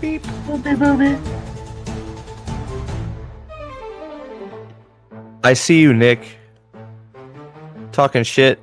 Beep. Boopy boopy. I see you, Nick. Talking shit.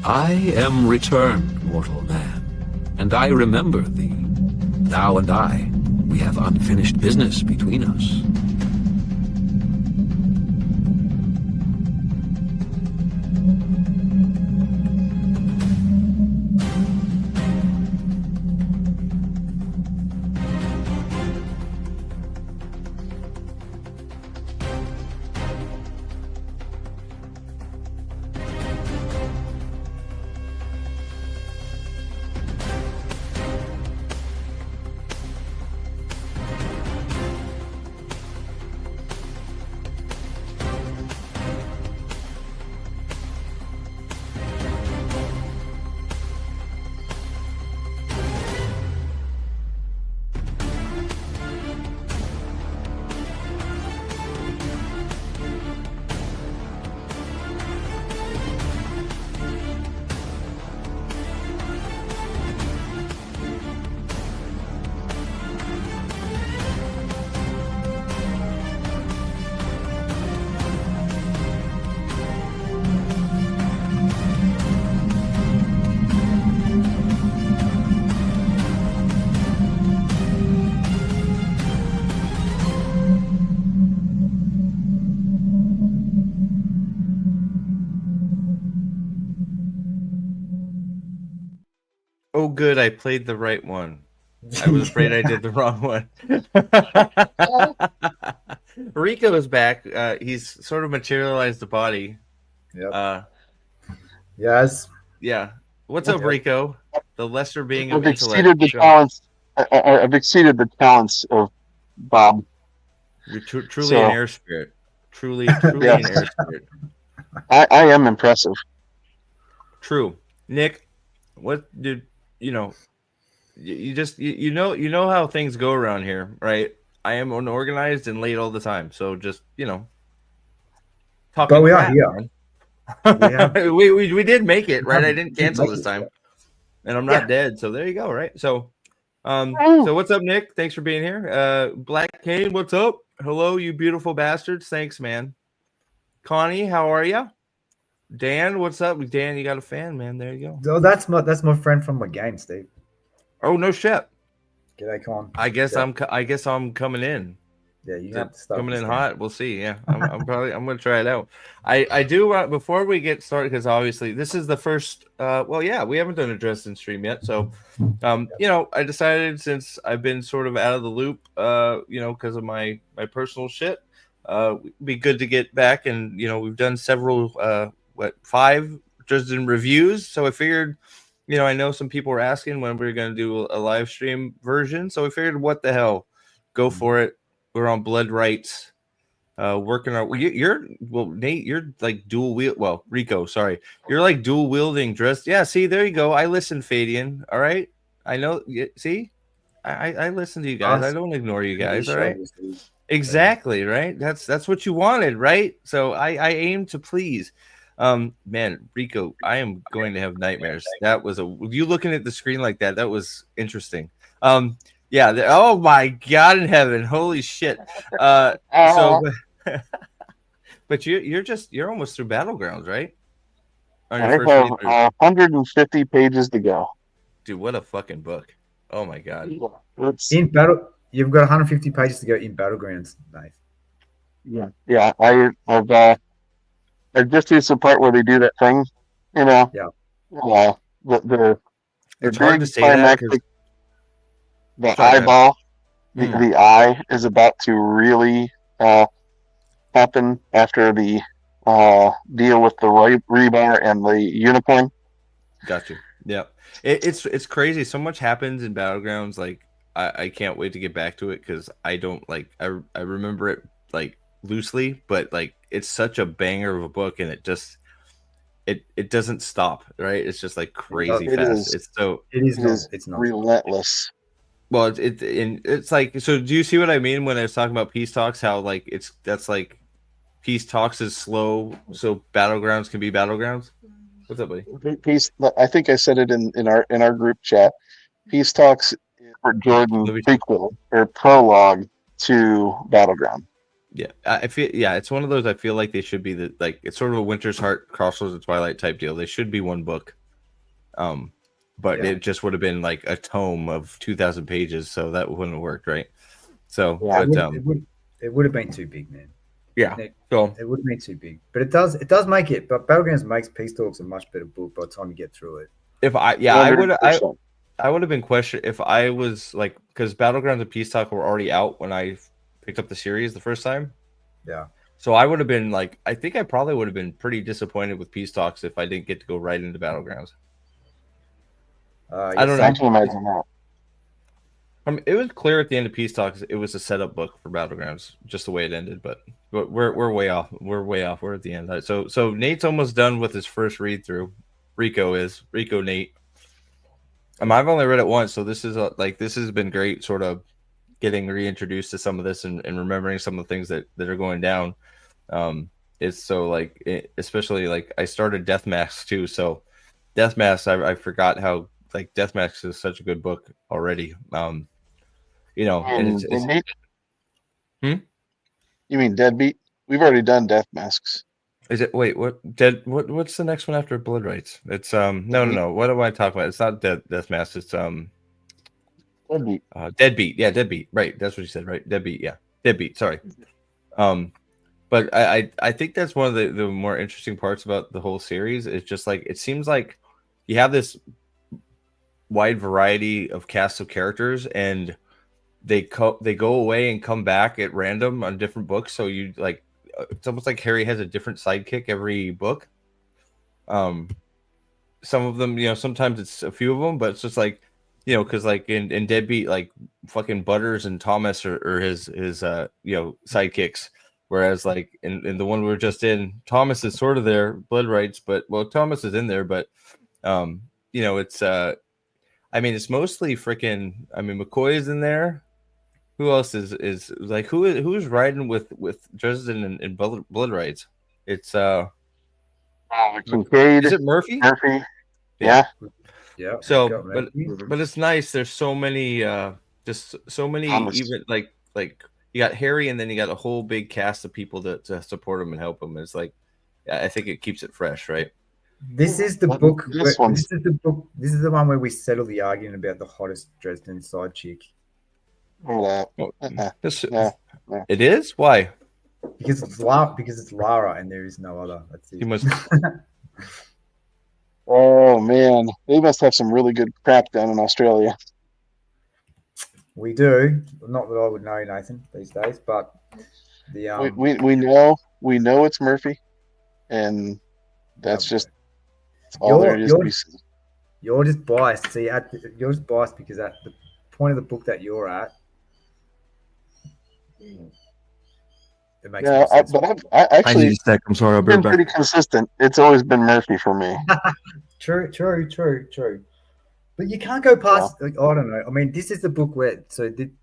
I am returned, mortal man, and I remember thee. Thou and I, we have unfinished business between us. Oh, good. I played the right one. I was afraid I did the wrong one. Rico is back. He's sort of materialized the body. Yep. Yes. Yeah. What's up, Rico? The lesser being of I've intellect. exceeded the talents. I've exceeded the talents of Bob. You're truly So- an air spirit. Truly an air spirit. I am impressive. True. Nick, what did you know? You know how things go around here, right? I am unorganized and late all the time, so just talking. But we are crap, here. man. We did make it, right? I didn't cancel this time, and I'm not dead, so there you go, right? So, so what's up, Nick? Thanks for being here. Black Kane, what's up? Hello, you beautiful bastards. Thanks, man. Connie, how are you? Dan, what's up? Dan, you got a fan, man. There you go. Oh, that's my friend from my game, Steve. Oh, no shit. G'day, Con. I guess I'm coming in. Yeah, you have to start coming in this hot. We'll see. Yeah, I'm gonna try it out. I do before we get started, because obviously this is the first. Well, yeah, we haven't done a Dresden stream yet, so I decided, since I've been sort of out of the loop, because of my personal shit, it'd be good to get back, and we've done several 5 Dresden reviews, so I figured. I know some people were asking when we were going to do a live stream version, so we figured, what the hell, go for it. We're on Blood Rites, working our. Nate, you're like dual wield. Well, Rico, sorry, you're like dual wielding dress. Yeah, see, there you go. I listen, Fadian. All right, I know. See, I listen to you guys. I don't ignore you guys. All right, exactly, right. That's what you wanted, right? So I aim to please. Man, Rico, I am going to have nightmares. That was you looking at the screen like that. That was interesting. Yeah. Oh my God in heaven! Holy shit. But you're almost through Battlegrounds, right? I have 150 pages to go. Dude, what a fucking book! Oh my God. In battle, you've got 150 pages to go in Battlegrounds. Nice. Yeah. I just used the part where they do that thing, you know. Yeah. The It's hard to big say that because climactic, the sorry, go ahead. eyeball, Mm. the eye is about to really happen after the deal with the rebar and the unicorn. Got you. Yeah, it's crazy. So much happens in Battlegrounds. Like I can't wait to get back to it because I don't like I remember it like loosely, but like it's such a banger of a book, and it just it doesn't stop. Right? It's just like crazy It fast. is. It's so It It not. is It's not. relentless. well. It's like so. Do you see what I mean when I was talking about peace talks? How like that's like peace talks is slow, so Battlegrounds can be Battlegrounds. What's up, buddy? Peace. I think I said it in our group chat. Peace talks for Jordan prequel or prologue to Battleground. Yeah, I feel it's one of those. I feel like they should be it's sort of a Winter's Heart, Crossroads of Twilight type deal. They should be one book, but it just would have been like a tome of 2,000 pages, so that wouldn't have worked, right? So, Yeah. but it would have been too big, man. yeah, So it would have been too big, but it does make it. But Battlegrounds makes Peace Talks a much better book by the time you get through it. if I would have been questioned if I was like because Battlegrounds and Peace Talk were already out when I picked up the series the first time. Yeah. So I would have been like, I think I probably would have been pretty disappointed with Peace Talks if I didn't get to go right into Battlegrounds. I don't know. I can imagine that. I mean, it was clear at the end of Peace Talks it was a setup book for Battlegrounds, just the way it ended. But we're way off. We're way off. We're at the end. So Nate's almost done with his first read through. Rico Nate. I've only read it once, so this is this has been great. Sort of getting reintroduced to some of this and remembering some of the things that are going down. It's so especially like I started Death Masks too. So Death Masks, I forgot how like Death Masks is such a good book already. And it's You mean Deadbeat? We've already done Death Masks. Is it what's the next one after Blood Rites? It's no. What am I talking about? It's not Death Masks, it's Deadbeat. Deadbeat. Yeah, Deadbeat. Right. That's what you said, right? Deadbeat. Yeah. Deadbeat. Sorry. But I think that's one of the more interesting parts about the whole series. It's just like it seems like you have this wide variety of cast of characters, and they go away and come back at random on different books. So you like it's almost like Harry has a different sidekick every book. Some of them, sometimes it's a few of them, but it's just like. Because like in Deadbeat, like fucking Butters and Thomas are his sidekicks, whereas like in the one we were just in, Thomas is sort of there, Blood Rites, but Thomas is in there, but it's it's mostly freaking. I mean, McCoy is in there. Who else is like who's riding with Dresden and Blood Rites? It's Kincaid. Is it Murphy? Murphy. Yeah. Yeah. So, but it's nice. There's so many, just so many. Even like you got Harry, and then you got a whole big cast of people to support him and help him. It's like, I think it keeps it fresh, right? This is the book. This is the book. This is the one where we settle the argument about the hottest Dresden side chick. It is? Why? Because it's Lara, and there is no other. That's it. You must. Oh man, they must have some really good crap down in Australia. We do. Not that I would know, Nathan, these days, but the we know it's Murphy, and that's just all there is to be said. You're just biased. See, you're just biased because at the point of the book that you're at, it makes sense. But I actually, I'm sorry, I'll been pretty consistent. It's always been Murphy for me. True. But you can't go past. I don't know. I mean, this is the book where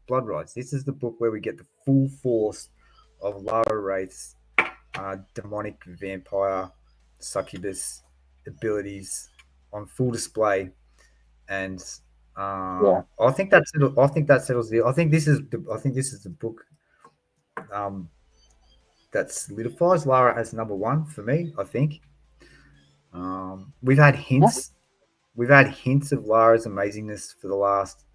Blood Rites. This is the book where we get the full force of Lara Wraith's demonic vampire succubus abilities on full display, and I think that settles the. I think this is the book that solidifies Lara as number one for me. I think we've had hints. We've had hints of Lara's amazingness for the last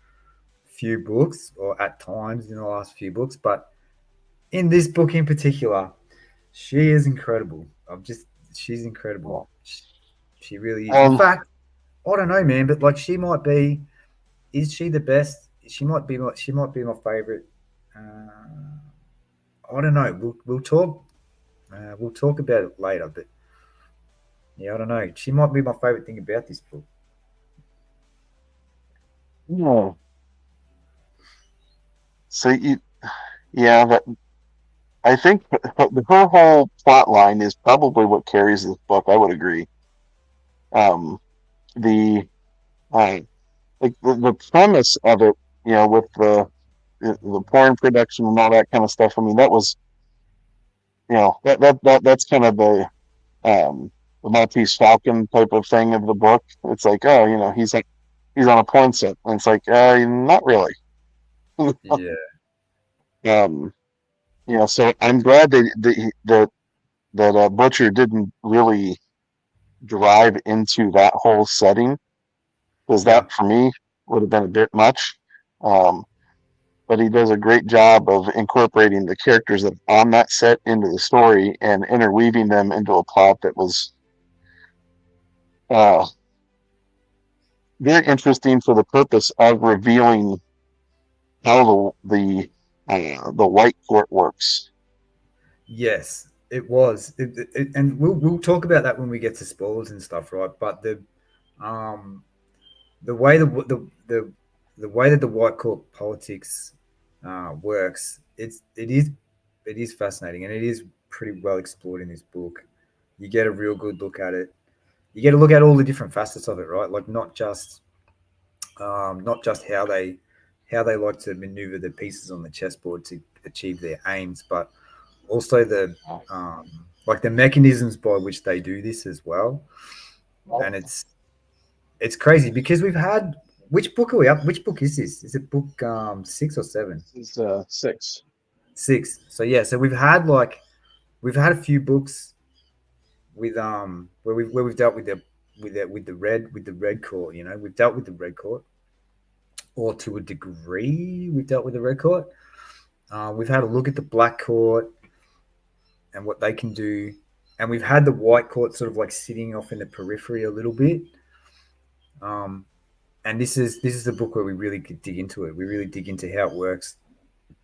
few books, or at times in the last few books, but in this book in particular, she is incredible. She's incredible. Well, She really is. In Um, fact, I don't know, man, but like she might be. Is she the best? She might be my favorite. I don't know. We'll talk. We'll talk about it later. But yeah, I don't know. She might be my favorite thing about this book. yeah. So yeah, that I think her whole plot line is probably what carries this book. I would agree. Um, the uh, like the premise of it, with the porn production and all that kind of stuff. I mean, that was, that's kind of the Maltese Falcon type of thing of the book. It's like, oh, he's on a porn set, and it's like, not really. Yeah. um, so I'm glad that Butcher didn't really drive into that whole setting, because Yeah. that for me would have been a bit much. Um, but he does a great job of incorporating the characters that are on that set into the story and interweaving them into a plot that was uh, very interesting for the purpose of revealing how the white court works. Yes, it was. And we'll talk about that when we get to spoilers and stuff, right? But um the way the way that the white court politics works, it is fascinating, and it is pretty well explored in this book. You get a real good look at it. You get to look at all the different facets of it, right? Like not just how they like to maneuver the pieces on the chessboard to achieve their aims, but also the like the mechanisms by which they do this as well. And it's crazy because we've had, which book are we up? Which book is this? Is it book 6 or 7? It's 6. 6. So yeah, so we've had a few books with where we've dealt with the red court. We've dealt with the red court, or to a degree we've dealt with the red court. We've had a look at the black court and what they can do, and we've had the white court sort of like sitting off in the periphery a little bit. And this is the book where we really dig into it. We really dig into how it works,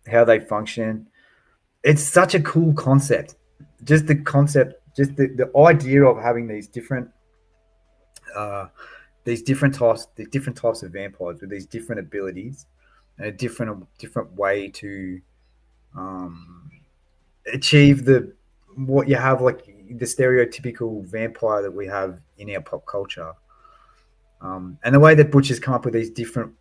how they function. It's such a cool concept. Just the concept, just the idea of having these different types of vampires with these different abilities and a different way to achieve what you have, like the stereotypical vampire that we have in our pop culture. And the way that Butcher's come up with these different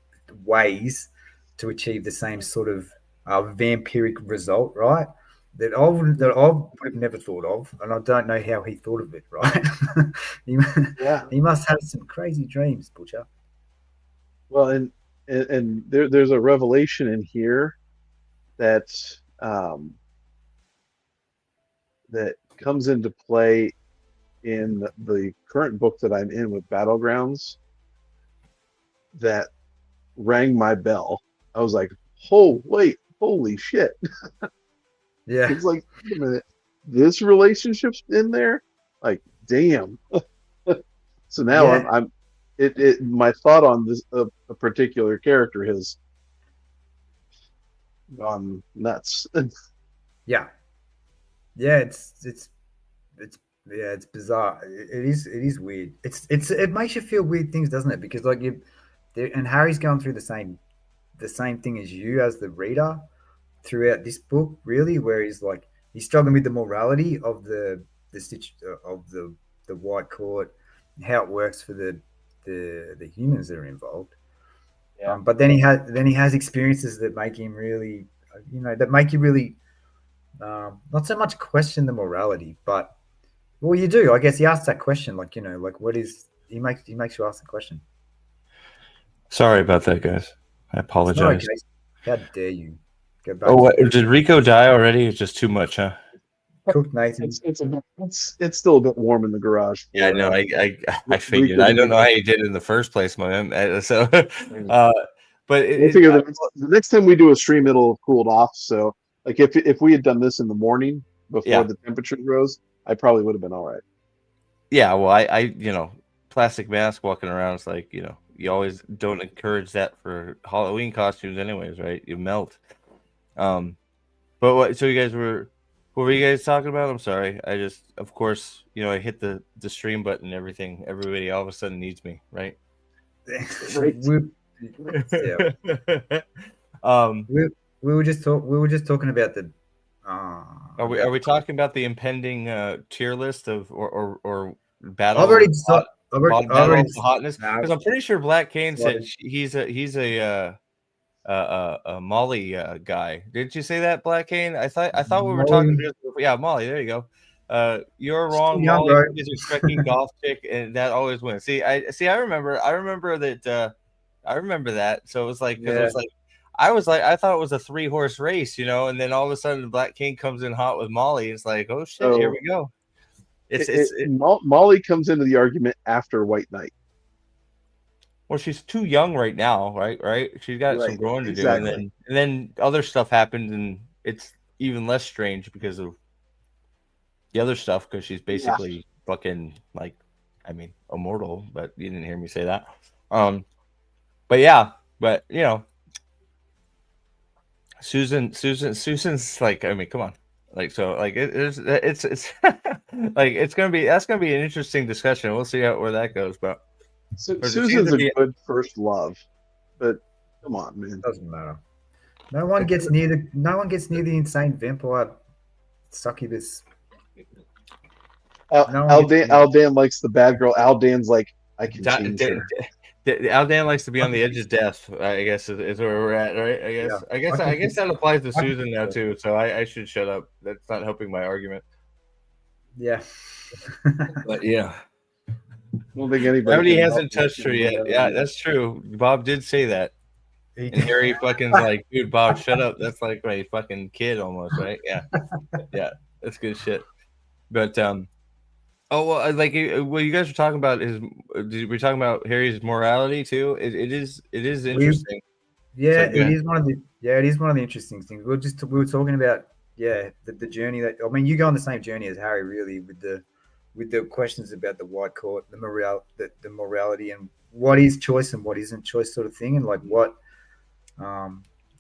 ways to achieve the same sort of vampiric result, right? That I would have never thought of, and I don't know how he thought of it, right? Yeah. He must have some crazy dreams, Butcher. Well, and there's a revelation in here that that comes into play in the current book that I'm in with Battlegrounds that rang my bell. I was like, holy shit. Yeah. It's like, wait a minute, this relationship's in there? Like, damn. So now Yeah. my thought on this a particular character has gone nuts. Yeah. Yeah, it's yeah, it's bizarre. It is weird. It makes you feel weird things, doesn't it? Because like and Harry's going through the same thing as you as the reader throughout this book, really, where he's struggling with the morality of of the White Court and how it works for the humans that are involved. Yeah. But then he has experiences that make him really, that make you really not so much question the morality, but well, you do. I guess he asks that question, like what is he makes you ask the question. Sorry about that, guys. I It's not apologize. okay. How dare you go back? Oh, what, did Rico die already? It's just too much, huh? Cook, Nathan. It's still a bit warm in the garage. Yeah, no, I figured. I don't know how you did it in the first place, man. But We'll figure the next time we do a stream, it'll have cooled off. So Like if we had done this in the morning before Yeah. the temperature rose, I probably would have been all right. Yeah, well, I plastic mask walking around is like, you always don't encourage that for Halloween costumes anyways, right? You melt. But so you guys what were you guys talking about? I'm sorry. I just, of course, I hit the stream button and everything. Everybody all of a sudden needs me, right? Right. Yeah. um, We were just talking about the. are we talking about the impending tier list of or battle? I've already hot, I've already, battle of the hotness? Nah, Because I'm pretty sure Black Kane said Sorry. he's a Molly guy. Didn't you say that, Black Kane? I thought we were talking. Yeah, Molly. There you go. You're It's wrong, too young, Molly. bro. She's a trekking golf chick, and that always wins. I remember that. I remember that. So it was like, because Yeah. I thought it was a 3-horse race, and then all of a sudden Black King comes in hot with Molly. It's like, oh shit, So here we go. Molly comes into the argument after White Knight. Well, she's too young right now, right? Right. She's got some Right, growing to exactly. do, and then other stuff happens, and it's even less strange because of the other stuff. Because she's basically fucking like, immortal. But you didn't hear me say that. But yeah, Susan's like, come on, like, so like it's like that's gonna be an interesting discussion. We'll see where that goes, but. Susan's a good first love, but come on, man. Doesn't matter. No one gets near the insane vampire succubus. Aldan likes the bad girl. Aldan's like, I can change her. Aldan likes to be on the edge of death. I guess is where we're at, right? I guess that applies to Susan now too. So I should shut up. That's not helping my argument. Yeah. But yeah. I don't think anybody. Gravity hasn't touched her yet. Yeah, that's true. Bob did say that. And Harry fucking's like, dude, Bob, shut up. That's like my fucking kid almost, right? Yeah. Yeah. That's good shit. But you guys were talking about we're talking about Harry's morality too. It is interesting. It is one of the interesting things. We were talking about the journey that, you go on the same journey as Harry really with the questions about the White Court, the morality and what is choice and what isn't choice sort of thing, and like what do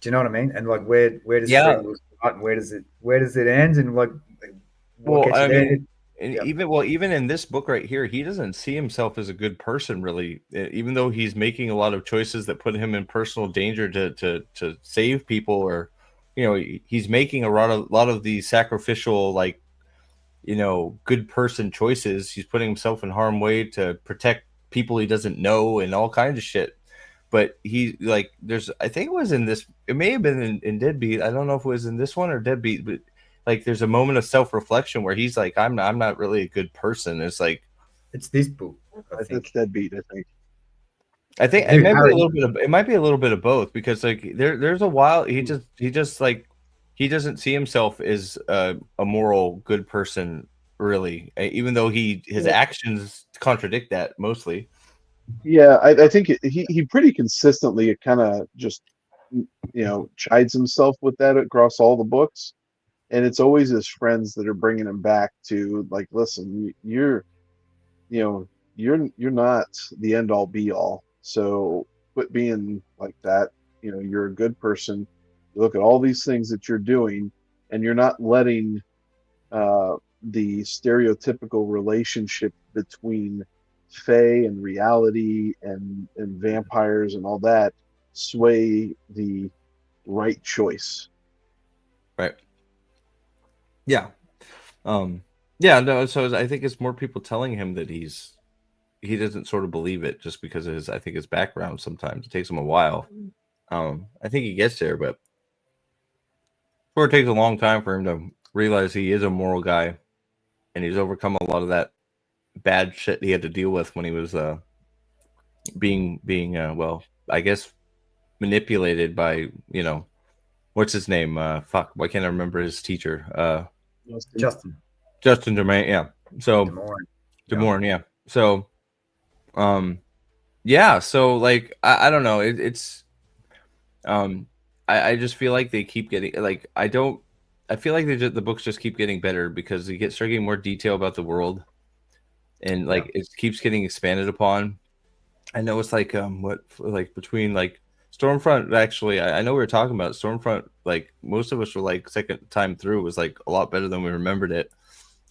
you know what I mean? And like where does free will start and where does it end, and like even in this book right here, he doesn't see himself as a good person really, even though he's making a lot of choices that put him in personal danger to save people, or he's making a lot of these sacrificial, like, good person choices. He's putting himself in harm's way to protect people he doesn't know and all kinds of shit. But he, like, I think it was in this, it may have been in Deadbeat. I don't know if it was in this one or Deadbeat, but like there's a moment of self-reflection where he's like, I'm not really a good person. It's like, it's this book. I think it's Deadbeat. I think it might be a little bit of, both, because like there's a while he just like, he doesn't see himself as a moral good person really, even though his actions contradict that mostly. Yeah, I think he pretty consistently kind of just chides himself with that across all the books, and it's always his friends that are bringing him back to, like, listen, you're not the end all be all, so quit being like that. You're a good person. You look at all these things that you're doing, and you're not letting the stereotypical relationship between fae and reality and vampires and all that sway the right choice. Right. Yeah. Yeah, no, so I think it's more people telling him that he doesn't sort of believe it, just because of his background. Sometimes it takes him a while. I think he gets there, but it takes a long time for him to realize he is a moral guy, and he's overcome a lot of that bad shit he had to deal with when he was being I guess manipulated by what's his name, why can't I remember his teacher, Justin Germain, yeah, so DeMorn, yeah. So so like I don't know, it's I just feel like they keep getting, like, I don't I feel like the books just keep getting better because you start getting more detail about the world, and like it keeps getting expanded upon. I know it's like between like Stormfront. Actually, I know we were talking about Stormfront. Like most of us were like second time through was like a lot better than we remembered it.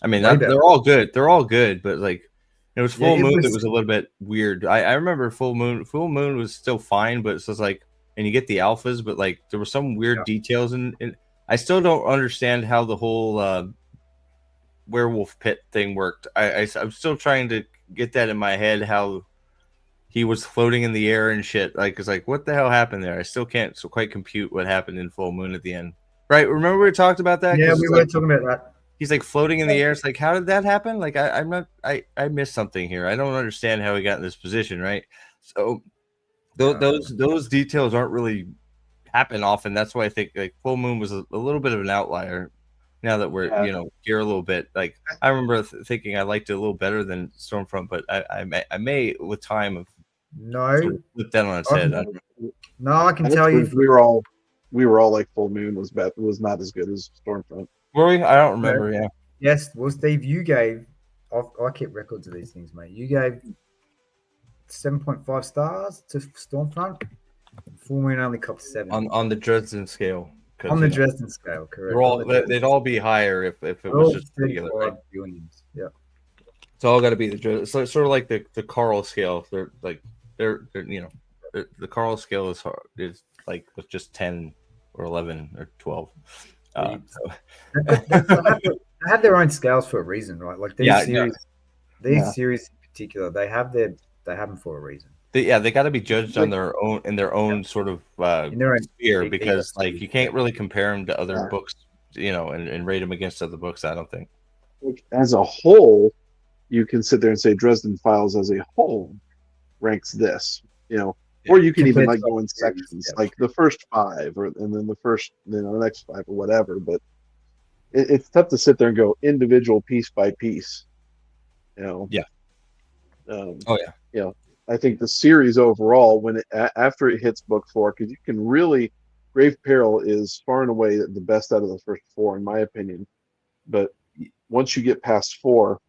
I mean, Way better. they're all good. They're all good, but like it was Full it Moon was- that was a little bit weird. I remember Full Moon. Full Moon was still fine, but it's just like, and you get the alphas, but like there were some weird details in. I still don't understand how the whole werewolf pit thing worked. I'm still trying to get that in my head. How he was floating in the air and shit. Like it's like, what the hell happened there? I still can't quite compute what happened in Full Moon at the end. Right? Remember we talked about that? Yeah, 'Cause we it's were like, talking about that. he's like floating in the air. It's like, how did that happen? Like, I'm not. I missed something here. I don't understand how he got in this position. Right? So those details aren't really happen often. That's why I think like Full Moon was a little bit of an outlier. Now that we're here a little bit, like I remember thinking I liked it a little better than Stormfront, but I may with time have No, put that on its head. I don't know. no, I can tell you. we were all like Full Moon was not as good as Stormfront. Were we? I don't remember. Yeah. Yes, well, Steve, you gave. I keep records of these things, mate. You gave 7.5 stars to Stormfront. Full Moon only copped 7 On the Dresden scale. On the Dresden scale, correct. They'd all be higher if it was just regular. Right? Billions. Yeah. It's all got to be the Dresden. So it's sort of like the Carl scale. They're the Carl scale is like with just 10 or 11 or 12. They have their own scales for a reason, right? Like these series in particular, they have them for a reason. They got to be judged on their own sort of sphere, because like you can't really compare them to other books, and rate them against other books. I don't think. As a whole, you can sit there and say Dresden Files as a whole ranks this, or you can even like go in sections, like the first 5, and then the first, the next 5 or whatever. But it's tough to sit there and go individual piece by piece, Yeah. I think the series overall, after it hits book 4, because you can really, Grave Peril is far and away the best out of the first 4, in my opinion. But once you get past 4,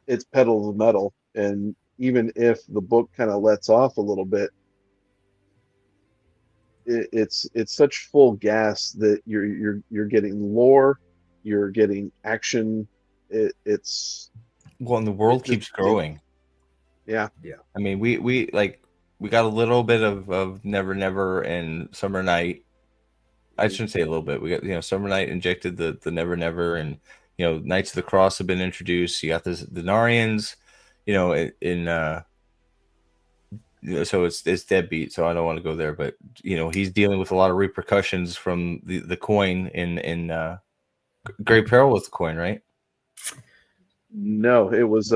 it's pedal to the metal, and even if the book kind of lets off a little bit, it's such full gas that you're getting lore, you're getting action. And the world keeps growing. Yeah. I mean, we got a little bit of Never Never and Summer Night. I shouldn't say a little bit. We got Summer Night injected the Never Never, and Knights of the Cross have been introduced. You got the Denarians, so it's deadbeat. So I don't want to go there, but he's dealing with a lot of repercussions from the coin in Great Peril with the coin, right? No, it was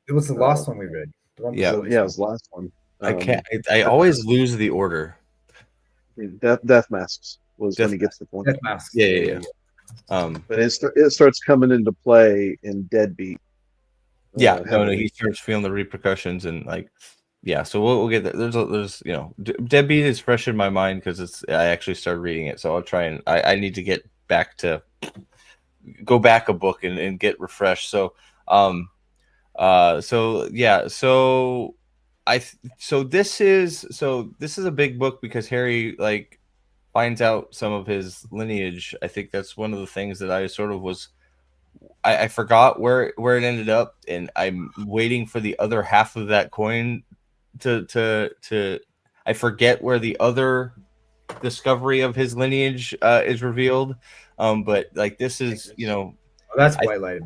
it was the last one we read. it was the last one. I always lose the order. Death Masks was when he gets the point. Death Masks. Yeah. But it starts coming into play in Deadbeat. He starts feeling the repercussions, and so we'll get there. There's Deadbeat is fresh in my mind because I actually started reading it, so I'll try and I need to get back to go back a book and get refreshed. So this is a big book because Harry finds out some of his lineage. I think that's one of the things that I sort of was. I forgot where it ended up, and I'm waiting for the other half of that coin to. I forget where the other discovery of his lineage is revealed. But this is that's way later.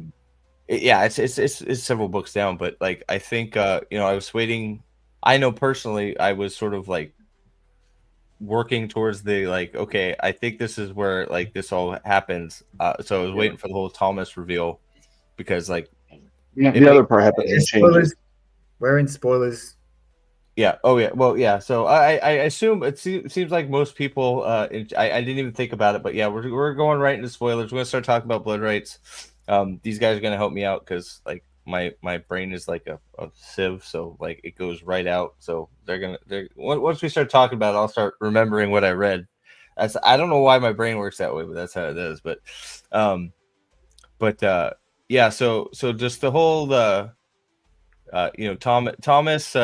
It's several books down, but I think I was waiting. I know personally I was sort of working towards the okay, I think this is where this all happens. So I was waiting for the whole Thomas reveal, because the other part happens in changes. We're in spoilers. Yeah. Oh yeah. Well, yeah. So I assume it seems like most people. I didn't even think about it, but yeah, we're going right into spoilers. We're gonna start talking about blood rights. These guys are gonna help me out because my brain is like a sieve, so it goes right out. So they're once we start talking about it, I'll start remembering what I read. I don't know why my brain works that way, but that's how it is. Yeah. So just the whole Thomas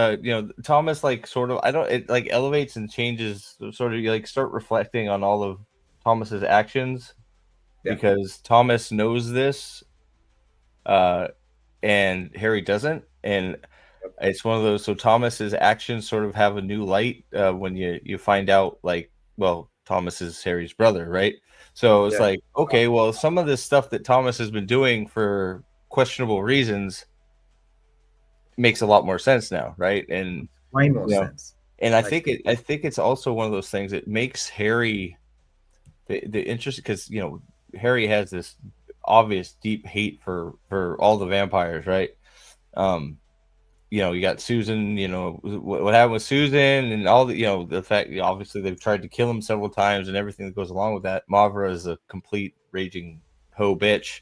like sort of it like elevates and changes, sort of you like start reflecting on all of Thomas's actions because Thomas knows this, and Harry doesn't, and it's one of those. So Thomas's actions sort of have a new light when you find out, like, well, Thomas is Harry's brother, right? So it's like, okay, well, some of this stuff that Thomas has been doing for questionable reasons makes a lot more sense now, right? And way more sense. And I think it's also one of those things that makes Harry the interest, because Harry has this obvious deep hate for all the vampires, right? You got Susan, what happened with Susan and all the, the fact, obviously they've tried to kill him several times and everything that goes along with that. Mavra is a complete raging hoe bitch.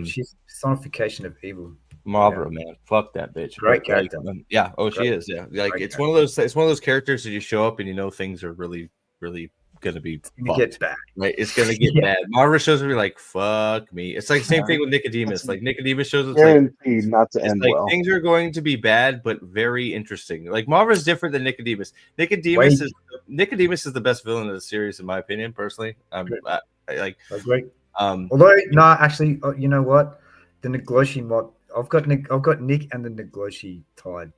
She's personification of evil. Mavra, man, fuck that bitch. Great character. She is. Yeah, like it's one of those characters that you show up and things are really, really gonna be get bad, right? It's gonna get bad. Mavra shows up, like fuck me. It's like the same thing with Nicodemus. Like Nicodemus shows up, guaranteed not to end well. Things are going to be bad, but very interesting. Like Mavra's different than Nicodemus. Nicodemus is the best villain of the series, in my opinion, personally. I agree. Although no, actually, you know what? The Nagloshi mod. I've got Nick and the Nagloshi tied.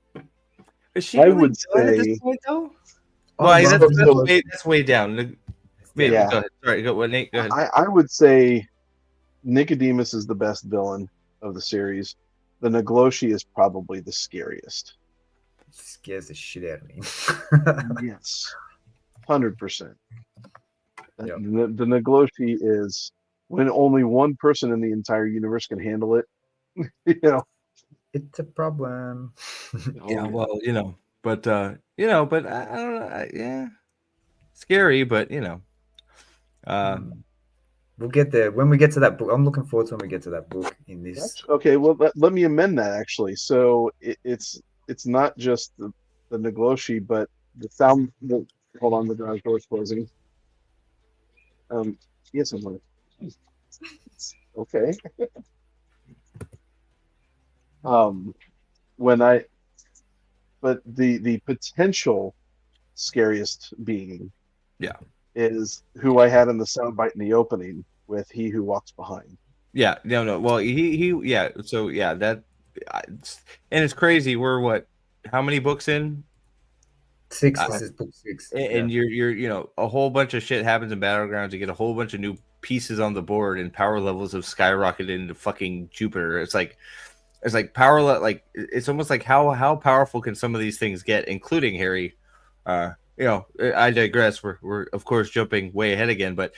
Is she really would say, at this point, though? Well, that's way down. Go ahead. Sorry, Nate, go ahead. I would say Nicodemus is the best villain of the series. The Nagloshi is probably the scariest. It scares the shit out of me. Yes, 100%. The Nagloshi is when only one person in the entire universe can handle it. It's a problem. Well, but I don't know. Yeah, scary, but we'll get there when we get to that book. I'm looking forward to when we get to that book in this. Okay, well, let me amend that actually. So it's not just the Nagloshi, but the sound. Hold on, the garage door's closing. Yes, I'm going. Okay. But the potential scariest being, is who I had in the soundbite in the opening with "He Who Walks Behind." Yeah, no. Well, yeah. So yeah, and it's crazy. We're how many books in? 6. This is book 6. And you're a whole bunch of shit happens in Battlegrounds. You get a whole bunch of new pieces on the board, and power levels have skyrocketed into fucking Jupiter. It's like power it's almost like how powerful can some of these things get, including Harry. I digress. We're of course jumping way ahead again, but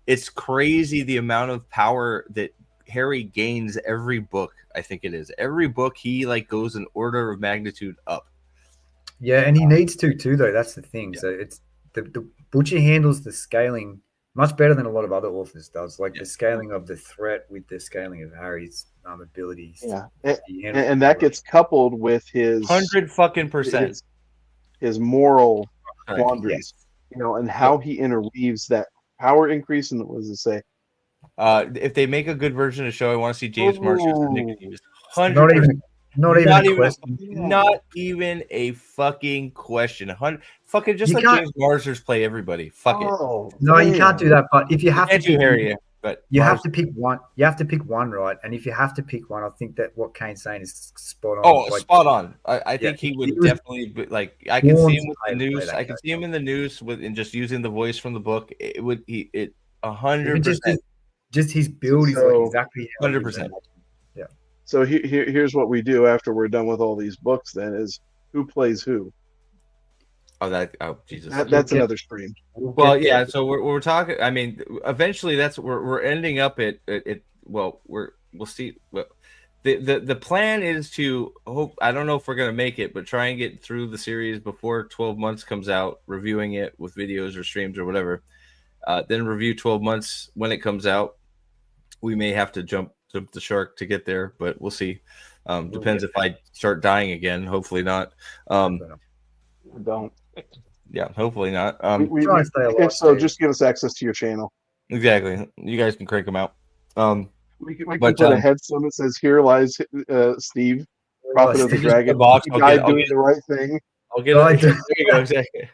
it's crazy the amount of power that Harry gains every book. I think it is every book he goes an order of magnitude up. Yeah, and he needs to too, though. That's the thing. Yeah. So it's the Butcher handles the scaling much better than a lot of other authors does. The scaling of the threat with the scaling of Harry's abilities. Yeah, and that gets coupled with his 100% his moral quandaries, and how he interweaves that power increase. And what does it say? If they make a good version of the show, I want to see James Marshall. Not even a fucking question. Fucking just let James Marshall play everybody. Fuck it. No, you can't do that. But if you have to do Harry, but you have to pick one. You have to pick one, right? And if you have to pick one, I think that what Kane's saying is spot on. Oh, spot on. I think he would definitely be, I can see him with the news. I can see him in the news and just using the voice from the book. It would 100%. Just his build is exactly 100%. Yeah. So here's what we do after we're done with all these books. Then is who plays who. Oh, Jesus! That's another stream. Well, yeah. So we're talking. I mean, eventually, that's we're ending up at it. Well, we'll see. Well, the plan is to hope. I don't know if we're gonna make it, but try and get through the series before 12 months comes out, reviewing it with videos or streams or whatever. Then review 12 months when it comes out. We may have to jump the shark to get there, but we'll see. Depends if I start dying again. Hopefully not. Don't. Yeah, hopefully not. Try and stay alive, if so, Steve. just give us access to your channel. Exactly. You guys can crank them out. We can But, put a headstone that says "Here lies Steve, prophet of the Steve, dragon. the box, He I'll died get doing the right thing." I'll get Right. it. There you go. Exactly.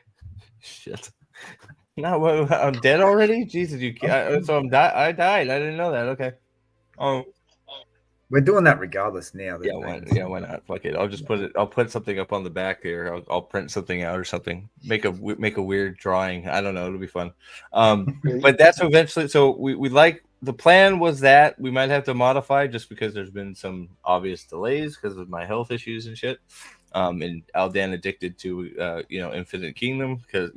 Shit. No, I'm dead already. Jesus, so I died. I didn't know that. Okay. We're doing that regardless now. Yeah, why not? Fuck it. I'll just put it. I'll put something up on the back here. I'll print something out or something. Make a weird drawing. I don't know. It'll be fun. But that's eventually. So we like the plan was that we might have to modify just because there's been some obvious delays because of my health issues and shit. And Aldan addicted to Infinite Kingdom because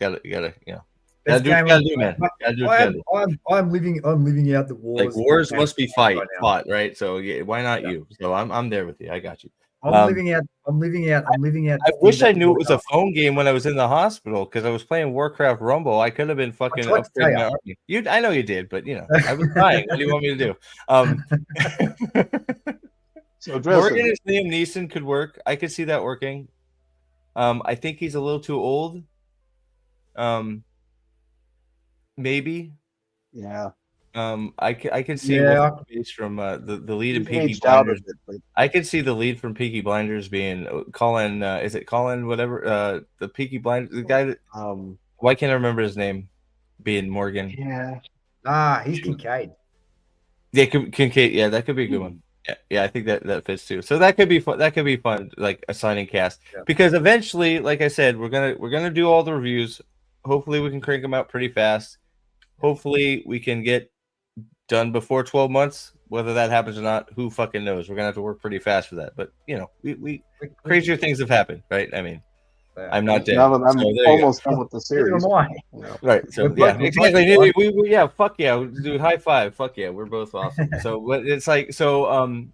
gotta This game, gotta do, man. Gotta do what you gotta do. I'm living out the wars. Like wars must be right now. fought, right? So yeah, why not Yeah. you? So I'm there with you. I got you. I'm living out. I wish I knew it was a phone game when I was in the hospital because I was playing Warcraft Rumble. I could have been fucking upgrading my army. I know you did, but I was dying. What do you want me to do? So Morgan as Liam Neeson could work. I could see that working. I think he's a little too old. Maybe. Yeah. I can see from the lead in Peaky Aged out of Blinders. it, but I could see the lead from Peaky Blinders being Colin. Is it Colin? Whatever. The Peaky Blinders, the guy that. Why can't I remember his name? Being Morgan. Yeah. He's Kincaid. Yeah, Kincaid. Yeah, that could be a good one. Yeah, I think that fits too. So that could be fun. That could be fun, like assigning cast, because eventually, like I said, we're gonna do all the reviews. Hopefully, we can crank them out pretty fast. Hopefully, we can get done before 12 months. Whether that happens or not, who fucking knows? We're gonna have to work pretty fast for that. But we crazier things have happened, right? I mean, I'm not dead. Now that I'm so almost done with the series. Right. So exactly. Fuck yeah. Do high five. Fuck yeah. We're both awesome. So but it's like and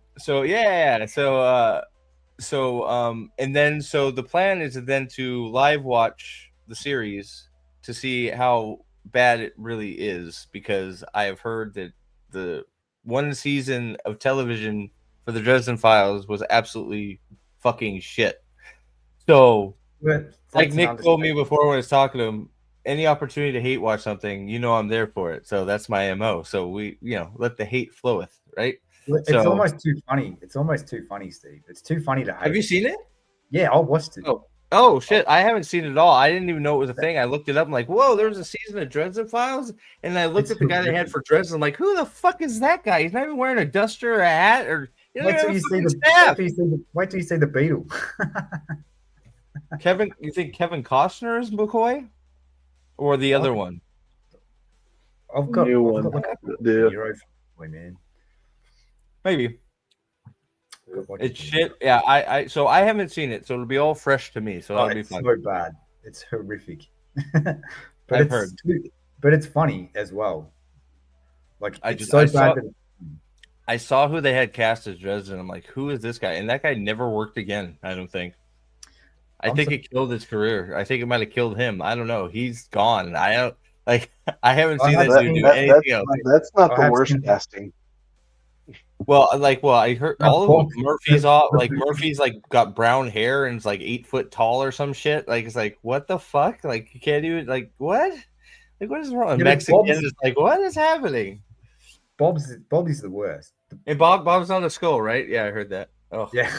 then so the plan is then to live watch the series to see how bad it really is, because I have heard that the one season of television for the Dresden Files was absolutely fucking shit. So like Nick told me before when I was talking to him, any opportunity to hate watch something, I'm there for it. So that's my MO. So we, let the hate floweth, right? It's almost too funny. It's almost too funny, Steve. It's too funny to hate. Have you seen it? Yeah, I watched it. Oh shit! I haven't seen it at all. I didn't even know it was a thing. I looked it up. I'm like, whoa, there's a season of Dresden Files, and I looked at the guy they had for Dresden. I'm like, who the fuck is that guy? He's not even wearing a duster or a hat, or wait till you see the Beetle. Kevin, you think Kevin Costner is McCoy, or the other one? I've got the man. Maybe. It's shit. Yeah, I haven't seen it, so it'll be all fresh to me. So that'll be fun. So bad. It's horrific. but I've heard. But it's funny as well. Like I saw who they had cast as Dresden. I'm like, who is this guy? And that guy never worked again. I don't think. I think it killed his career. I think it might have killed him. I don't know. He's gone. I haven't seen that dude do anything else. That's not the worst casting. Well, I heard all of Murphy's Murphy's got brown hair and is 8 foot tall or some shit. It's like, what the fuck? Like, you can't even what? Like, what is wrong? And Mexican is like, what is happening? Bob's the worst. And Bob's on the skull, right? Yeah, I heard that. Oh yeah.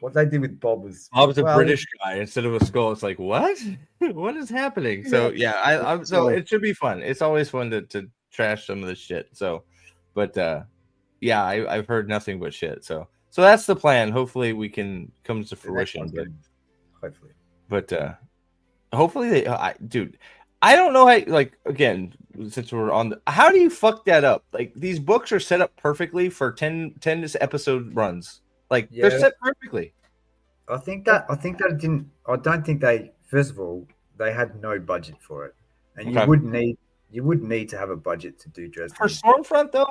What they did with Bob was Bob's a British guy instead of a skull. It's like, what? What is happening? So yeah, so it should be fun. It's always fun to trash some of this shit. So, but yeah, I've heard nothing but shit. So that's the plan. Hopefully we can come to fruition. But hopefully dude, I don't know how. Again, since we're on, how do you fuck that up? These books are set up perfectly for 10 episode runs. They're set perfectly. I don't think they. First of all, they had no budget for it, and you would need to have a budget to do Dresden. For Stormfront, though,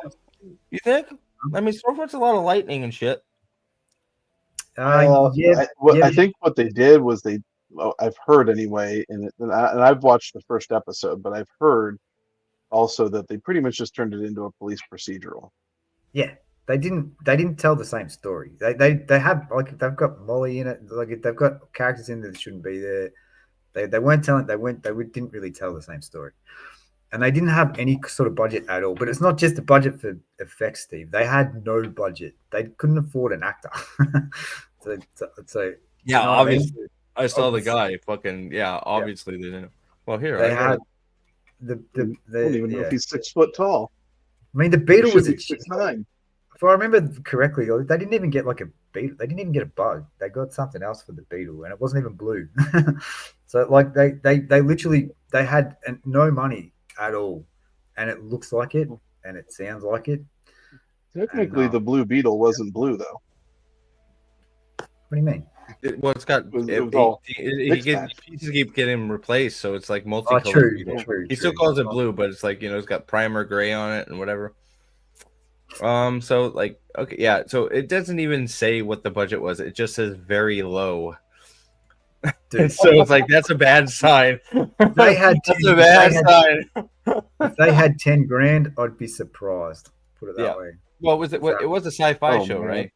you think? I mean, Stormfront's a lot of lightning and shit. I think what they did was I've heard anyway, and I've watched the first episode, but I've heard also that they pretty much just turned it into a police procedural. Yeah. They didn't tell the same story. They have they've got Molly in it. They've got characters in there that shouldn't be there. They weren't telling. Didn't really tell the same story, and they didn't have any sort of budget at all. But it's not just the budget for effects, Steve. They had no budget. They couldn't afford an actor. so Yeah, you know what I mean? obviously. I saw the guy. Fucking yeah. Obviously, they didn't. Well, here They I got had it. the I don't even know yeah. if he's 6 foot tall. I mean, the He beetle should was be a 6'9". if I remember correctly, they didn't even get like a beetle. They didn't even get a bug. They got something else for the beetle, and it wasn't even blue. So like they literally they had no money at all, and it looks like it, and it sounds like it. Technically, And, the Blue Beetle wasn't blue though. What do you mean? Well, it's got It was all pieces keep getting replaced, so it's like Oh, multicolored. true, beetle. true. He still calls it blue, but it's like it's got primer gray on it and whatever. So like okay, yeah. So it doesn't even say what the budget was. It just says very low. Dude, So it's like that's a bad sign. they had That's a bad sign. if they had 10 grand, I'd be surprised. Put it that Yeah. way. Well, was it? It was a sci-fi Oh, show, man. right?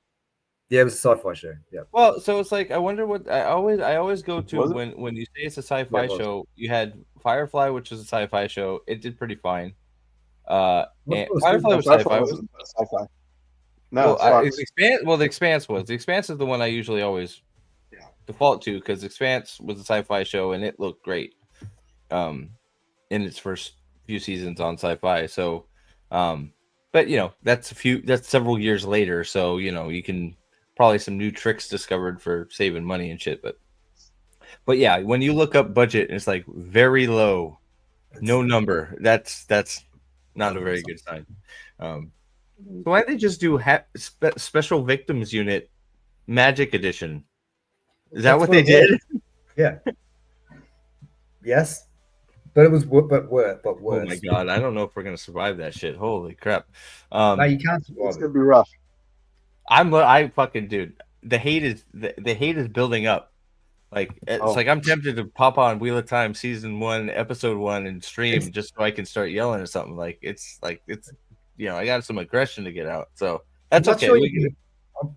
Yeah, it was a sci-fi show. Yeah. Well, so it's like I wonder what I always go to Was it? when you say it's a sci-fi Yeah, it was. show. You had Firefly, which was a sci-fi show. It did pretty fine. What And was Firefly it? was Sci-fi sci-fi. wasn't sci-fi. No, Well, it's Fox. The Expanse was. The Expanse is the one I usually always Yeah. default to because Expanse was a sci-fi show and it looked great. In its first few seasons on sci-fi. So, but that's several years later. So you can probably some new tricks discovered for saving money and shit. But yeah, when you look up budget, it's like very low, no number. That's not a very good sign. So why don't they just do Special Victims Unit Magic Edition? Is that That's what they it did? was. Yeah. Yes. But it was worse. Oh my god, I don't know if we're gonna survive that shit. Holy crap! No, you can't It's survive gonna it. be rough. I fucking dude. The hate is building up. Like it's Oh. like I'm tempted to pop on Wheel of Time season 1, episode 1, and stream just so I can start yelling or something. Like it's I got some aggression to get out. So that's I'm not okay. sure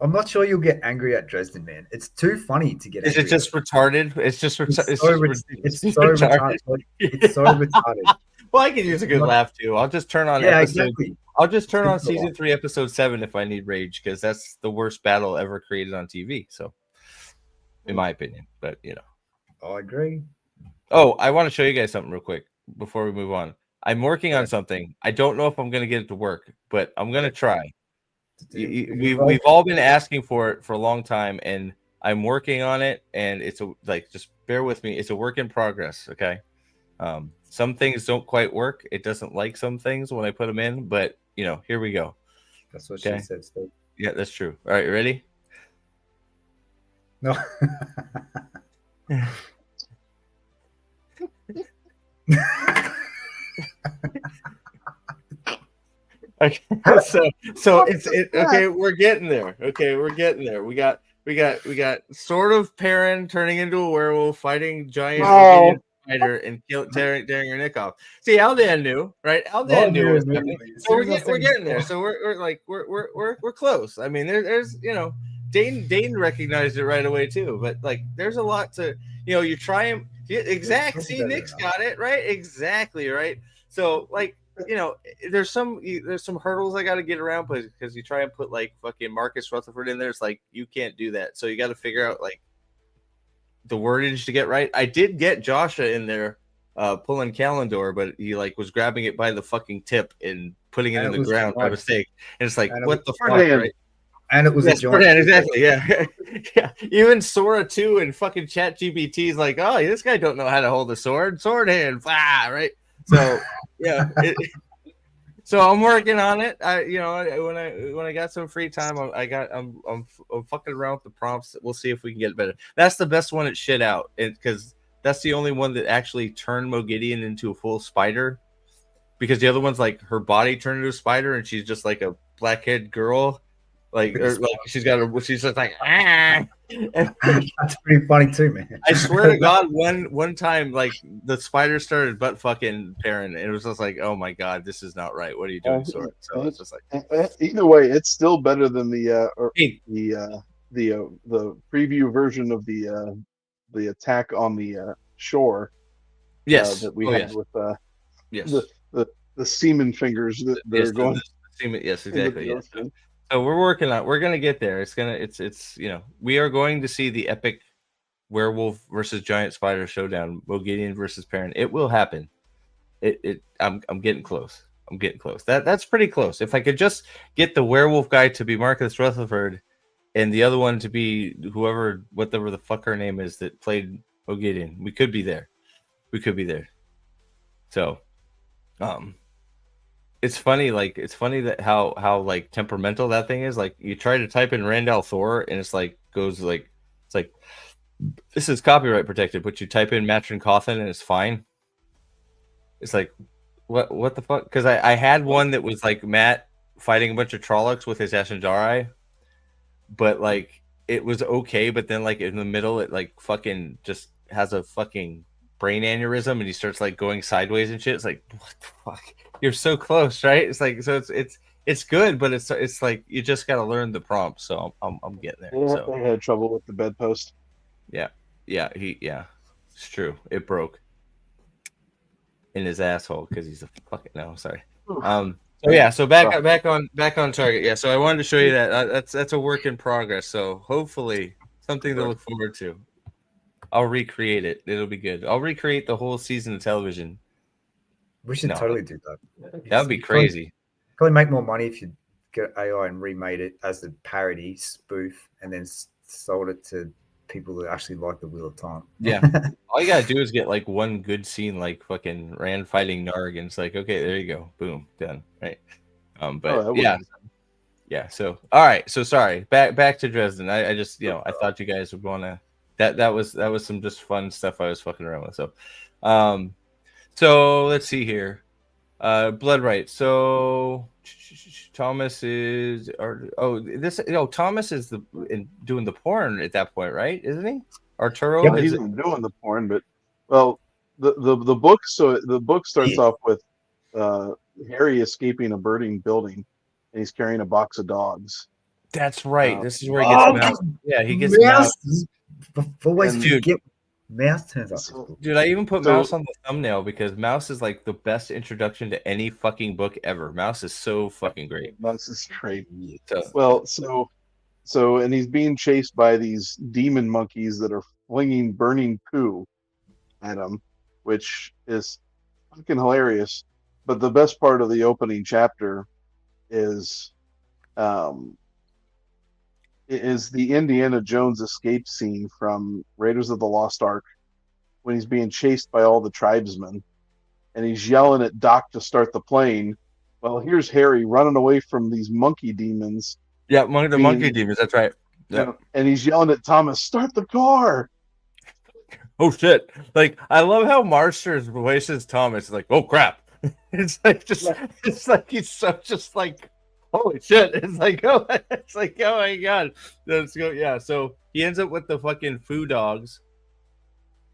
I'm not sure you'll get angry at Dresden, man. It's too funny to get Is angry it just retarded? It's just at. retarded. It's so retarded. It's so retarded. Well, I can use a good Like- laugh too. I'll just turn on Yeah, episode. exactly. I'll just turn on It's good to season 3, episode 7 if I need rage because that's the worst battle ever created on TV. So, in my opinion, but I agree. Oh, I want to show you guys something real quick before we move on. I'm working on something. I don't know if I'm going to get it to work, but I'm going to try. We've all been asking for it for a long time, and I'm working on it. And it's just bear with me. It's a work in progress. Okay. Some things don't quite work. It doesn't like some things when I put them in, but here we go. That's what Okay. she said. Steve. Yeah, that's true. All right, you ready? No. Okay, so it's okay. We're getting there. Okay, we're getting there. We got sort of Perrin turning into a werewolf, fighting giant alien spider, and tearing her neck off. See, Aldan knew, right? Aldan knew what was happening. So we're getting there. So we're close. I mean, there's Dane recognized it right away too. But like, there's a lot to you try and exactly. See, Nick's got it right. Exactly right. So like. There's some hurdles I got to get around, but because you try and put like fucking Marcus Rutherford in there, it's like you can't do that. So you got to figure out like the wordage to get right. I did get Joshua in there pulling Kalendor, but he like was grabbing it by the fucking tip and putting it in the ground by mistake. And it's like, what the fuck, right? And it was a giant. Exactly, yeah. Yeah. Even Sora 2 and fucking ChatGPT is like, oh, this guy don't know how to hold a sword hand, right? So yeah, so I'm working on it. When I got some free time, I'm fucking around with the prompts. We'll see if we can get it better. That's the best one it shit out, because that's the only one that actually turned Mogideon into a full spider. Because the other one's like her body turned into a spider, and she's just like a blackhead girl. Like she's just like That's pretty funny too, man. I swear to God, one time like the spider started butt fucking Perrin, and it was just like, oh my God, this is not right. What are you doing, Sora? So it's just like Either way, it's still better than the hey, preview version of the attack on the shore Yes. that we Oh, had yes. with Yes. the seaman fingers that Yes, are going yes, into exactly. the Yeah. ocean. So we're gonna get there. It's we are going to see the epic werewolf versus giant spider showdown, Mogedion versus Perrin. It will happen. I'm getting close. I'm getting close. That's pretty close. If I could just get the werewolf guy to be Marcus Rutherford and the other one to be whatever the fuck her name is that played Mogedion, we could be there. We could be there. So it's funny that how like temperamental that thing is. Like you try to type in Randall Thor and it's like this is copyright protected, but you type in Matron Cawthon and it's fine. It's like what the fuck? Because I had one that was like Matt fighting a bunch of Trollocs with his Ashenjari, but like it was okay, but then like in the middle it like fucking just has a fucking brain aneurysm and he starts like going sideways and shit. It's like what the fuck? You're so close, right? It's like so it's good, but it's like you just got to learn the prompt. So I'm getting there. Yeah, So they had trouble with the bedpost. yeah, it's true. It broke in his asshole because he's a fucking no. Sorry. So yeah, so back on target. Yeah, so I wanted to show you that that's a work in progress. So hopefully something to look forward to. I'll recreate it. It'll be good. I'll recreate the whole season of television. We should totally do that. That'd be crazy. Probably make more money if you get AI and remade it as a parody spoof, and then sold it to people that actually like the Wheel of Time. Yeah. All you gotta do is get like one good scene, like fucking Rand fighting Narg, and it's like, okay, there you go, boom, done, right? But yeah. So all right, so sorry, back to Dresden. I just I thought you guys would want to. That was some just fun stuff I was fucking around with. So let's see here. Blood Rites. So Thomas is Thomas is doing the porn at that point, right? Isn't he? Arturo Yeah, he's been doing the porn, but the book. So the book starts off with Harry escaping a burning building, and he's carrying a box of dogs. That's right. This is where he gets Mouse. Yeah, he gets Mouse. Always forget Mouse turns up. Dude, I even put Mouse on the thumbnail because Mouse is like the best introduction to any fucking book ever. Mouse is so fucking great. Mouse is great. So and he's being chased by these demon monkeys that are flinging burning poo at him, which is fucking hilarious. But the best part of the opening chapter is the Indiana Jones escape scene from Raiders of the Lost Ark when he's being chased by all the tribesmen and he's yelling at Doc to start the plane. Well, here's Harry running away from these monkey demons. Yeah, the monkey demons, that's right. Yeah. And he's yelling at Thomas, start the car. Oh shit. Like I love how Marsters voices Thomas like, oh crap. It's like it's like he's so just like holy shit. It's like oh my god. Let's go. Yeah. So he ends up with the fucking foo dogs.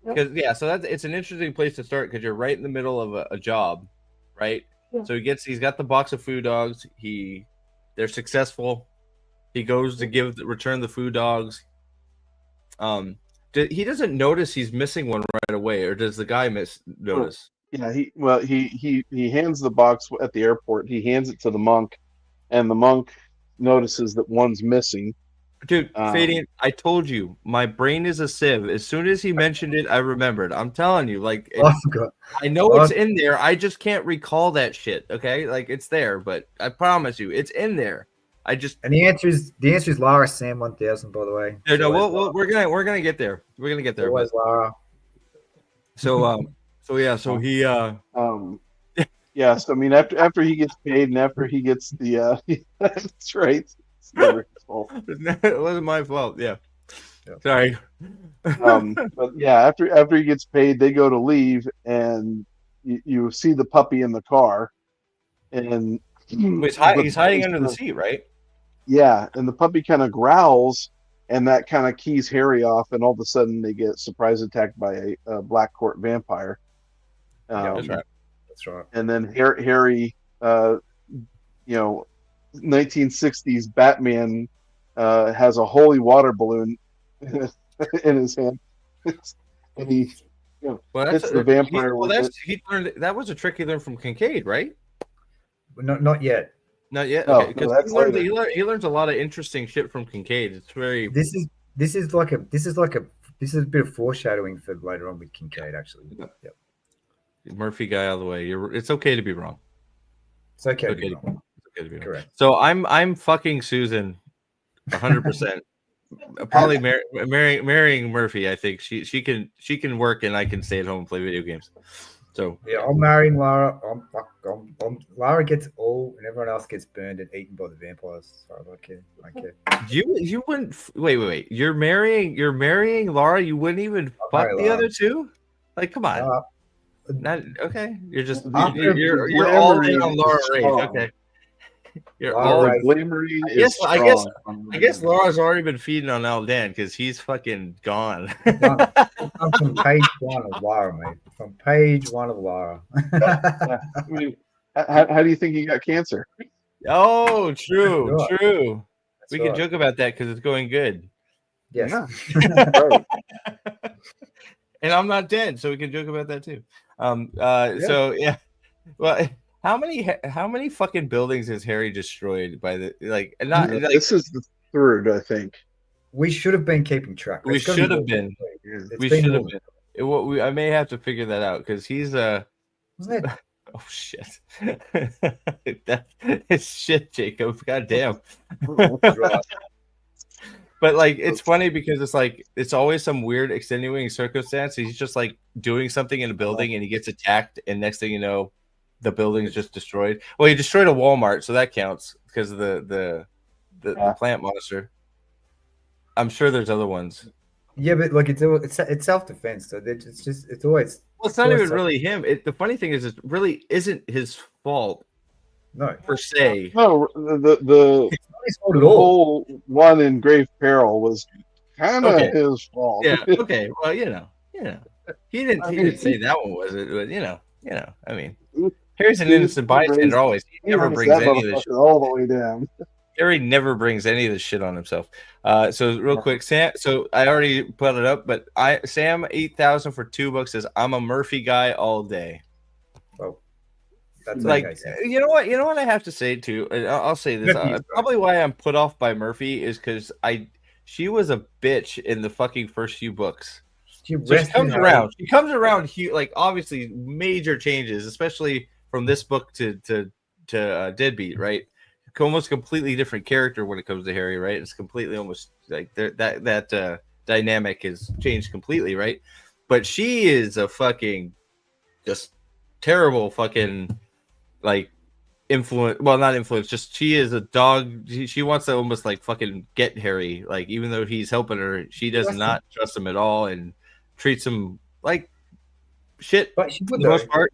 Because so it's an interesting place to start because you're right in the middle of a job, right? Yeah. So he's got the box of foo dogs. They're successful. He goes to return the foo dogs. He doesn't notice he's missing one right away, or does the guy notice? Yeah, he hands the box at the airport. He hands it to the monk, and the monk notices that one's missing. Dude, Fadian, I told you, my brain is a sieve. As soon as he mentioned it, I remembered. I'm telling you, like, I know it's in there. I just can't recall that shit. Okay, like it's there, but I promise you, it's in there. And the answer is Lara Sam 1000. By the way, we're gonna get there. We're gonna get there. Always Lara. So he yeah. So I mean, after he gets paid and after he gets the that's right. It's never his fault. It wasn't my fault. Yeah. Sorry. But yeah, after he gets paid, they go to leave, and you see the puppy in the car, and he's hiding under the seat, right? Yeah, and the puppy kind of growls, and that kind of keys Harry off, and all of a sudden they get surprise attacked by a Black Court vampire. That's right. That's right. And then Harry, 1960s Batman has a holy water balloon in his hand, and Well, It's the vampire Well, with he learned that was a trick he learned from Kincaid, right? Not yet. Not yet. No, Okay, no, because that's later. he learns a lot of interesting shit from Kincaid. It's very This is a bit of foreshadowing for later on with Kincaid. Actually, yep. Murphy guy all the way. It's okay to be wrong. It's okay to Okay. be wrong. It's okay to be wrong. Correct. So I'm fucking Susan, 100%. Probably marrying Murphy. I think she can work and I can stay at home and play video games. So Yeah, I'm marrying Lara. Lara gets all, and everyone else gets burned and eaten by the vampires. So I don't care. you wouldn't wait. You're marrying Laura. You wouldn't even fuck marry the Laura. other two. Like, come on. Uh, Not okay. You're just After you're all in glamoring on is Laura Ray. strong. Okay. You're Laura all. Ray. Glamoring I is guess- I guess- strong. I guess Laura's already been feeding on Aldan because he's fucking gone. I'm from page 1 of Lara, mate. From page 1 of Lara. I mean, how do you think he got cancer? Oh, true. That's We can right. joke about that because it's going good, Yes. Yeah. Right. and I'm not dead, so we can joke about that too. So yeah. Well, how many fucking buildings has Harry destroyed by the This is the third, I think. We should have been keeping track. We It's gotta be should have more than been. three. Yeah. It's We been should more have than been. I may have to figure that out because he's Wasn't it? oh shit. That is shit, Jacob. God damn. Right. But like it's funny because it's like it's always some weird extenuating circumstance. He's just like doing something in a building and he gets attacked, and next thing you know, the building is just destroyed. Well, he destroyed a Walmart, so that counts because of the plant monster. I'm sure there's other ones. Yeah, but like it's self defense. So it's always Well, it's not Well, even so- really him. The funny thing is, it really isn't his fault no. per se. No, the It's not his fault at all. whole one in grave peril was kind of Okay. his fault. Yeah. Okay. Well, you know, he didn't say that one was it, but you know. I mean, Harry's an innocent bystander always. He never Brings brings that any of this shit. motherfucker all the way down. Harry never brings any of this shit on himself. So real quick, Sam. So I already put it up, but Sam 8,000 for $2 says I'm a Murphy guy all day. Well, that's Like okay. Sam. you know what I have to say too. And I'll say this. Murphy is Probably why I'm put off by Murphy is because she was a bitch in the fucking first few books. She So she rested comes her- around. She comes around. Like obviously major changes, especially from this book to Deadbeat, right? Almost completely different character when it comes to Harry, right? It's completely almost like that dynamic has changed completely, right? But she is a fucking just terrible fucking like influence. Well, not influence. Just she is a dog. She wants to almost like fucking get Harry. Like even though he's helping her, she does not trust him at all and treats him like shit. But she For would the most though. part,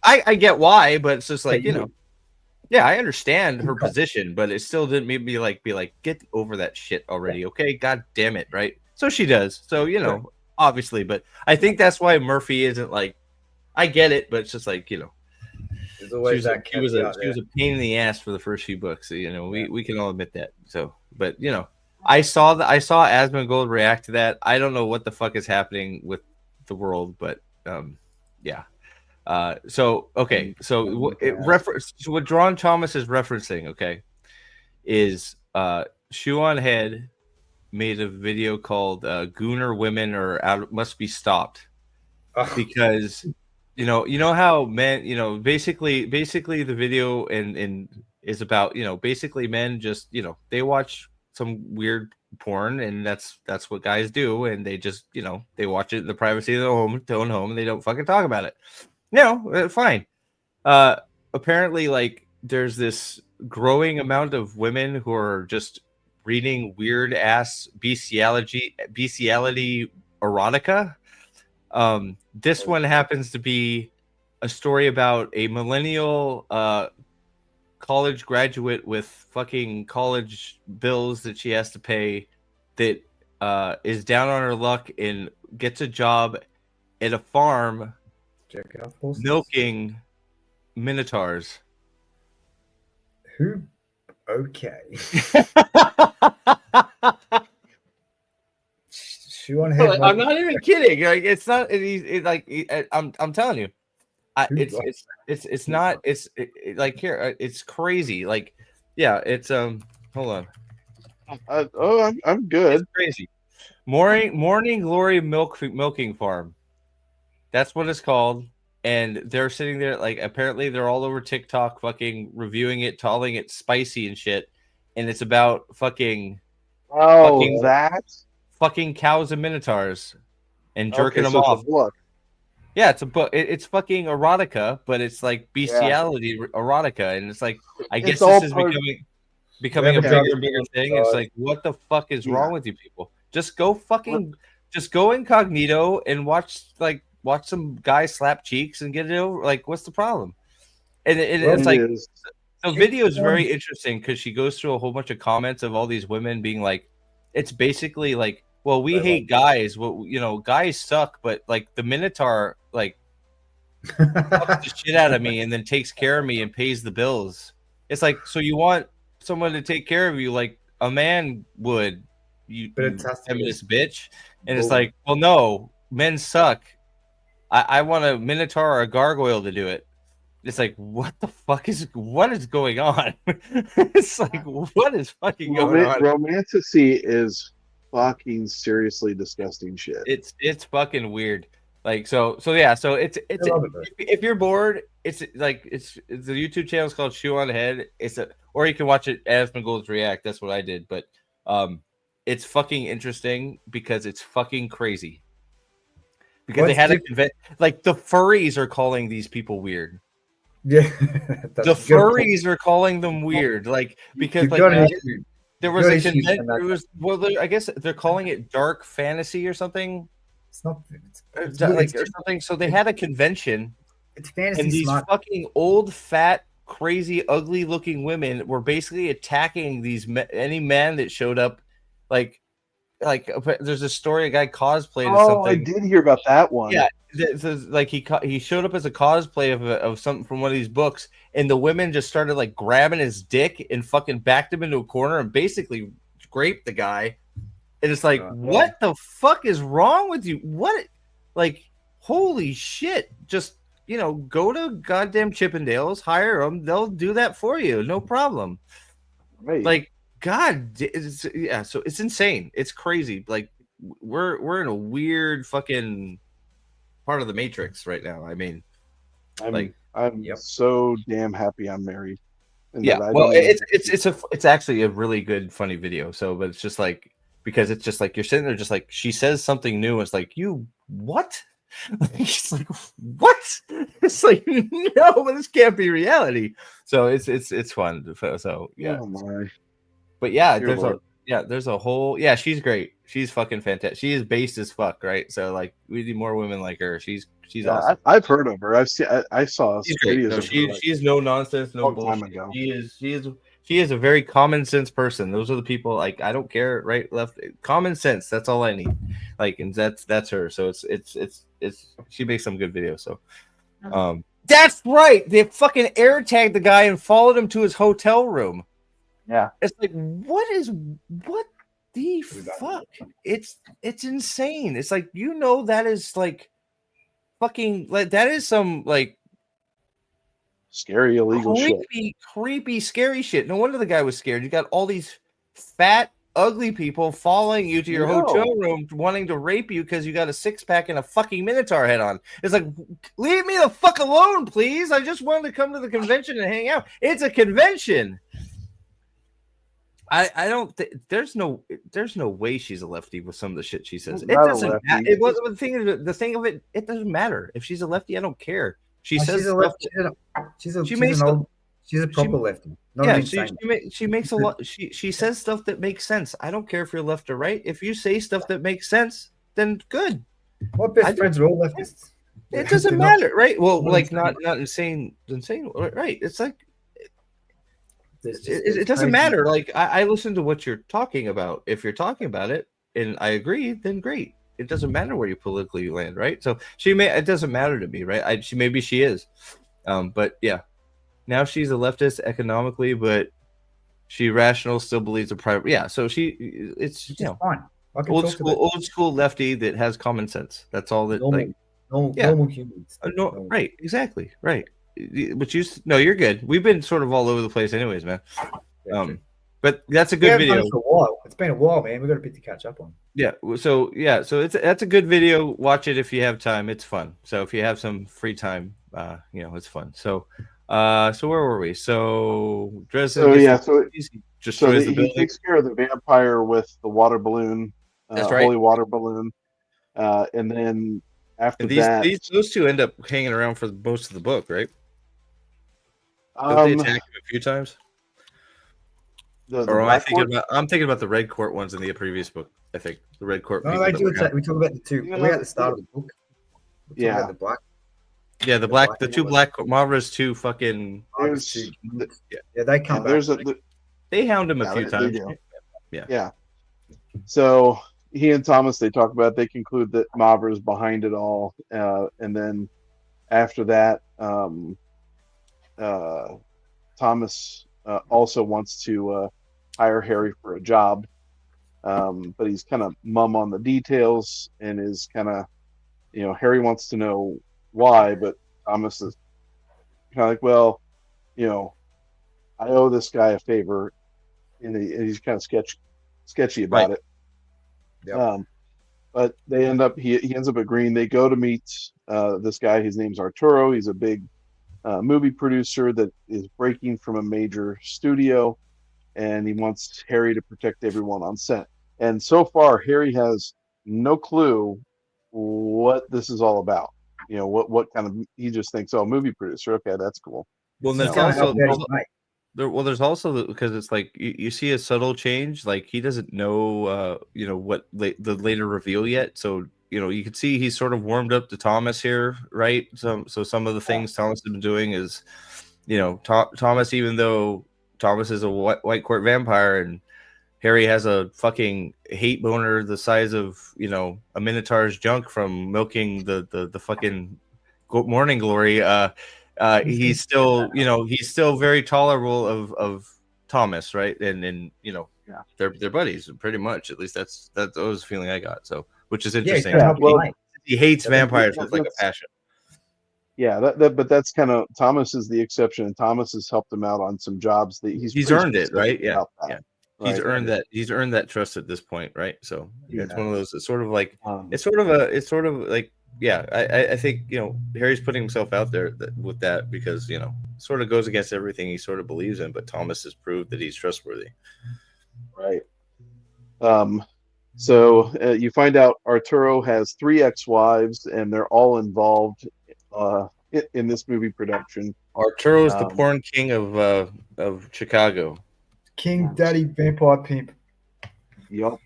I get why, but it's just like But you know. Yeah, I understand her position, but it still didn't make me like be like, get over that shit already, okay? God damn it, right? So she does. So you know, obviously, but I think that's why Murphy isn't like. I get it, but it's just like you know, There's she always was, a, that she, was a, caveat she there. was a pain in the ass for the first few books. So, you know, we can all admit that. So, but you know, I saw Asmongold react to that. I don't know what the fuck is happening with the world, but yeah. So okay, so what Drawn Thomas is referencing, okay, is Shoe on Head made a video called Gooner Women are out must be stopped because you know how men, you know, basically the video and is about, you know, basically men just, you know, they watch some weird porn and that's what guys do, and they just, you know, they watch it in the privacy of their own home and they don't fucking talk about it. No, fine. Apparently, like, there's this growing amount of women who are just reading weird ass bestiality erotica. This one happens to be a story about a millennial college graduate with fucking college bills that she has to pay that is down on her luck and gets a job at a farm Jerking off horses. milking minotaurs. Who? Okay. Shoe on head. I'm not even kidding. Like it's not. I'm telling you, it's not. Like here. It's crazy. Like yeah. It's Hold on. I'm good. It's crazy. Morning Glory Milking Farm. That's what it's called. And they're sitting there like apparently they're all over TikTok, fucking reviewing it, calling it spicy and shit. And it's about fucking cows and minotaurs and jerking them so it's a off. book. Yeah, it's a book. It's fucking erotica, but it's like bestiality erotica, and it's like I guess all this is part- becoming a Yeah, bigger and bigger thing. It's like what the fuck is wrong with you people? Just go incognito and watch some guy slap cheeks and get it over. Like, what's the problem? And it's like the video is very interesting because she goes through a whole bunch of comments of all these women being like, it's basically like, well, we hate guys. Well, guys suck, but like the Minotaur like fucks the shit out of me and then takes care of me and pays the bills. It's like, so you want someone to take care of you like a man would, you feminist bitch. And it's like, well, no, men suck. I want a Minotaur or a gargoyle to do it. It's like, what is going on? It's like, what is fucking going on? Romanticy is fucking seriously disgusting shit. It's fucking weird. Like so yeah. So it's if you're bored, it's the YouTube channel is called Shoe on the Head. Or you can watch it as McGold's React. That's what I did. But it's fucking interesting because it's fucking crazy. Because they had like the furries are calling these people weird. Yeah, the furries are calling them weird, like because like there was a convention. I guess they're calling it dark fantasy or something. It's not or something. So they had a convention. It's fantasy. And these fucking old, fat, crazy, ugly-looking women were basically attacking any man that showed up, like there's a story a guy cosplayed or something. I did hear about that one. Yeah, like he showed up as a cosplay of something from one of these books, and the women just started like grabbing his dick and fucking backed him into a corner and basically raped the guy. And it's like, what the fuck is wrong with you? What, like, holy shit! Just go to goddamn Chippendales, hire them, they'll do that for you, no problem. Right. Like, God, so it's insane. It's crazy. Like, we're in a weird fucking part of the Matrix right now. I mean, I'm so damn happy I'm married. Yeah, well, it's actually a really good, funny video. So, but it's just like because it's just like you're sitting there, just like she says something new. It's like you what? It's like what? It's like no, but this can't be reality. So it's fun. So yeah. Oh my. But yeah, there's a whole she's great. She's fucking fantastic. She is based as fuck, right? So like we need more women like her. She's awesome. I've heard of her. I saw she's great. No, she's no nonsense, no bullshit. She is a very common sense person. Those are the people like I don't care right, left, common sense. That's all I need. Like, and that's her. So it's she makes some good videos. So that's right. They fucking air tagged the guy and followed him to his hotel room. Yeah. It's like what the fuck? It's insane. It's like that is like fucking like that is some like scary illegal creepy scary shit. No wonder the guy was scared. You got all these fat ugly people following you to your hotel room wanting to rape you because you got a six-pack and a fucking Minotaur head on. It's like, leave me the fuck alone, please. I just wanted to come to the convention and hang out. It's a convention. I don't there's no way she's a lefty with some of the shit she says. It doesn't matter. The thing of it doesn't matter. If she's a lefty, I don't care. She says she's a lefty. She's a proper lefty. She makes a lot. She says stuff that makes sense. I don't care if you're left or right. If you say stuff that makes sense, then good. My best friends are all leftists. It doesn't matter, right? Well, like not insane, right? It's like it doesn't matter. Like I listen to what you're talking about. If you're talking about it and I agree, then great. It doesn't matter where you politically land, right? So it doesn't matter to me, right? Maybe she is, but yeah. Now she's a leftist economically, but she rational still believes in private. Yeah, so it's fine. I can talk to them. old school lefty that has common sense. That's all that Normal, like. Yeah. normal humans. No, Normal. right, exactly, right. But no, you're good. We've been sort of all over the place, anyways, man. Yeah, true. But that's a We good haven't done video. it for a while. It's been a while, man. We've got a bit to catch up on. Yeah. So that's a good video. Watch it if you have time. It's fun. So if you have some free time, it's fun. So, so where were we? So Dresden. So yeah, destroys the he building. takes care of the vampire with the water balloon, That's right. holy water balloon, and then after And that, those two end up hanging around for most of the book, right? Don't they attack him a few times? Or am I I'm thinking about the Red Court ones in the previous book. I think the Red Court. No, they do attack. We talk about the two. Yeah, We're at the start of the book. We talk about the black. Yeah, the two black Mavra's two fucking. They come back. They hound him a few times. They do. Yeah. So he and Thomas, they talk about. They conclude that Mavra's behind it all, and then after that, Thomas also wants to hire Harry for a job, but he's kind of mum on the details and is kind of, Harry wants to know why, but Thomas is kind of like, well, I owe this guy a favor, and he's kind of sketchy about it. Yep. But they end up he ends up agreeing. They go to meet this guy. His name's Arturo. He's a big movie producer that is breaking from a major studio, and he wants Harry to protect everyone on set. And so far, Harry has no clue what this is all about. What kind of, he just thinks, oh, movie producer, okay, that's cool. Well, there's also because it's like you see a subtle change, like he doesn't know what the later reveal yet, so you can see he's sort of warmed up to Thomas here, right? So some of the things Thomas has been doing is, Thomas, even though Thomas is a white court vampire and Harry has a fucking hate boner the size of, a Minotaur's junk from milking the fucking morning glory, he's still, he's still very tolerable of Thomas, right? And they're buddies pretty much. At least that was the feeling I got. So, which is interesting. He hates vampires with like a passion. Yeah, but that's kind of, Thomas is the exception, and Thomas has helped him out on some jobs that he's earned it, right? Yeah. Right. He's earned that trust at this point, right? So it's one of those. It's sort of like I think Harry's putting himself out there with that because sort of goes against everything he sort of believes in, but Thomas has proved that he's trustworthy. Right. So you find out Arturo has 3 ex-wives, and they're all involved in this movie production. Arturo is the porn king of Chicago. King Daddy Vampire Pimp. Yup.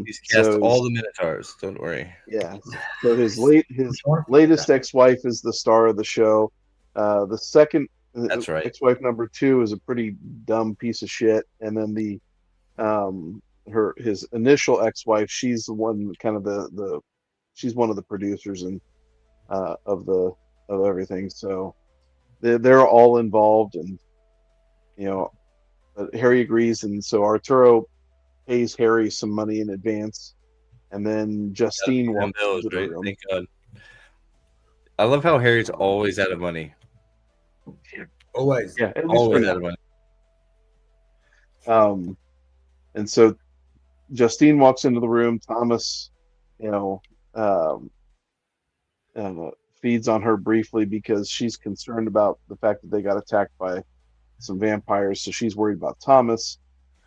He's cast all the Minotaurs. Don't worry. Yeah. So his latest ex-wife is the star of the show. The second, that's right, ex-wife number 2 is a pretty dumb piece of shit, and then his initial ex-wife, she's the one kind of she's one of the producers and of everything. So they're all involved, and Harry agrees, and so Arturo pays Harry some money in advance, and then Justine walks into the room. Thank God. I love how Harry's always out of money. Always, yeah, always out of money. And so Justine walks into the room. Thomas, feeds on her briefly because she's concerned about the fact that they got attacked by some vampires, so she's worried about Thomas.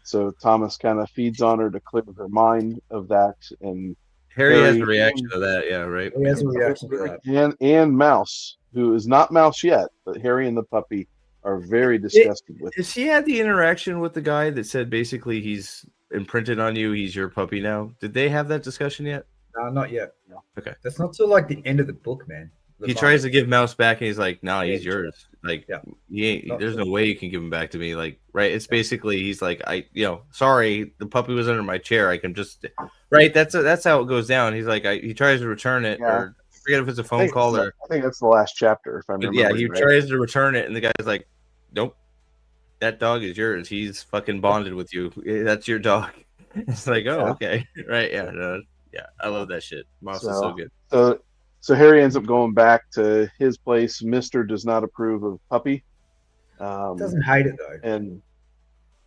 So Thomas kind of feeds on her to clear her mind of that, and Harry has a reaction to that. Yeah, right. He has a reaction to that. And Mouse, who is not Mouse yet, but Harry and the puppy are very disgusted with. Has she had the interaction with the guy that said basically he's imprinted on you, he's your puppy now? Did they have that discussion yet? No, not yet. No. Okay. That's not till like the end of the book, man. He tries to give Mouse back, and he's like, "No, he's yours. Like, yeah. There's no way you can give him back to me. Like, right? It's basically he's like, sorry, the puppy was under my chair. I can just, right? That's how it goes down. He's like, he tries to return it, or I forget if it's a phone call or. I think that's the last chapter, if I remember. Yeah, he tries to return it, and the guy's like, "Nope, that dog is yours. He's fucking bonded with you. That's your dog." It's like, oh, Yeah. okay, right, yeah, no, yeah, I love that shit. Moss is so So, good. so Harry ends up going back to his place. Mister does not approve of Puppy, Doesn't hate it though. and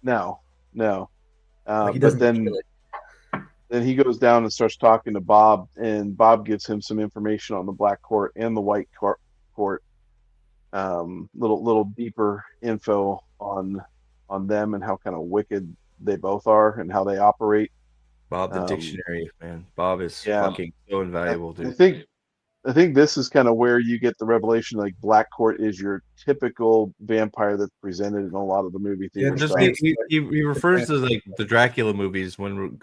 no, no. Like he But doesn't then kill it. then he goes down and starts talking to Bob, and Bob gives him some information on the Black Court and the White Court. Little deeper info on them and how kind of wicked they both are and how they operate. Bob the Um, dictionary, man. Bob is yeah, fucking so invaluable, I dude. think this is kind of where you get the revelation. Like Black Court is your typical vampire that's presented in a lot of the movie Yeah, theater just stuff. He refers to like the Dracula movies when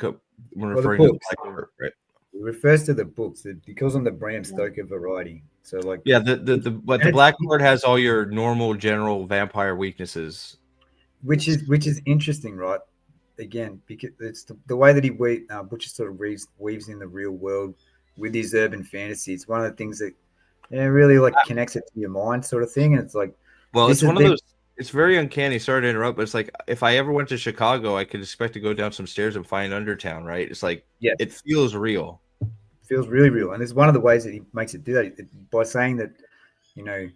referring to the books. Black Court, right? It refers to the books. He calls them the Bram Stoker variety. So like, Yeah, but the and Black Court has all your normal general vampire weaknesses. which is interesting, right? Again, because it's the way that Butcher sort of weaves in the real world with his urban fantasy. It's one of the things that really like connects it to your mind, sort of thing. And it's like, Well, this it's one of the- those. It's very uncanny. Sorry to interrupt, but it's like if I ever went to Chicago, I could expect to go down some stairs and find Undertown, right? It's like Yeah. it feels real. feels really real, and it's one of the ways that he makes it do that by saying that, you know,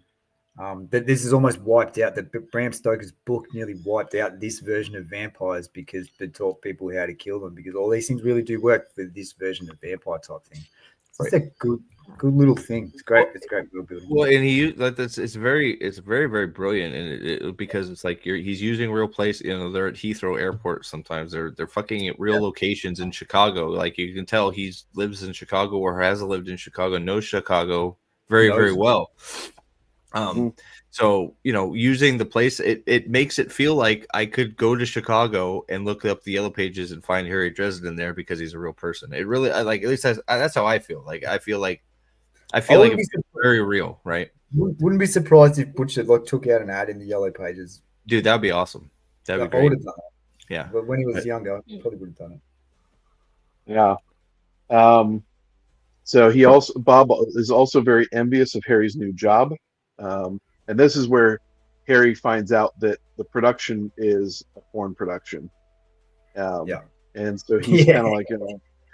that this is almost wiped out. That Bram Stoker's book nearly wiped out this version of vampires because it taught people how to kill them. Because all these things really do work for this version of vampire type thing. It's just a good little thing. It's great. It's great world building. Well, and he like that's it's very very brilliant, and because it's like he's using real place. You know, they're at Heathrow Airport. Sometimes they're fucking at real locations in Chicago. Like you can tell he lives in Chicago or has lived in Chicago, knows Chicago very well. So you know, using the place, it makes it feel like I could go to Chicago and look up the Yellow Pages and find Harry Dresden there because he's a real person. It really, at least that's how I feel. Like I feel like it's very real, right? Wouldn't be surprised if Butcher like took out an ad in the Yellow Pages. Dude, that'd be awesome. That'd be I would great. have done it. Yeah, but when he was younger, I probably would have done it. Yeah. So Bob is also very envious of Harry's new job. And this is where Harry finds out that the production is a porn production. And so he's kind of like,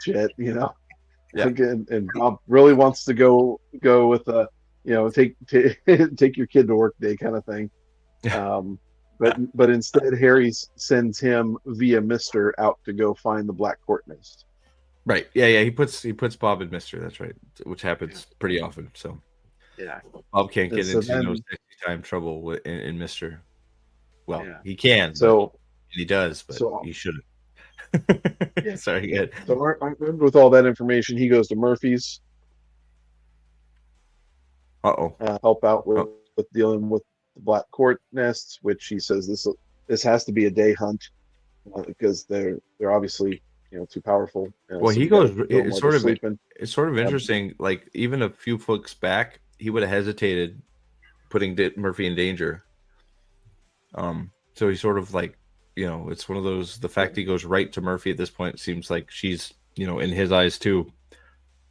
shit, Yeah. And Bob really wants to go with a, take your kid to work day kind of thing. But instead Harry sends him via Mister out to go find the Black Court Mist. Right. Yeah. He puts Bob in Mister. That's right. Which happens pretty often. So yeah, Bob can't get so into then, no sexy time trouble in Mister. Well, yeah. he can. So and he does, but he shouldn't. Yeah. Sorry, good. So armed with all that information, he goes to Murphy's. Help out with dealing with the Black Court nests, which he says this has to be a day hunt because they're obviously too powerful. Well, so he goes. it's sort of interesting. Like even a few books back, he would have hesitated putting Murphy in danger. So he's sort of like, it's one of those. The fact he goes right to Murphy at this point seems like she's, in his eyes too,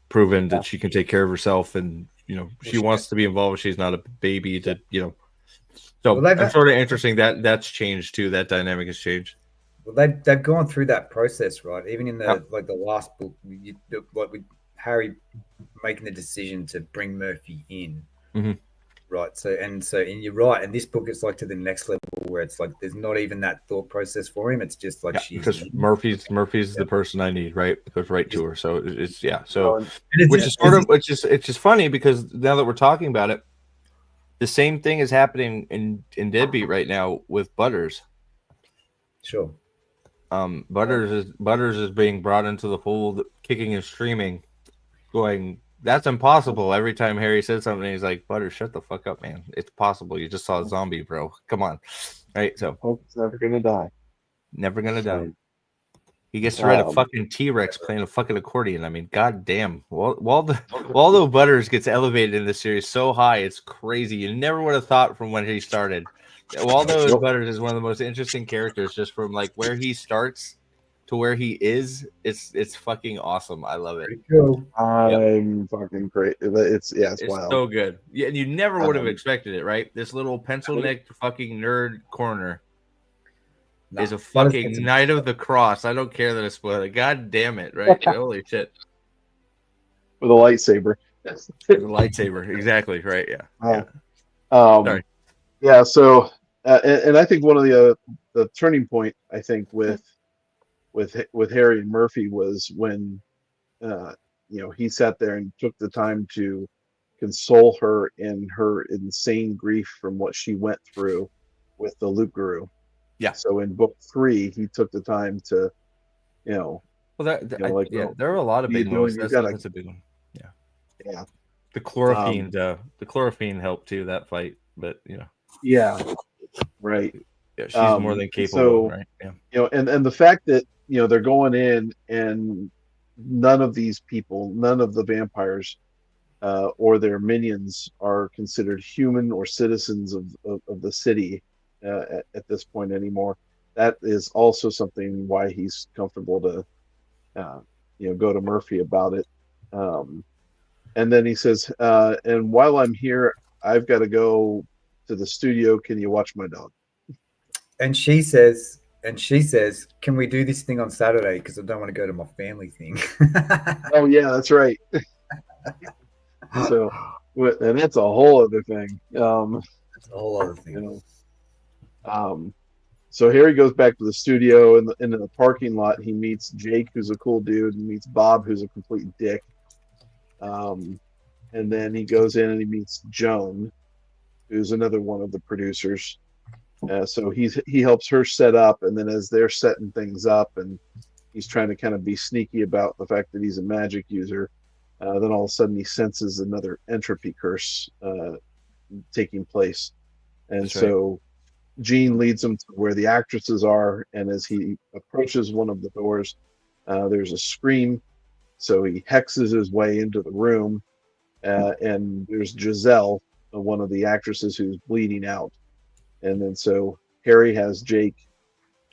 proven that she can take care of herself, and she wants to be involved. She's not a baby to, So it's sort of interesting that that's changed too. That dynamic has changed. Well, they've gone through that process, right? Even in the the last book, with Harry making the decision to bring Murphy in, right? So and you're right. And this book, it's like to the next level where it's like there's not even that thought process for him. It's just like because Murphy's the person I need, right? It goes right to her. So it's So it's just funny because now that we're talking about it, the same thing is happening in Deadbeat right now with Butters. Sure. Butters is being brought into the fold, kicking and screaming, going, "That's impossible!" Every time Harry says something, he's like, "Butters, shut the fuck up, man! It's possible. You just saw a zombie, bro. Come on, right?" So Hope's never gonna die. Never gonna die. He gets to ride a fucking T-Rex playing a fucking accordion. I mean, goddamn. Waldo Butters gets elevated in this series so high, it's crazy. You never would have thought from when he started. Waldo Butters is one of the most interesting characters, just from like where he starts to where he is. It's fucking awesome. I love it. Cool. I'm fucking great. It's wild. So good. Yeah, and you never would have expected it, right? This little pencil neck fucking nerd corner. No. is a Not as fucking handsome. Knight of the Cross. I don't care that it's spoiler. God damn it, right? Holy shit. with a lightsaber. The lightsaber. Exactly, right. Yeah. Yeah. Um, Sorry. yeah. So, and I think one of the turning point I think with Harry and Murphy was when he sat there and took the time to console her in her insane grief from what she went through with the Loop Guru. Yeah. So in book 3, he took the time to, Well, like, there are a lot of what are you big moments. doing? You gotta, That's a big one. Yeah. yeah, The chlorophene helped too, that fight, but yeah, right. yeah, she's more than capable, So, right? Yeah. And the fact that they're going in and none of these people, none of the vampires or their minions are considered human or citizens of the city at this point anymore. That is also something why he's comfortable to go to Murphy about it. And then he says, and while I'm here, I've got to go to the studio. Can you watch my dog? And she says, can we do this thing on Saturday? Because I don't want to go to my family thing. Oh yeah, that's right. So, and that's a whole other thing. That's a whole other thing. So Harry goes back to the studio, and in the parking lot, he meets Jake, who's a cool dude, and meets Bob, who's a complete dick. And then he goes in and he meets Joan, who's another one of the producers. So he helps her set up, and then as they're setting things up, and he's trying to kind of be sneaky about the fact that he's a magic user, then all of a sudden he senses another entropy curse taking place, and That's so Gene leads him to where the actresses are, and as he approaches one of the doors, there's a scream. So he hexes his way into the room, and there's Giselle, one of the actresses, who's bleeding out. And then so Harry has Jake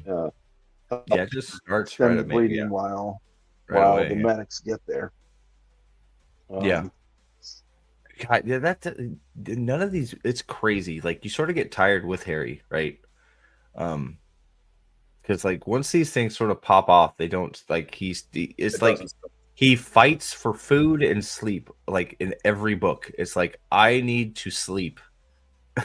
it just starts stem right the at me. bleeding Yeah. while Away, the medics get there. Yeah. God, yeah, none of these. It's crazy. Like you sort of get tired with Harry, right? Because like once these things sort of pop off, they don't like. It's like he fights for food and sleep. Like in every book, it's like I need to sleep.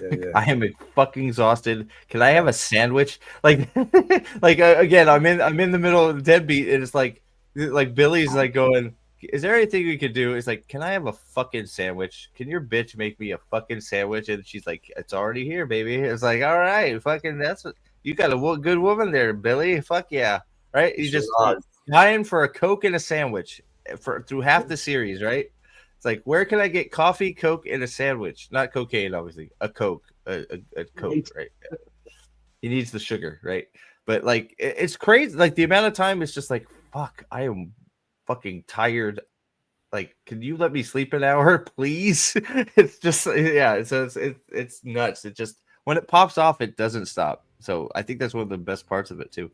Yeah. I am fucking exhausted. Can I have a sandwich? Like, again, I'm in the middle of the deadbeat, and it's like Billy's like going, is there anything we could do? It's like, can I have a fucking sandwich? Can your bitch make me a fucking sandwich? And she's like, it's already here, baby. It's like, all right, fucking, that's what you got a good woman there, Billy. Fuck yeah, right? He's just dying for a Coke and a sandwich through half the series, right? It's like, where can I get coffee, Coke, and a sandwich? Not cocaine, obviously. A Coke, a Coke, right? He needs the sugar, right? But like, it's crazy. Like the amount of time is just like, fuck, I am fucking tired. Like, can you let me sleep an hour, please? It's just, yeah. So it's nuts. It just when it pops off, it doesn't stop. So I think that's one of the best parts of it too.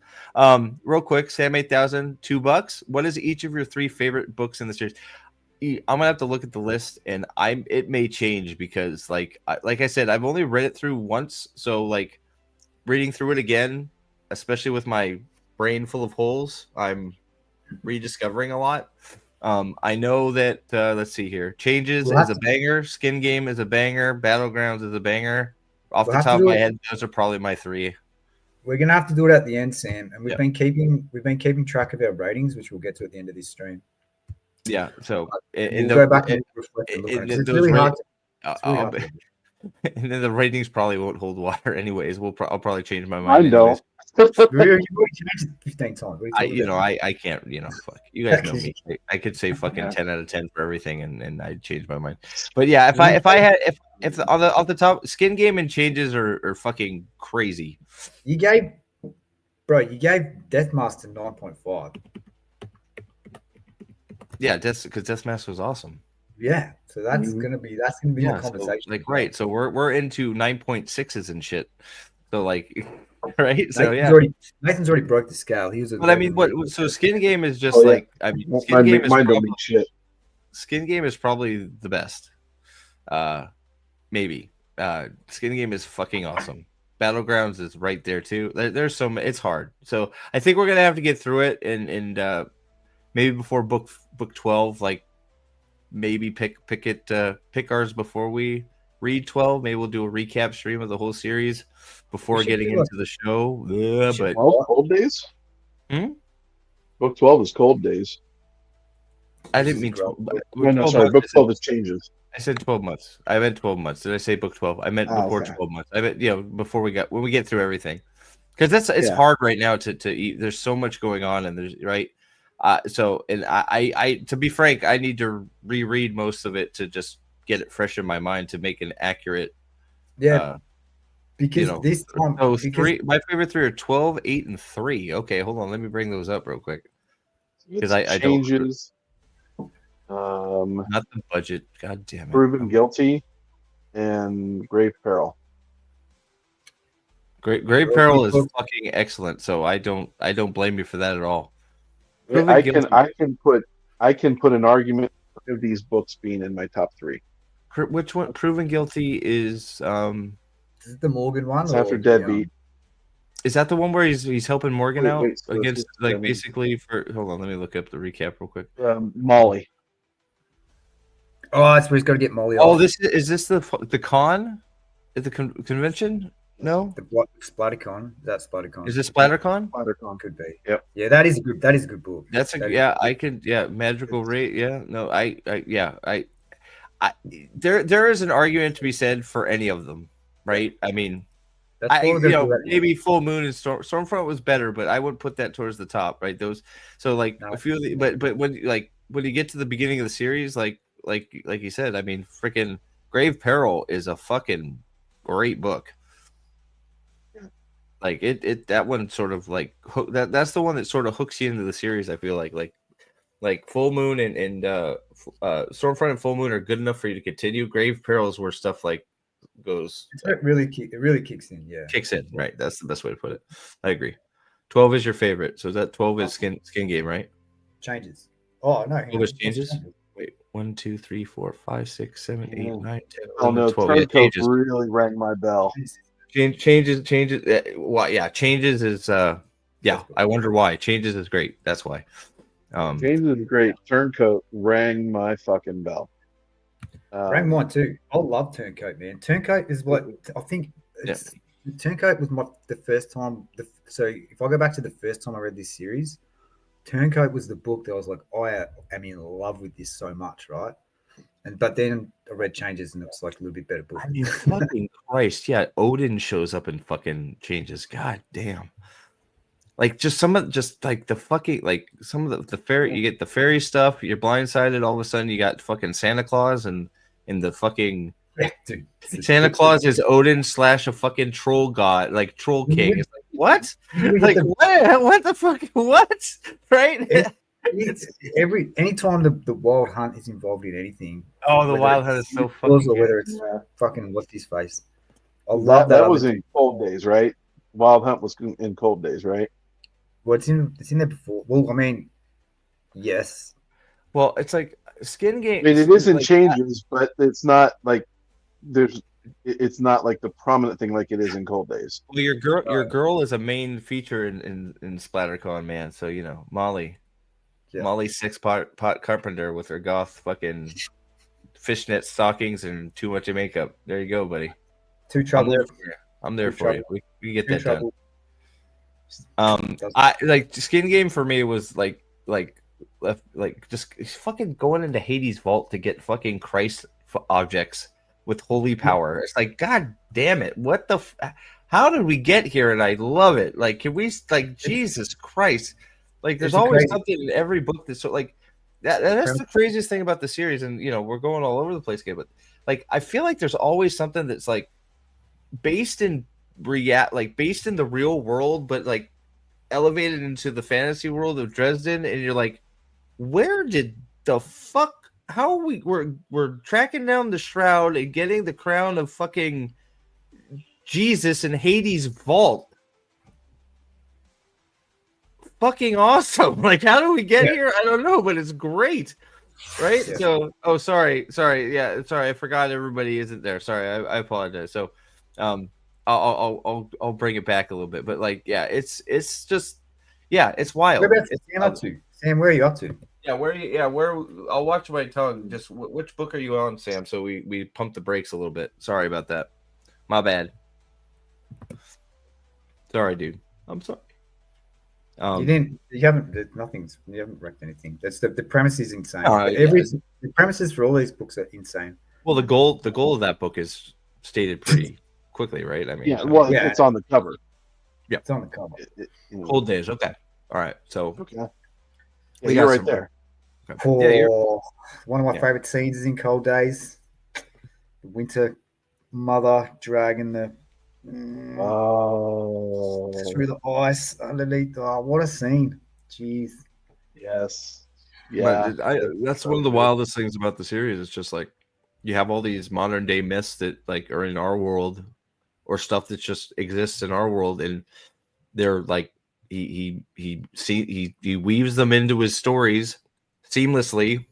Real quick, Sam 8000, $2. What is each of your 3 favorite books in the series? I'm gonna have to look at the list, and it may change because, like I said, I've only read it through once, so like reading through it again, especially with my brain full of holes, I'm rediscovering a lot. I know that let's see here, Changes is a banger, Skin Game is a banger, Battlegrounds is a banger. Off the top of my head, those are probably my 3. We're gonna have to do it at the end, Sam, and we've been keeping track of our ratings, which we'll get to at the end of this stream. Yeah, so we'll go back and reflect and look at it. It's really hard. And then the ratings probably won't hold water, anyways. I'll probably change my mind. I don't. You've already changed it 15 times. I can't. Fuck. You guys know me. I could say fucking 10 out of 10 for everything, and I'd change my mind. But yeah, if off the top, Skin Game and Changes are fucking crazy. You gave Deathmaster 9.5. Yeah, because Deathmaster was awesome. Yeah, so that's gonna be the conversation. So, like, right. So we're into 9.6s and shit. So like, right. So Nathan's already broke the scale. He was. But I mean, so Skin Game is just like, I mean, Skin Game is probably shit. Skin Game is probably the best. Maybe. Skin Game is fucking awesome. Battlegrounds is right there too. There's so many. It's hard. So I think we're gonna have to get through it, and maybe before book 12, like maybe pick ours before we read 12. Maybe we'll do a recap stream of the whole series before getting into the show. Yeah, but 12 cold days. Hmm? Book 12 is cold days. I didn't mean No, sorry. Book 12 is changes. I said 12 months. I meant 12 months. Did I say book 12? I meant before okay. 12 months. I meant, before when we get through everything. Because it's hard right now to eat. There's so much going on, and there's right. So, and I to be frank, I need to reread most of it to just get it fresh in my mind to make an accurate. Because this time, my favorite 3 are 12, 8, and 3. Okay, hold on. Let me bring those up real quick. Because I don't. Changes. Not the budget. God damn it. Proven guilty and grave peril. Grave Peril is fucking excellent, so I don't blame you for that at all. I can put an argument of these books being in my top 3. Which one? Proven Guilty is Is it the Morgan one? It's after Deadbeat. Is that the one where he's helping Morgan out so against basically for? Hold on, let me look up the recap real quick. Molly. Oh, that's where he's got to get Molly. Oh, is this the con at the convention? No, the SplatterCon. That's SplatterCon. Is this SplatterCon? SplatterCon could be. Yep. Yeah, that is a good book. That's Magical Rate. Yeah, no, there is an argument to be said for any of them, right? I mean, maybe Full Moon and Stormfront was better, but I wouldn't put that towards the top, right? Those, so like a few, but when you get to the beginning of the series, like you said, I mean, freaking Grave Peril is a fucking great book. Like that one sort of like that's the one that sort of hooks you into the series. I feel like Full Moon and Stormfront and Full Moon are good enough for you to continue. Grave Peril is where stuff like goes. It really kicks in. Yeah, kicks in. Right, that's the best way to put it. I agree. 12 is your favorite, so that 12 is skin game, right? Changes. Oh no, 12 is changes. Wait, 1, 2, 3, 4, 5, 6, 7, 8, 9, 10, 11, oh no, 12. Turncoat really rang my bell. Changes. Changes is I wonder why. Changes is great. That's why. Changes is great. Turncoat rang my fucking bell. Rang mine too. I love Turncoat, man. Turncoat is what I think. Turncoat was the first time. So if I go back to the first time I read this series, Turncoat was the book that I was like, I am in love with this so much, right? But then I read Changes and it was like a little bit better book. I mean, fucking Christ, yeah. Odin shows up in fucking Changes. God damn. Like some of the fucking some of the fairy, you get the fairy stuff. You're blindsided. All of a sudden, you got fucking Santa Claus and the fucking Dude, Santa Claus is Odin / a fucking troll god, like troll king. It's like what? Like what the fuck? What? Right? Anytime the Wild Hunt is involved in anything. Oh, the Wild Hunt is so fucking. Or whether it's fucking what's his face. I love that. That was in Cold Days, right? Wild Hunt was in Cold Days, right? Well, it's in there before. Well, I mean, yes. Well, it's like Skin Game. I mean, it isn't Changes, but it's not like it's not like the prominent thing like it is in Cold Days. Well, your girl is a main feature in SplatterCon, man. So Molly. Yeah. Molly Six-Pot Carpenter with her goth fucking fishnet stockings and too much of makeup. There you go, buddy. Too trouble. I'm there for you. We get that done. I like Skin Game for me was like just fucking going into Hades' vault to get fucking Christ objects with holy power. It's like, God damn it! What the? How did we get here? And I love it. Like, can we Jesus Christ? Like, there's always something in every book that's so like that's the craziest thing about the series. And we're going all over the place again, but like I feel like there's always something that's like based in the real world, but like elevated into the fantasy world of Dresden, and you're like, where did the fuck? How we're tracking down the shroud and getting the crown of fucking Jesus in Hades' vault. Fucking awesome. Like, how do we get here? I don't know, but it's great. Right? Yeah. So, sorry. Yeah, sorry. I forgot everybody isn't there. Sorry. I apologize. So, I'll bring it back a little bit, but like, yeah, it's just, yeah, it's wild. Whereabouts is It's Sam up to? Sam, where are you up to? yeah, where I'll watch my tongue. Just which book are you on, Sam? So we pump the brakes a little bit. Sorry about that. My bad. Sorry, dude. I'm sorry. You haven't wrecked anything. That's the premise is insane. Oh, yeah. The premises for all these books are insane. Well, the goal of that book is stated pretty quickly, right? I mean, Yeah, well, Yeah. it's on the cover. It's on the cover. Cold Days. Okay. All right. So Okay. Yeah, We you're got right some- there. okay. Oh, Yeah, you're- one of my Yeah. favorite scenes is in Cold Days. The Winter Mother dragging the Oh, through the ice underneath. Oh, what a scene! Jeez. yes. Yeah. but that's so one of the good. wildest things about the series. It's just like you have all these modern day myths that like are in our world, or stuff that just exists in our world, and they're like he weaves them into his stories seamlessly,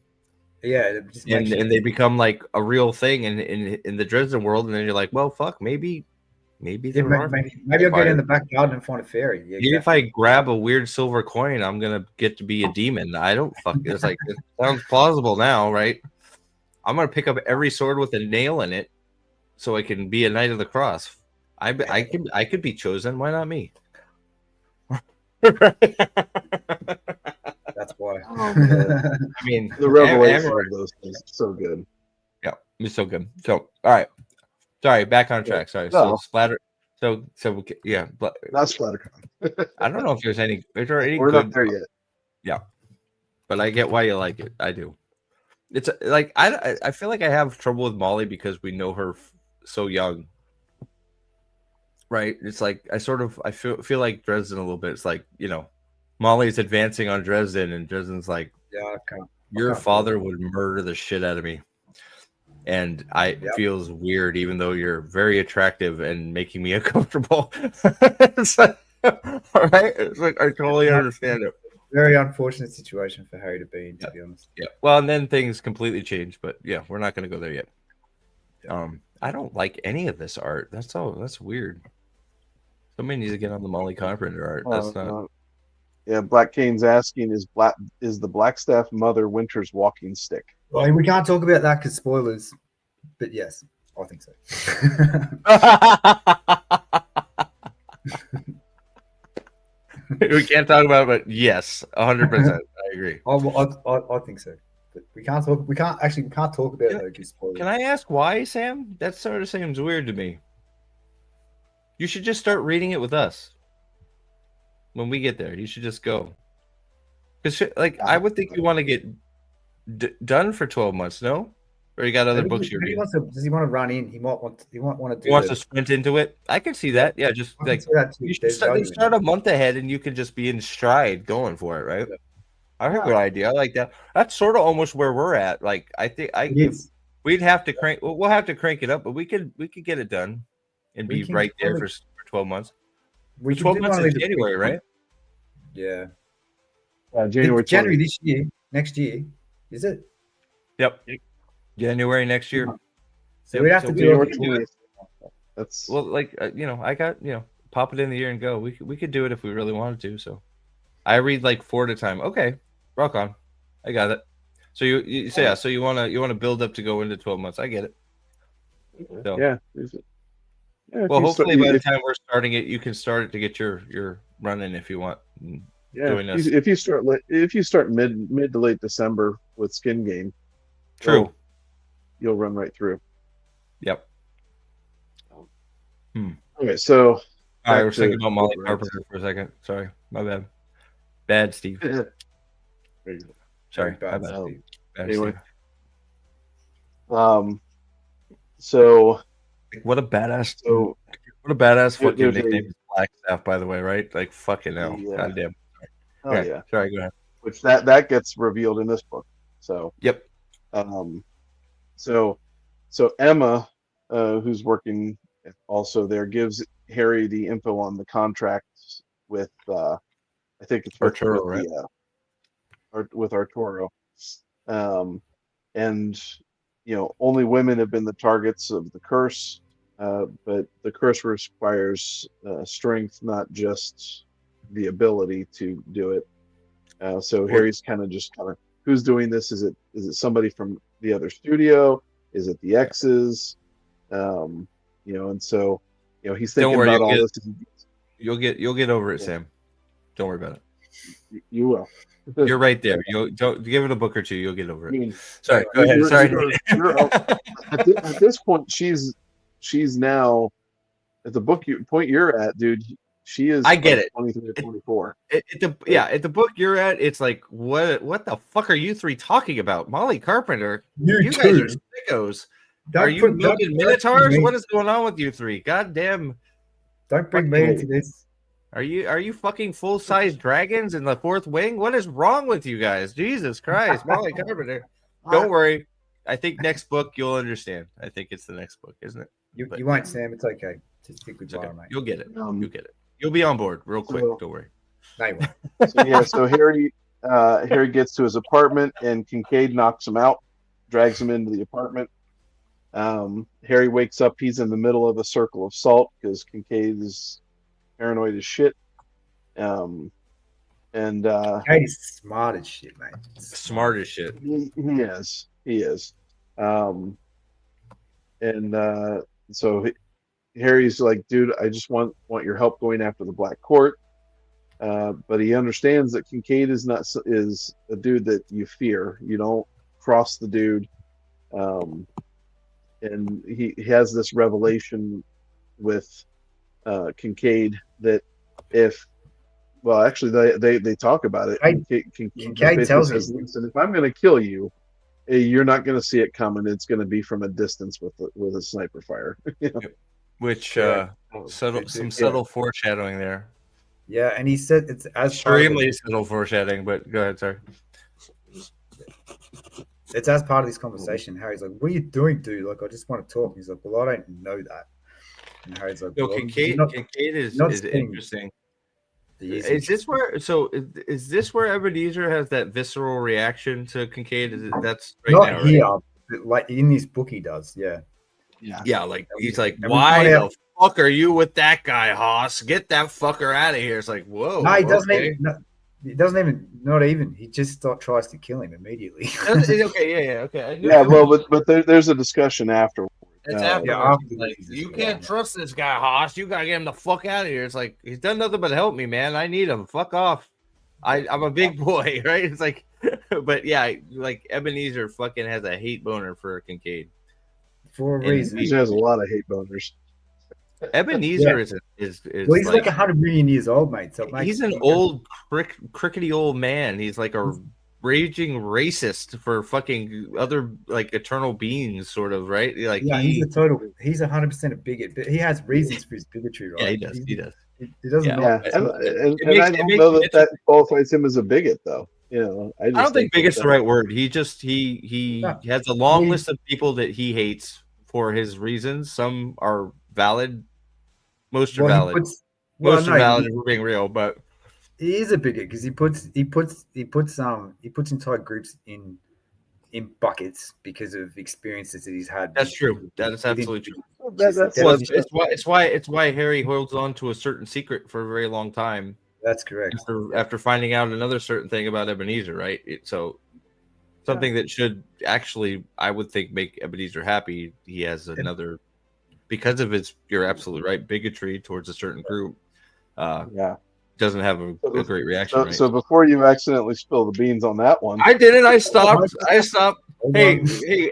Yeah, it just and makes you, they become like a real thing in the Dresden world, and then you're like, well, fuck, maybe yeah, there are maybe I'll get in the back garden and find a fairy. Yeah, Maybe if I grab a weird silver coin, I'm gonna get to be a demon. I don't fuck. It's like it sounds plausible now, right? I'm gonna pick up every sword with a nail in it, so I can be a knight of the cross. I could be chosen. Why not me? That's why. Oh, man. I mean, The revelation everyone- of those things is so good. yeah, it's so good. So, all right, sorry, back on track. Sorry. So No. splatter. So yeah, but Not Splattercon. I don't know if there's any. Is there any We're good? not there yet. But I get why you like it. I do. It's like I feel like I have trouble with Molly because we know her so young, right? It's like I feel like Dresden a little bit. It's like, Molly's advancing on Dresden, and Dresden's like, Yeah, I can't. your can't father would murder the shit out of me, and it Yep. feels weird, even though you're very attractive and making me uncomfortable. It's like, all right, it's like I totally understand it. Very unfortunate situation for Harry to be in, to be honest. Yeah. Well, and then things completely change, but yeah, we're not going to go there yet. I don't like any of this art. That's weird. Somebody needs to get on the Molly Carpenter art. That's not. Yeah, Black Kane's asking, is the Blackstaff Mother Winter's walking stick? Well, we can't talk about that because spoilers. But yes, I think so. We can't talk about it, but yes, 100%. I agree. I think so. But we can't talk. We can't talk about it because spoilers. Can I ask why, Sam? That sort of seems weird to me. You should just start reading it with us. When we get there, you should just go. Because, I would think you want to get done for 12 months, no? Or you got other books you're reading? Does he want to run in? He might want to do. He wants to sprint into it. I can see that. Yeah, just I can like see that too. you should There's start, value in start it. a month ahead, and you can just be in stride going for it, right? Yeah. I have a good idea. I like that. That's sort of almost where we're at. Like, I think It is. we'd have to crank. We'll have to crank it up, but we could get it done and We be can right there probably- for 12 months. We can 12 do months one of is these- January, right? Yeah. January January 20th. this year. Next year, is it? Yep. January next year. So we have to do January it. 20th. That's Well, I got pop it in the year and go. We could do it if we really wanted to. So, I read like 4 at a time. Okay, rock on. I got it. So you say So you wanna build up to go into 12 months. I get it. So, yeah. well, hopefully by the time we're starting it, you can start it to get your running if you want. doing this. If you start mid to late December with Skin Game, True. you'll run right through. Yep. Okay, so All right, back we're to thinking about Molly Rites. Carpenter for a second. Sorry, my bad. Bad, Steve. There you go. Sorry, Bad, my bad. Steve. Bad, Anyway. Steve. So What a badass! so What a badass There- fucking there's a- nickname is Blackstaff, by the way, right? Like fucking hell. Yeah. Goddamn. oh Okay, yeah, Sorry, go ahead. which that gets revealed in this book. So Yep. so Emma, who's working also there, gives Harry the info on the contract with I think it's Arturo, with with Arturo, and only women have been the targets of the curse. but the curse requires strength, not just the ability to do it. So Harry's kind of who's doing this? Is it somebody from the other studio? Is it the X's? And so he's thinking about all this. You'll get over it, Yeah. Sam. Don't worry about it. You will. You're right there. You'll don't give it a book or two. You'll get over it. I mean, Sorry, go ahead. Sorry. At this point, she's now at the point you're at, dude. She is. I get it. 23 or 24. At the book you're at, it's like, what the fuck are you three talking about? Molly Carpenter, you guys are sickos. Are you milking minotaurs? What is going on with you three? God damn! Don't bring me into this. Are you fucking full-size dragons in the fourth wing? What is wrong with you guys? Jesus Christ, Molly Carpenter. Don't worry. I think next book you'll understand. I think it's the next book, isn't it? You won't, Sam. It's okay. Just stick with okay. mate. You'll get it. You'll get it. You'll be on board real quick. Don't worry. So Harry gets to his apartment and Kincaid knocks him out, drags him into the apartment. Harry wakes up. He's in the middle of a circle of salt because Kincaid is paranoid as shit. Kincaid is smart as shit, man. Smart as shit. He is. So Harry's like, dude, I just want your help going after the Black Court. But he understands that Kincaid is a dude that you fear. You don't cross the dude. And he has this revelation with Kincaid that they talk about it. Kincaid tells him, listen, if I'm going to kill you, you're not going to see it coming. It's going to be from a distance with a sniper fire. Which subtle foreshadowing there. Yeah, and he said it's as extremely subtle foreshadowing. But go ahead, sorry. It's as part of this conversation. Harry's like, "What are you doing, dude? Like, I just want to talk." He's like, "Well, I don't know that." And Harry's like, Kincaid is interesting. Is this where Ebenezer has that visceral reaction to Kincaid? That's right not now, here, right? but like in this book, he does. Yeah. Like he's like, why the fuck are you with that guy, Haas? Get that fucker out of here. It's like, whoa. No, he doesn't even. Not even. He just tries to kill him immediately. Okay. But there's a discussion afterwards. It's afterwards. Like, you can't trust this guy, Haas. You gotta get him the fuck out of here. It's like, he's done nothing but help me, man. I need him. Fuck off. I'm a big boy, right? It's like, but yeah, like Ebenezer fucking has a hate boner for Kincaid. For a reason. He has a lot of hate boners. Ebenezer is well, he's like 100 million years old, mate. So he's an old crickety old man. He's like a raging racist for fucking other like eternal beings, sort of, right? Like he's 100% a bigot, but he has reasons for his bigotry, right? Yeah, he does. He doesn't know. And I don't know that qualifies him as a bigot, though. I don't think bigot's the right word. He just he has a long list of people that he hates for his reasons. Some are valid. Most are valid. Most are valid if we're being real, but he is a bigot because he puts entire groups in buckets because of experiences that he's had. That's true. That is absolutely true. It's why Harry holds on to a certain secret for a very long time. That's correct. After finding out another certain thing about Ebenezer, right? Something that should actually, I would think, make Ebenezer happy. He has another, because of his, you're absolutely right, bigotry towards a certain group. Doesn't have a great reaction. Right? So before you accidentally spill the beans on that one, I didn't. I stopped. Hey,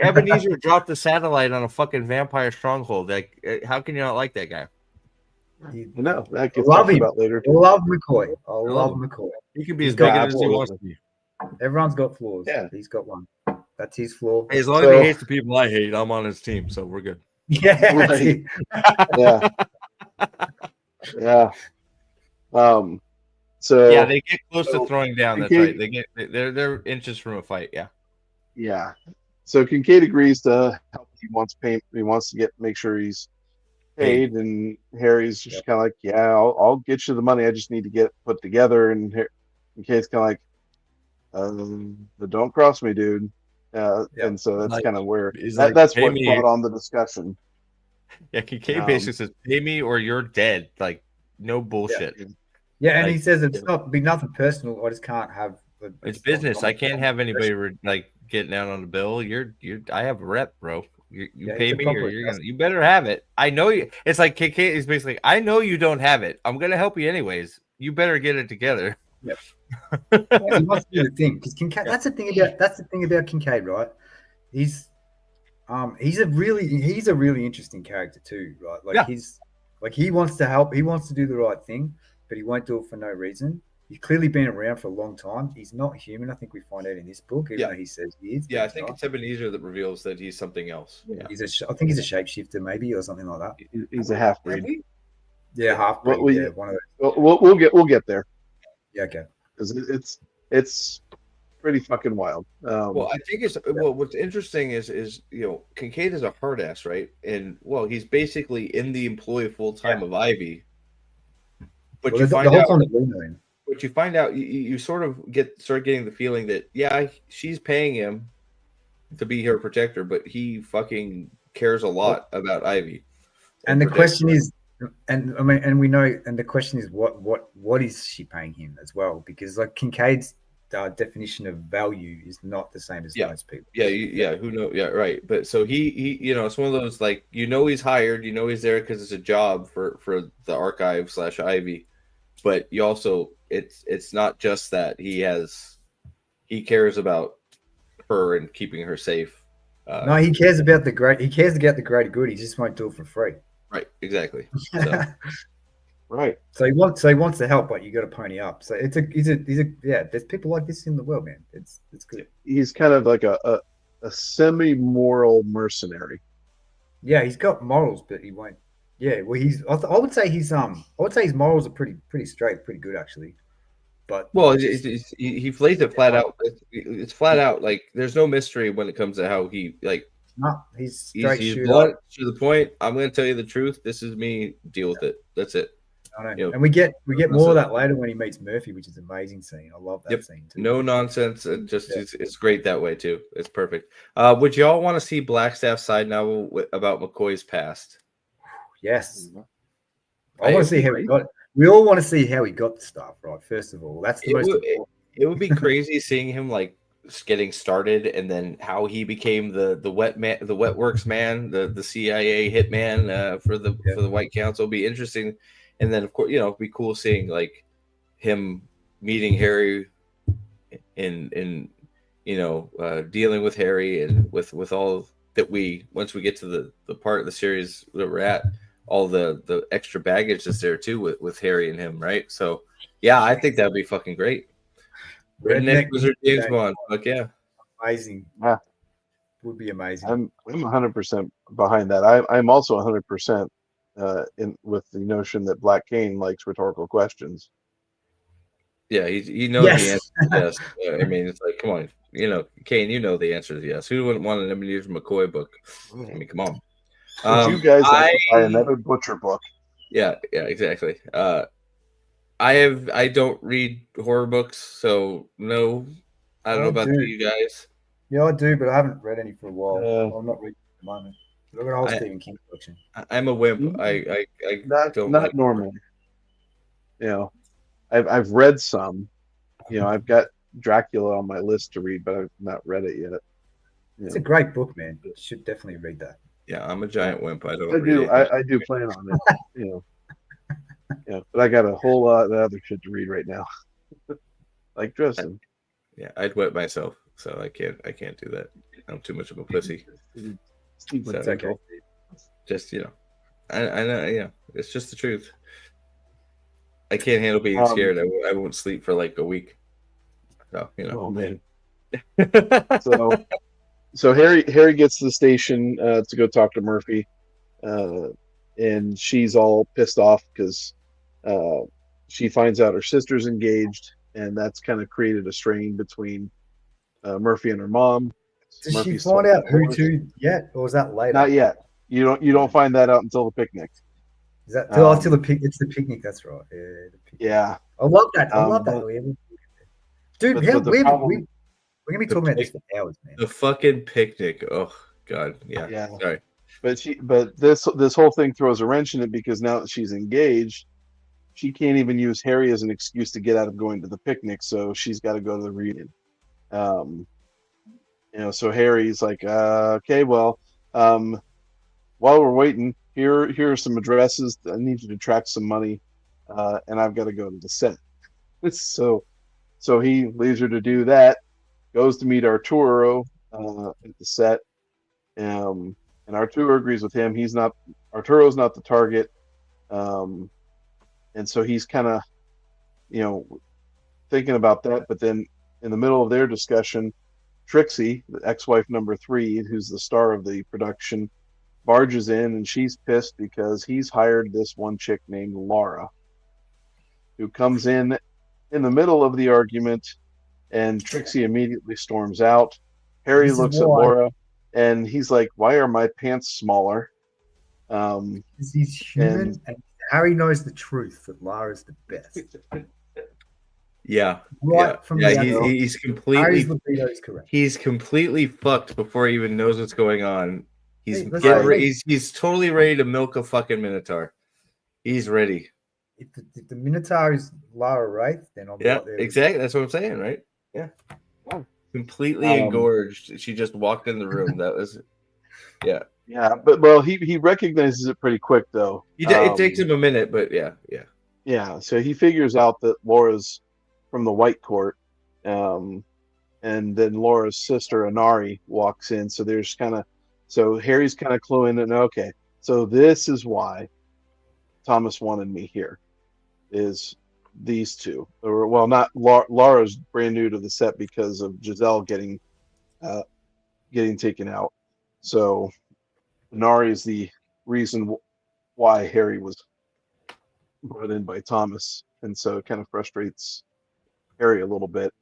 Ebenezer dropped the satellite on a fucking vampire stronghold. Like, how can you not like that guy? No, that gets talked about later. I love McCoy. I love McCoy. He can be as big as he wants to be. Everyone's got flaws. Yeah, he's got one. That's his flaw. Hey, as long as he hates the people I hate, I'm on his team, so we're good. Yeah. Right. Yeah. So yeah, they get close to throwing down. That's right. They're inches from a fight. Yeah. Yeah. So Kincaid agrees to help. He wants to make sure he's paid, and Harry's just kind of like, yeah, I'll get you the money. I just need to get it put together. And Kincaid's kind of like, but don't cross me, dude. And so that's kind of where that's what brought on the discussion. Yeah, Kincaid Um, basically says, "Pay me or you're dead." Like, no bullshit. Yeah, and Like, he says it's not be nothing personal. I just can't have. it's business. I can't have anybody professional. like getting out on the bill. I have a rep, bro. You Yeah, pay he's a me or proper you're gonna. You better have it. I know you. It's like KK is basically. I know you don't have it. I'm gonna help you anyways. You better get it together. Yep. Yeah, he wants to do the thing because Kincaid. That's the thing about Kincaid, right? He's he's a really interesting character too, right? Like Yeah. he wants to help. He wants to do the right thing, but he won't do it for no reason. He's clearly been around for a long time. He's not human. I think we find out in this book, even Yeah. though he says he is. Yeah, I but think he's it's Ebenezer that reveals that he's something else. not. Yeah. I think he's a shapeshifter, maybe, or something like that. He's a half breed. Yeah, half breed. Well, Yeah, one of those. We'll get there Yeah, okay. because it's pretty fucking wild. Well, I think what's interesting is Kincaid is a hard ass, right? And he's basically in the employ full time of Ivy. But Well, you the find whole out time that we know him. But you find out you sort of start getting the feeling that she's paying him to be her protector, but he fucking cares a lot about Ivy. And the question is, and I mean, and we know, and the question is, what is she paying him as well? Because like Kincaid's definition of value is not the same as most people. Yeah, who knows? Yeah, right. But so he it's one of those like he's hired, he's there because it's a job for the archive / Ivy, but you also it's not just that he cares about her and keeping her safe. No, he cares about the greater good. He just won't do it for free. Right, exactly. So. Right. So he wants to help, but you got to pony up. So he's a there's people like this in the world, man. It's good. He's kind of like a semi-moral mercenary. Yeah, he's got morals, but he won't. Yeah, well, I would say his morals are pretty straight, pretty good actually. But he plays it flat out. It's flat out. Like there's no mystery when it comes to how he like. No, he's straight he's shooter. blunt to the point. I'm going to tell you the truth. This is me. Deal with it. That's it. I know. And we get more of that later when he meets Murphy, which is an amazing scene. I love that scene too. No nonsense. It's great that way too. It's perfect. Would y'all want to see Blackstaff's side novel about McCoy's past? Yes. I want to see how he got it. We all want to see how he got the stuff, right? First of all, that's the most important. It would be crazy seeing him like getting started and then how he became the wet works man, the CIA hitman for the White Council. It'd be interesting. And then of course, it'd be cool seeing like him meeting Harry in dealing with Harry and with all that once we get to the part of the series that we're at, all the extra baggage that's there too with Harry and him, right? So yeah, I think that'd be fucking great. Redneck Wizard James Bond. Fuck yeah. Amazing. Yeah. Would be amazing. I'm 100% behind that. I'm also 100% in with the notion that Black Cane likes rhetorical questions. Yeah, he knows the answer. Yes. I mean, it's like, come on, Kane, the answer is yes. Who wouldn't want an Ebenezer McCoy book? I mean, come on. Would you guys like to buy another Butcher book? Yeah, exactly. I don't read horror books, so no. I don't know about you guys. Yeah, I do, but I haven't read any for a while. I'm not reading at the moment. Look at whole Stephen King collection. I'm a wimp. I don't not normally. I've read some. I've got Dracula on my list to read, but I've not read it yet. It's a great book, man. You should definitely read that. Yeah, I'm a giant wimp. I do plan on it. But I got a whole lot of other shit to read right now, like Dresden. Yeah, I'd wet myself, so I can't do that. I'm too much of a pussy. It's okay. Just I know. It's just the truth. I can't handle being scared. I won't sleep for like a week. So Oh man. So Harry gets to the station to go talk to Murphy, and she's all pissed off because she finds out her sister's engaged, and that's kind of created a strain between Murphy and her mom. Does Murphy's she find out who to yet, or is that later? Not yet. You don't find that out until the picnic. Is that till the picnic? It's the picnic. That's right. Yeah. I love that. I love that. Dude, we're gonna be talking about this for hours, man. The fucking picnic. Oh God, yeah. Sorry. but this whole thing throws a wrench in it because now that she's engaged, she can't even use Harry as an excuse to get out of going to the picnic, so she's got to go to the reunion. So Harry's like, okay, well, while we're waiting, here are some addresses. I need you to track some money, and I've got to go to the set. So he leaves her to do that, goes to meet Arturo at the set, and Arturo agrees with him. Arturo's not the target, and so he's kind of, thinking about that. But then in the middle of their discussion, Trixie, the ex-wife number 3, who's the star of the production, barges in, and she's pissed because he's hired this one chick named Laura, who comes in the middle of the argument, and Trixie immediately storms out. Harry looks at Laura, and he's like, "Why are my pants smaller?" Because he's human, and Harry knows the truth that Lara's the best. Yeah, From he's completely. Harry's libido is correct. He's completely fucked before he even knows what's going on. He's he's totally ready to milk a fucking Minotaur. He's ready. If the Minotaur is Lara Wraith, then I'll be there. Exactly. That's what I'm saying, right? Yeah. Completely engorged. She just walked in the room. That was, yeah. Yeah, but he recognizes it pretty quick though. It takes him a minute, but yeah. Yeah. So he figures out that Laura's from the White Court, and then Laura's sister Anari walks in. So so Harry's kind of cluing in. Okay, so this is why Thomas wanted me here. Is these two, or well, not Laura's brand new to the set because of Giselle getting taken out. So Nari is the reason why Harry was brought in by Thomas, and so it kind of frustrates Harry a little bit.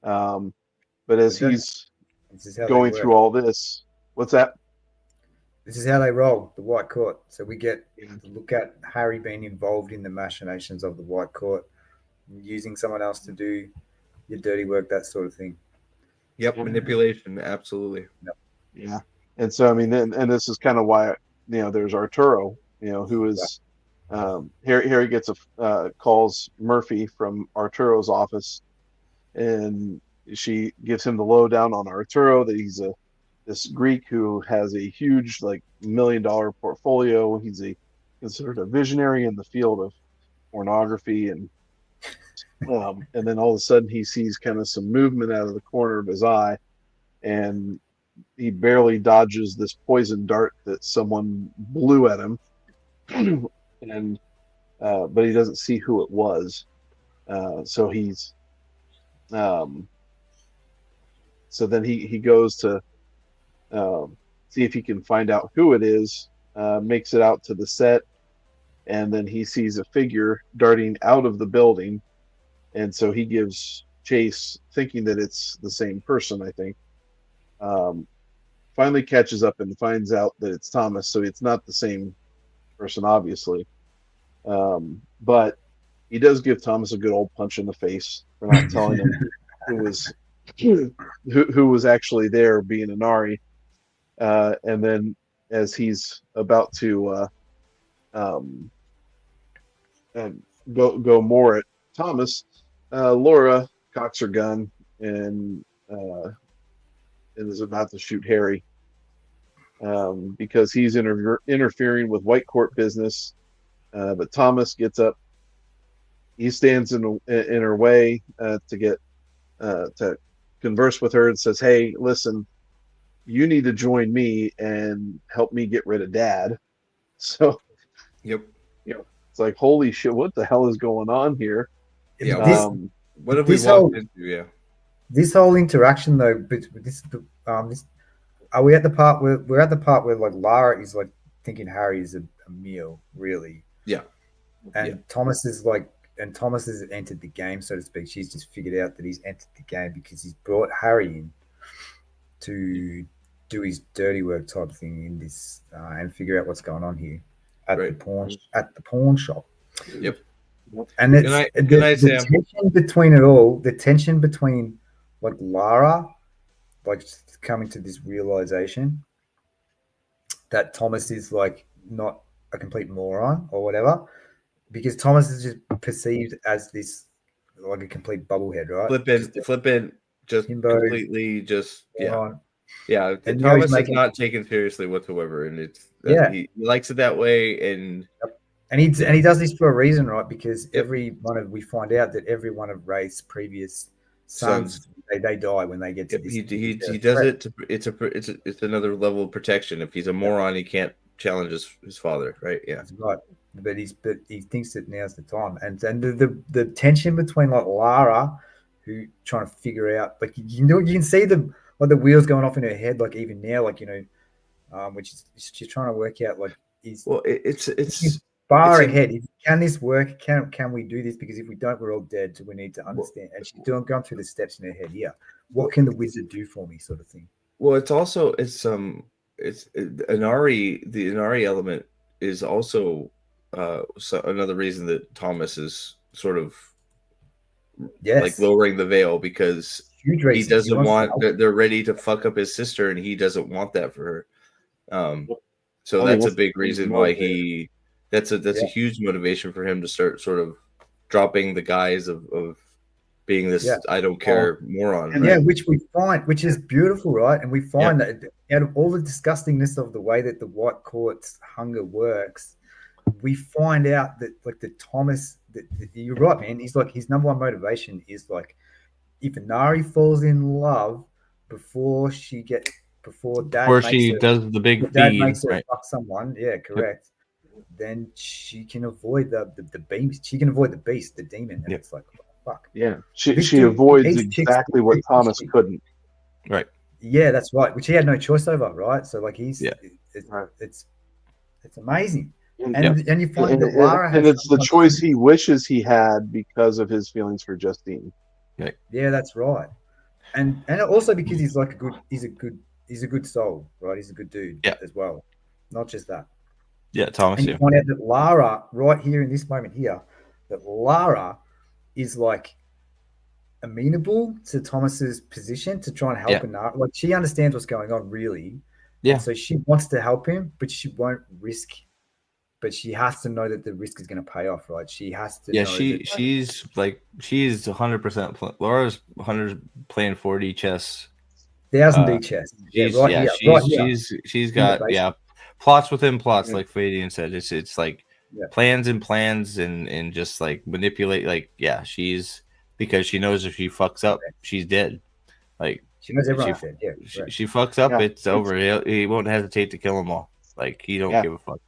But as he's going through all this, what's that? This is how they roll, the White Court. So we get to look at Harry being involved in the machinations of the White Court, using someone else to do your dirty work, that sort of thing. Yep, manipulation, absolutely. Yep. Yeah, and so I mean, and this is kind of why there's Arturo, who is Harry gets calls Murphy from Arturo's office, and she gives him the lowdown on Arturo that he's this Greek who has a huge, like, $1 million portfolio. He's considered a visionary in the field of pornography, and then all of a sudden he sees kind of some movement out of the corner of his eye, and he barely dodges this poison dart that someone blew at him, and but he doesn't see who it was. So he's so then he goes to see if he can find out who it is, makes it out to the set, and then he sees a figure darting out of the building, and so he gives chase thinking that it's the same person, I think. Finally catches up and finds out that it's Thomas, so it's not the same person, obviously. But he does give Thomas a good old punch in the face for not telling him who was actually there, being Anari. And then as he's about to go more at Thomas, Laura cocks her gun and is about to shoot Harry because he's interfering with White Court business. But Thomas gets up. He stands in her way to converse with her and says, "Hey, listen, you need to join me and help me get rid of Dad." So, yep, it's like, holy shit, what the hell is going on here? Yeah, what have we walked into? Yeah, this whole interaction though, but this are we at the part where we're at the part where like Lara is like thinking Harry is a meal, really? Yeah, and Thomas has entered the game, so to speak. She's just figured out that he's entered the game because he's brought Harry in to do his dirty work type thing in this and figure out what's going on here at the pawn shop. Yep. And it's the tension between it all, the tension between like Lara like coming to this realization that Thomas is like not a complete moron or whatever, because Thomas is just perceived as this like a complete bubblehead, right? Flippant, just Himbo, completely, just yeah, moron. yeah. And now he's Thomas is making not taken seriously whatsoever, and it's yeah. he likes it that way, and And he yeah. and he does this for a reason, right? Because Yep. we find out that every one of Ray's previous sons they die when they get to Yep, this. he does it to it's another level of protection. If he's a moron, he can't challenge his father, right? Yeah, That's right. But he thinks that now's the time, and the tension between like Lara, who trying to figure out like you can see the wheels going off in her head, like even now, like which is she's trying to work out like is well, it's far it's ahead. Can this work? Can we do this? Because if we don't, we're all dead. So we need to understand. And she's going through the steps in her head here. What can the wizard do for me, sort of thing? well, it's also Inari. The Inari element is also another reason that Thomas is sort of Yes, like lowering the veil, because huge he reason. doesn't wants to want help. they're ready to fuck up his sister, and he doesn't want that for her. So I mean, that's a that's big the thing reason why motivator. that's a Yeah. huge motivation for him to start sort of dropping the guise of being this Yeah. I don't care moron. And right? yeah, which we find, which is beautiful, right? And we find that out of all the disgustingness of the way that the White Court's hunger works, we find out that like the Thomas, that you're right, man. He's like his number one motivation is like if Inari falls in love before dad Or makes she her, does the big dad feed, makes her right? fuck someone, yeah, correct. Then she can avoid the beams. She can avoid the beast, the demon, and it's like, oh, fuck. Yeah, This she dude avoids hates chicks exactly with what great Thomas history. couldn't. Right. Yeah, that's right. Which he had no choice over, right? So like it's Right. it's amazing. And, And you find and, that Lara and has it's the choice he wishes he had because of his feelings for Justine. Yeah, that's right. And also because he's like he's a good soul, right? He's a good dude as well. Not just that. Yeah, Thomas. And you find out that Lara, right here in this moment here, that Lara is like amenable to Thomas's position to try and help Inari. Like she understands what's going on, really. Yeah. And so she wants to help him, but she won't risk. But she has to know that the risk is going to pay off, right? She has to. Yeah, know she's 100%. Laura's 100 playing 4D chess. 1000D chess. She's got plots within plots, like Fadian said. It's like plans and plans and just like manipulate. She's because she knows if she fucks up, she's dead. Like she knows everyone's dead. Yeah, she fucks up, it's over. He won't hesitate to kill them all. Like he don't give a fuck.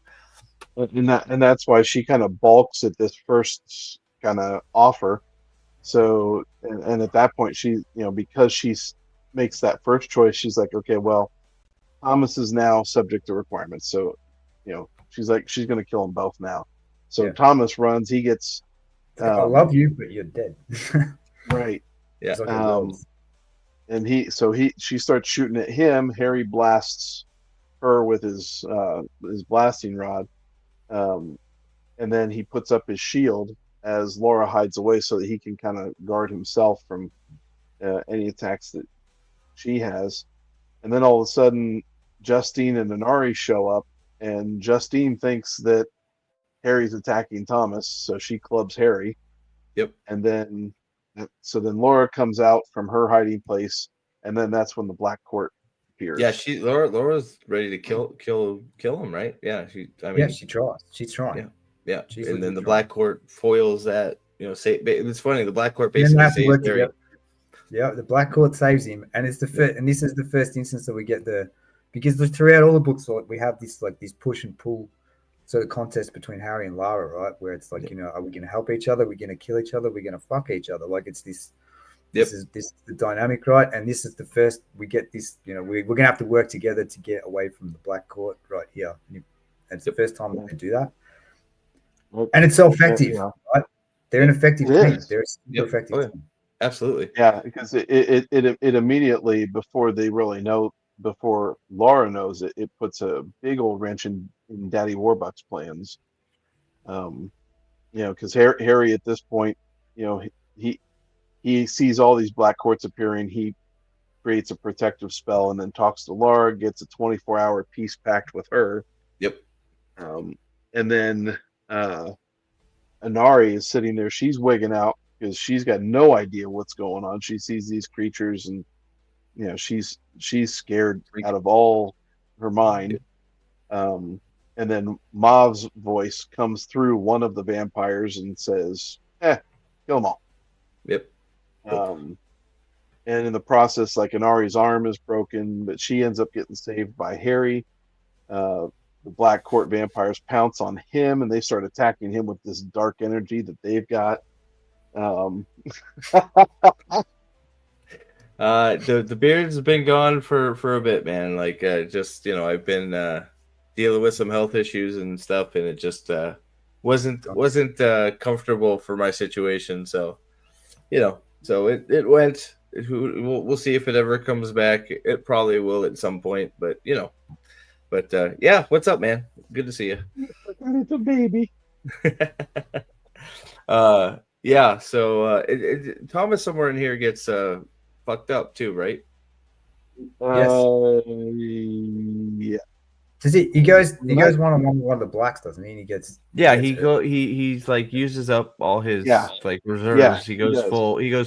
And that's why she kind of balks at this first kind of offer. So and at that point she because she makes that first choice, she's like, okay, well, Thomas is now subject to requirements. So she's like she's gonna kill them both now. So Thomas runs, he gets I love you, but you're dead. Right. Yeah. And she starts shooting at him. Harry blasts her with his blasting rod. And then he puts up his shield as Laura hides away so that he can kind of guard himself from any attacks that she has. And then all of a sudden, Justine and Inari show up, and Justine thinks that Harry's attacking Thomas, so she clubs Harry. Yep. And then Laura comes out from her hiding place, and then that's when the Black Court appears. Yeah, Laura's ready to kill him, right? Yeah, she tries. She's trying. Yeah. And then the Black Court foils that. It's funny. The Black Court basically saves Harry. Yeah, the Black Court saves him, and it's and this is the first instance that we get because throughout all the books, we have this push and pull sort of contest between Harry and Lara, right? Where it's like, are we going to help each other? Are we going to kill each other? Are we going to fuck each other? Like it's this. This is the dynamic, right? And this is the first we get this. We're going to have to work together to get away from the Black Court right here. And it's the first time we can do that, and it's so effective, right? They're an effective team. They're a super effective team. Absolutely. Yeah, because it immediately before Laura knows it, it puts a big old wrench in Daddy Warbucks' plans. Because Harry at this point, he sees all these Black Courts appearing. He creates a protective spell, and then talks to Laura, gets a 24-hour peace pact with her. Yep. And then Inari is sitting there. She's wigging out because she's got no idea what's going on. She sees these creatures, and she's scared out of all her mind. And then Mav's voice comes through one of the vampires and says, kill them all. Yep. And in the process, like, Inari's arm is broken, but she ends up getting saved by Harry. The Black Court vampires pounce on him, and they start attacking him with this dark energy that they've got. The beard's been gone for a bit, man. Like, just I've been dealing with some health issues and stuff, and it just wasn't comfortable for my situation. So, so it went. We'll see if it ever comes back. It probably will at some point, but yeah. What's up, man? Good to see you. It's a baby. Yeah. So Thomas somewhere in here gets fucked up too, right? Yeah. Does he goes one-on-one with one of the blacks, doesn't he? And he gets he's like uses up all his like reserves. Yeah, he goes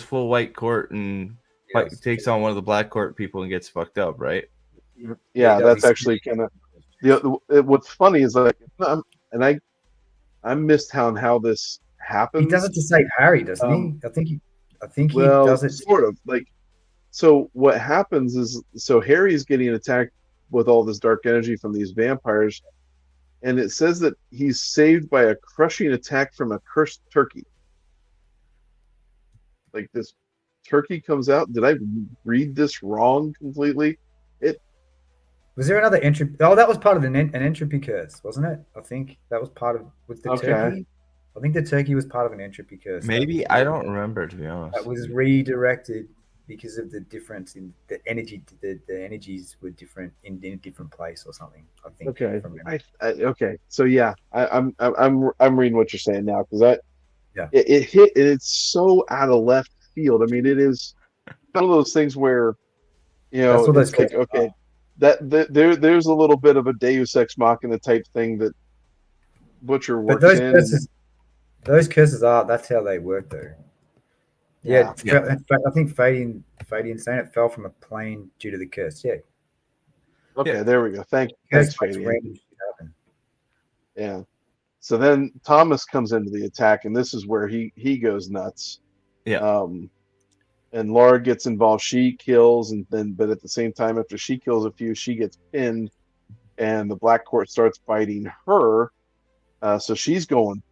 full white court and takes on one of the black court people and gets fucked up, right? Yeah, that's actually kind of what's funny is, like, I missed how this happens. He does it to save Harry, doesn't he? I think he does it sort of like. So what happens is, Harry's getting attacked with all this dark energy from these vampires, and it says that he's saved by a crushing attack from a cursed turkey. Like, this turkey comes out. Did I read this wrong completely? Was there another entropy? Oh, that was part of an entropy curse, wasn't it? I think that was part of with the turkey. I think the turkey was part of an entropy curse. Maybe I don't remember, to be honest. That was redirected because of the difference in the energy. The energies were different in a different place or something. I think. Okay. Okay. So yeah, I'm reading what you're saying now, because it hit, and it's so out of left field. I mean, it is one of those things where that's what it's like, okay. There's a little bit of a Deus Ex Machina type thing that Butcher works those curses that's how they work, though. Yeah. In fact, I think Fadian saying it fell from a plane due to the curse. Yeah. Okay, there we go. Thanks, Fadian. Yeah. So then Thomas comes into the attack, and this is where he goes nuts. Yeah. And Laura gets involved. She kills, but at the same time, after she kills a few, she gets pinned, and the Black Court starts fighting her. So she's going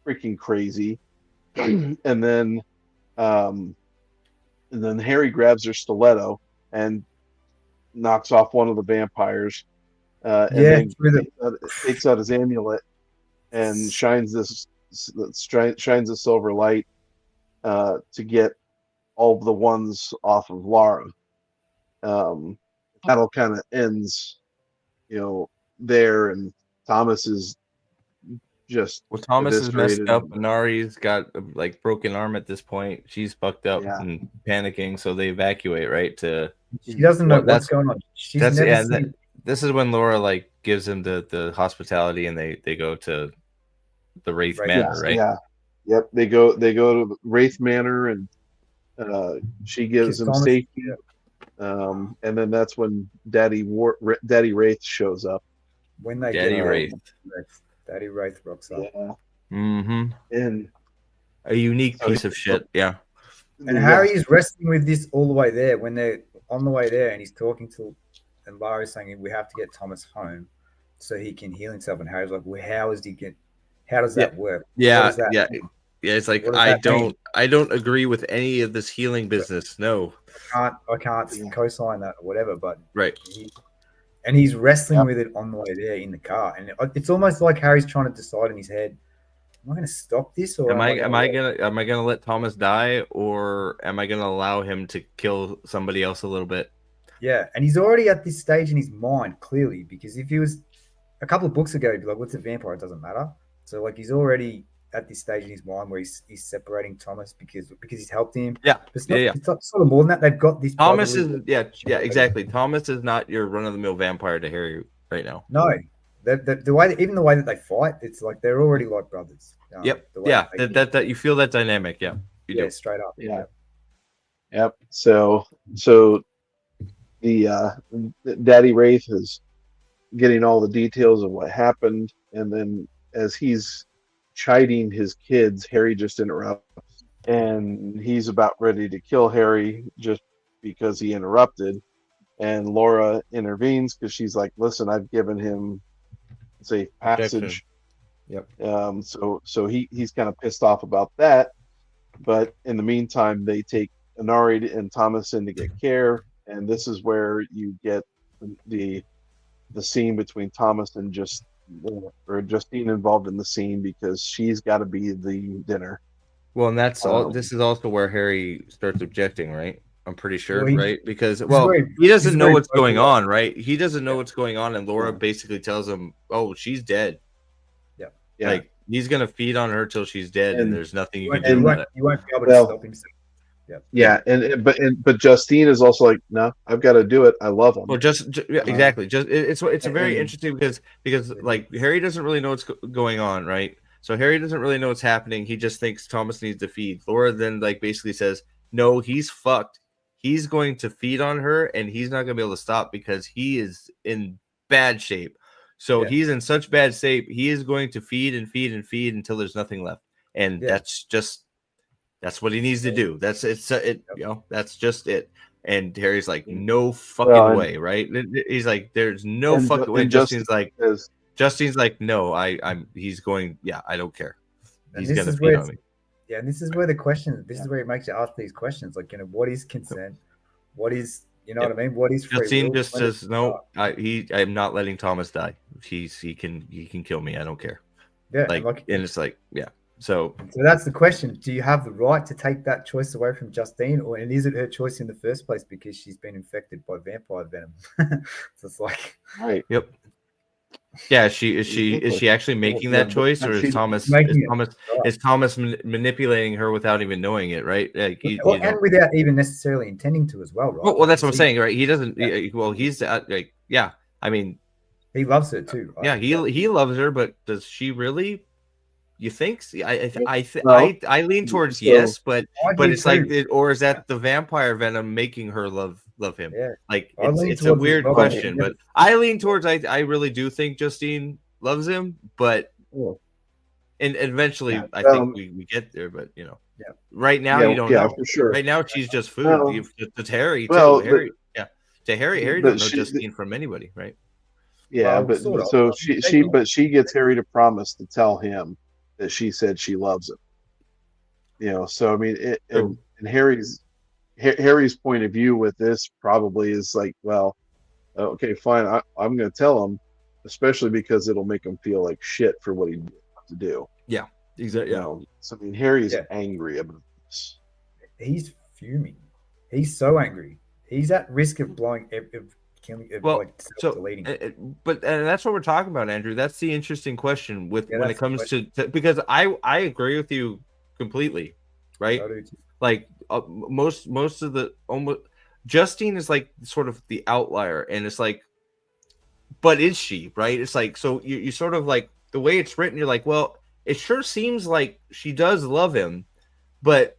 freaking crazy. and then Harry grabs her stiletto and knocks off one of the vampires. And then takes out his amulet and shines a silver light to get all the ones off of Lara. Battle kind of ends, there, and Thomas is just Thomas is messed up. Inari's got like broken arm at this point. She's fucked up and panicking, so they evacuate she doesn't know what's going on. This is when Laura like gives him the hospitality, and they go to the Wraith Manor, right? Yeah. Yep. They go to Wraith Manor, and she gives him safety. And then that's when Daddy Wraith shows up. When they Daddy Wraith rocks up. Yeah. Mm-hmm. And a unique piece of shit. Yeah. And Harry's wrestling with this all the way there. When they're on the way there, and he's talking to, and Larry's saying, we have to get Thomas home so he can heal himself. And Harry's like, well, how does that work? Yeah. It's like, I don't agree with any of this healing business. No, I can't co-sign that or whatever. But right, he's wrestling with it on the way there in the car, and it's almost like Harry's trying to decide in his head: am I going to stop this, or am I gonna let Thomas die, or am I going to allow him to kill somebody else a little bit? Yeah, and he's already at this stage in his mind, clearly, because if he was a couple of books ago, he'd be like, "What's a vampire? It doesn't matter." So like he's already at this stage in his mind where he's separating Thomas because he's helped him. Yeah, But it's not, yeah. it's not sort of more than that. They've got this. Thomas brotherly- is exactly. Thomas is not your run of the mill vampire to Harry right now. No, the way even the way that they fight, it's like they're already like brothers. Yep. The way Yeah. they- That you feel that dynamic. Yeah. You yeah, do. straight up. Yeah. Yep. So the Daddy Wraith is getting all the details of what happened, and then as he's chiding his kids, Harry just interrupts, and he's about ready to kill Harry just because he interrupted, and Laura intervenes because she's like, "Listen, I've given him safe passage." Yep. So he's kind of pissed off about that, but in the meantime, they take Inari and Thomas in to get care, and this is where you get the scene between Thomas and Justine involved in the scene because she's got to be the dinner. Well, and that's all. This is also where Harry starts objecting, right? I'm pretty sure, Well, right? Because very- he doesn't he's know very what's going vocal. on, right? He doesn't know what's going on, and Laura basically tells him, "Oh, she's dead. Yeah. Like he's gonna feed on her till she's dead, and And- there's nothing you You can won't, do you, about won't, it." you won't be able Well- to stop himself. Yeah, but Justine is also like, no, I've got to do it. I love him. Well, exactly. It's a very and- interesting because like Harry doesn't really know what's going on, right? So Harry doesn't really know what's happening. He just thinks Thomas needs to feed. Laura then like basically says, "No, he's fucked. He's going to feed on her, and he's not going to be able to stop because he is in bad shape. So he's in such bad shape. He is going to feed and feed and feed until there's nothing left, and that's what he needs to do. That's just it." And Harry's like, "No fucking way," right? He's like, "There's no fucking way." Justine's like, "No, he's going. Yeah, I don't care. And He's this gonna is feed where on me." Yeah, and this is where the question. This is where it makes you ask these questions, like what is consent? What is what I mean? What is free Justine will? just When says, is- "No, I'm not letting Thomas die. He can kill me. I don't care." Yeah, And it's like, yeah. So that's the question. Do you have the right to take that choice away from Justine, and is it her choice in the first place because she's been infected by vampire venom? So it's like, Right. Yep. Yeah, is she actually making that choice, or is Thomas manipulating her without even knowing it, right? Like, and without even necessarily intending to as well, right? well, that's what I'm saying, right? He doesn't. Well, he's like, yeah. I mean, he loves her too, right? yeah, he loves her, but does she really? You think? I lean towards yes, but it's like, or is that the vampire venom making her love him? Yeah. Like I lean it's a towards weird as well, question, yeah. but I lean towards I really do think Justine loves him, but and eventually I think we get there, but right now you don't know. for sure. Right now she's just food. Well, It's Harry too. well, Harry don't but know she- Justine from anybody, right? Yeah, Well, but sort of. so she gets Harry to promise to tell him that she said she loves him. So I mean, and Harry's point of view with this probably is like, well, okay, fine, I'm going to tell him, especially because it'll make him feel like shit for what he did to do. Yeah, exactly. So I mean, Harry's angry about this. He's fuming. He's so angry. He's at risk of blowing, killing, deleting. But that's what we're talking about, Andrew. That's the interesting question when it comes to because I agree with you completely, right? Like most of the almost Justine is like sort of the outlier, and it's like, but is she, right? It's like, so you sort of like the way it's written, you're like, well, it sure seems like she does love him, but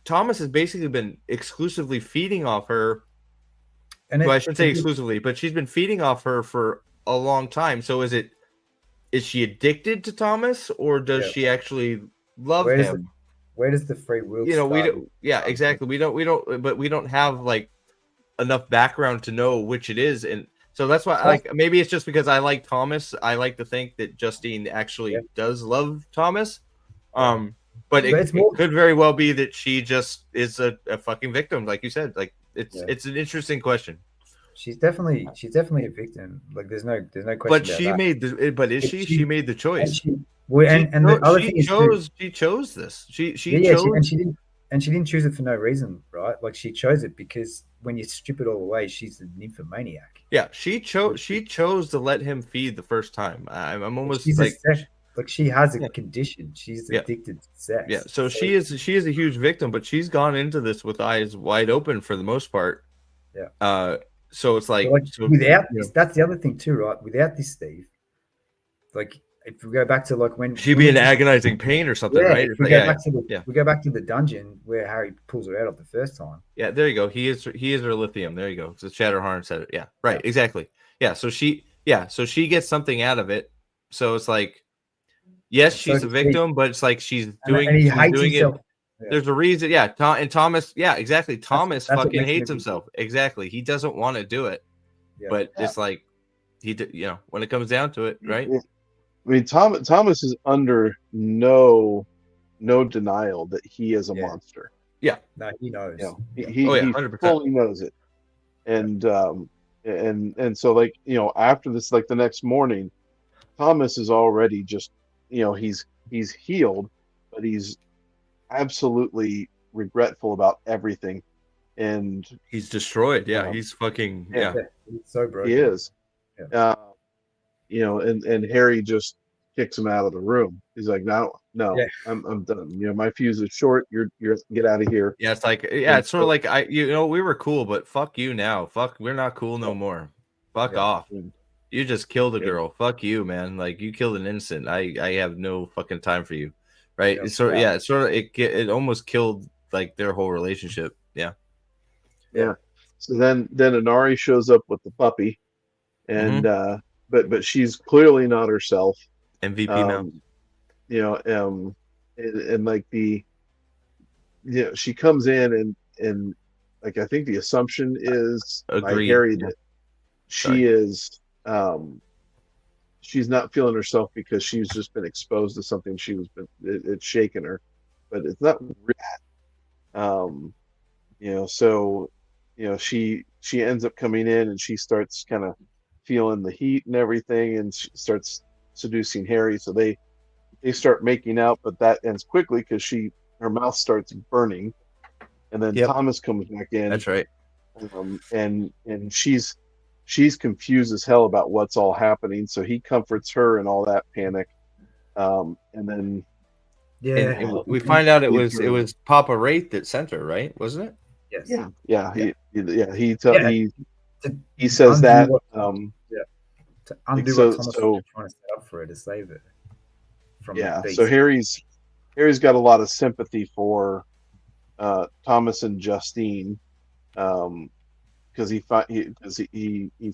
Thomas has basically been exclusively feeding off her. Well, I shouldn't say exclusively, but she's been feeding off her for a long time. So is she addicted to Thomas, or does she actually love him? Where does the free will? We don't. Yeah, exactly. We don't have like enough background to know which it is, and so that's why. Like, maybe it's just because I like Thomas. I like to think that Justine actually does love Thomas. But it could very well be that she just is a fucking victim, like you said. Like it's an interesting question. She's definitely a victim. Like there's no question. But she made she made the choice. The other thing is she chose this. She didn't choose it for no reason, right? Like she chose it because when you strip it all away, she's a nymphomaniac. Yeah, she chose to let him feed the first time. I'm almost she's like Like she has a Yeah. condition. She's Yeah. addicted to sex. Yeah, so she is a huge victim, but she's gone into this with eyes wide open for the most part. Yeah. So it's like, Like so, without you this, know, that's the other thing too, right? Without this, Steve, like if we go back to like when she'd we be in just, agonizing pain or something, yeah, right? if It's we like, go yeah, back to the yeah, we go back to the dungeon where Harry pulls her out of the first time. yeah. There you go. He is her lithium. There you go. So Shatterhorn said it. Yeah, right. Yeah. Exactly. Yeah. So she gets something out of it. So it's like, yes, And so she's a does he. victim, but it's like she's And he she's hates doing himself. it. Yeah. There's a reason. Yeah. And Thomas. Yeah. Exactly. Thomas that's what fucking makes him a hates good- himself. Exactly. He doesn't want to do it, Yeah. but it's like you know, when it comes down to it, right? I mean, Thomas is under no denial that he is a Yeah. monster. No, he knows. You know, Yeah. he Oh, yeah, he 100%. fully knows it, and so like, you know, after this, like the next morning, Thomas is already just, you know, he's healed, but he's absolutely regretful about everything, and He's destroyed. Yeah, Um, he's fucking. yeah. Yeah, He's so broken. he is. Yeah. You know, and Harry just kicks him out of the room. He's like, no, Yeah. I'm done. You know, my fuse is short. You're get out of here. yeah. It's like, And it's sort of like you know, we were cool, but fuck you now. Fuck, we're not cool no more. Fuck Yeah. off. You just killed a Yeah. girl. Fuck you, man. Like you killed an innocent. I have no fucking time for you. Right? Yeah. It's sort of It's sort of it almost killed like their whole relationship. Yeah. Yeah. So then Inari shows up with the puppy, and but she's clearly not herself. MVP now. You know, and like the, you know, she comes in and like I think the assumption is by Agreed. Harry Yeah. that she is she's not feeling herself because she's just been exposed to something. It's shaken her, but it's not real. You know, so you know, she ends up coming in and she starts kind of feeling the heat and everything, and she starts seducing Harry. So they start making out, but that ends quickly because her mouth starts burning, and then Yep. Thomas comes back in. That's right. And she's confused as hell about what's all happening. So he comforts her and all that panic. And then Yeah. And we find out it He's was Papa Wraith that sent her, right? Wasn't it? Yes. he says Undo that. what- To undo so- what Thomas so- was trying to set up for her to save her from the beast. So Harry's got a lot of sympathy for Thomas and Justine, because he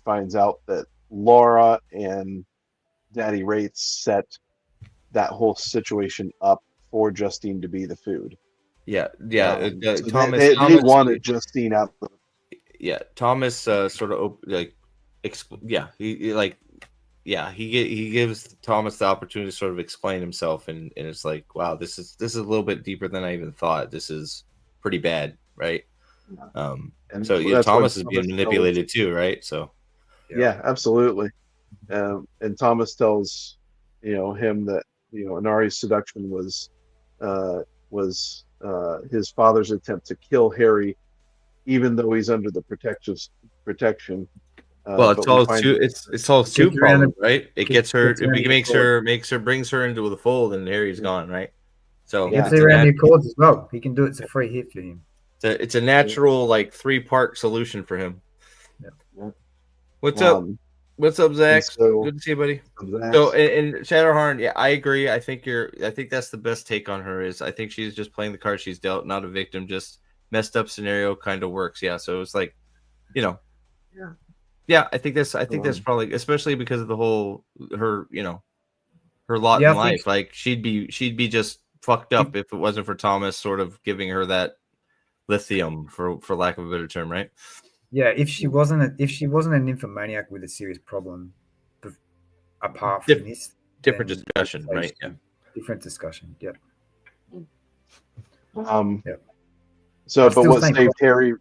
finds out that Laura and Daddy Wraith set that whole situation up for Justine to be the food. Yeah. So Thomas. they Thomas wanted Justine out. Yeah, Thomas sort of like, he gives Thomas the opportunity to sort of explain himself, and it's like, wow, this is a little bit deeper than I even thought. This is pretty bad, right? And So that's Thomas when is being Thomas manipulated too, right? So Yeah, absolutely. And Thomas tells, you know, him that, you know, Inari's seduction was his father's attempt to kill Harry, even though he's under the protection. well, it's but we all find- it's all two Gets her in problem, right? It gets her, gets her in it the makes her, brings her into the fold, and Harry's gone, right? So He Yeah. gets it's, her a around the nat- Accords as well. He can do it. It's a free hit for him. it's a natural like 3-part solution for him. Yeah. What's up? What's up, Zach? so- Good to see you, buddy. That- So in Shatterhorn, yeah, I agree. I think that's the best take on her. Is I think she's just playing the card she's dealt, not a victim. Just messed up scenario kind of works. Yeah. So it's like, you know, yeah. I think that's probably, especially because of the whole her lot Yeah, in I think- life. Like she'd be just fucked up if it wasn't for Thomas sort of giving her that lithium, for lack of a better term, right? Yeah, if she wasn't an nymphomaniac with a serious problem, apart from this, Different then discussion, I'd say right? Yeah. different discussion. Yeah. So, I'm but still what saying- saved Harry?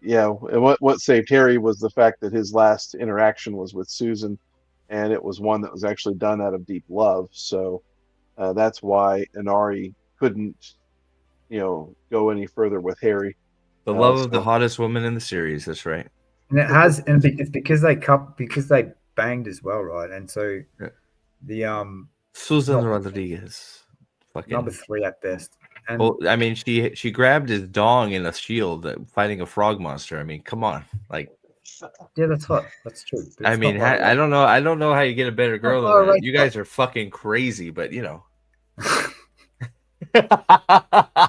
Yeah, and what saved Harry was the fact that his last interaction was with Susan, and it was one that was actually done out of deep love. So that's why Inari couldn't, go any further with Harry. The love of the hottest woman in the series. That's right. And it's because they banged as well, right? And so Yeah. the Susan Not- Rodriguez. Fucking. number 3 at best. And Well, I mean, she grabbed his dong in a shield fighting a frog monster. I mean, come on. Like, yeah, that's hot. That's true. But I it's mean, not Lara I don't know. I don't know how you get a better girl than that. Lara You Race guys are fucking crazy, but you know.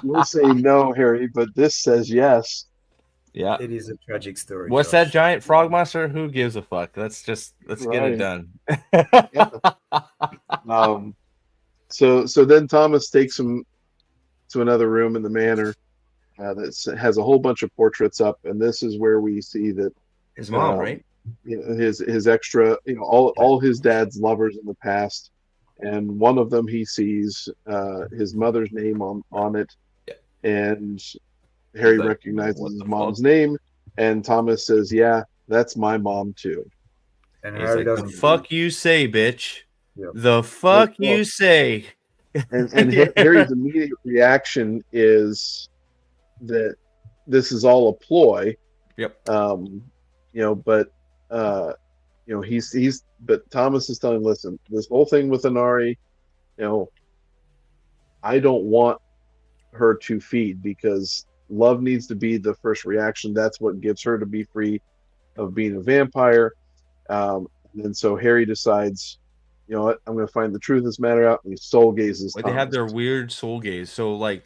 We'll say no, Harry, but this says yes. Yeah. It is a tragic story. What's Josh. that giant frog monster? Who gives a fuck? Let's get it Right. done. Yeah. So then Thomas takes him to another room in the manor that has a whole bunch of portraits up, and this is where we see that His mom, Um, right? you know, his extra, you know, all his dad's lovers in the past, and one of them he sees his mother's name on it, Yeah. and Harry Like, recognizes what his the mom's fuck? name, and Thomas says, "Yeah, that's my mom too." And He's Harry like, the doesn't. fuck you say, bitch. Yeah. The fuck Well, you say. and Harry's immediate reaction is that this is all a ploy. Yep. You know, but you know, but Thomas is telling, listen, this whole thing with Inari, you know, I don't want her to feed because love needs to be the first reaction. That's what gives her to be free of being a vampire. And so Harry decides, you know what, I'm going to find the truth of this matter out, and he soul gazes. Well, they have their Thomas. weird soul gaze. So, like,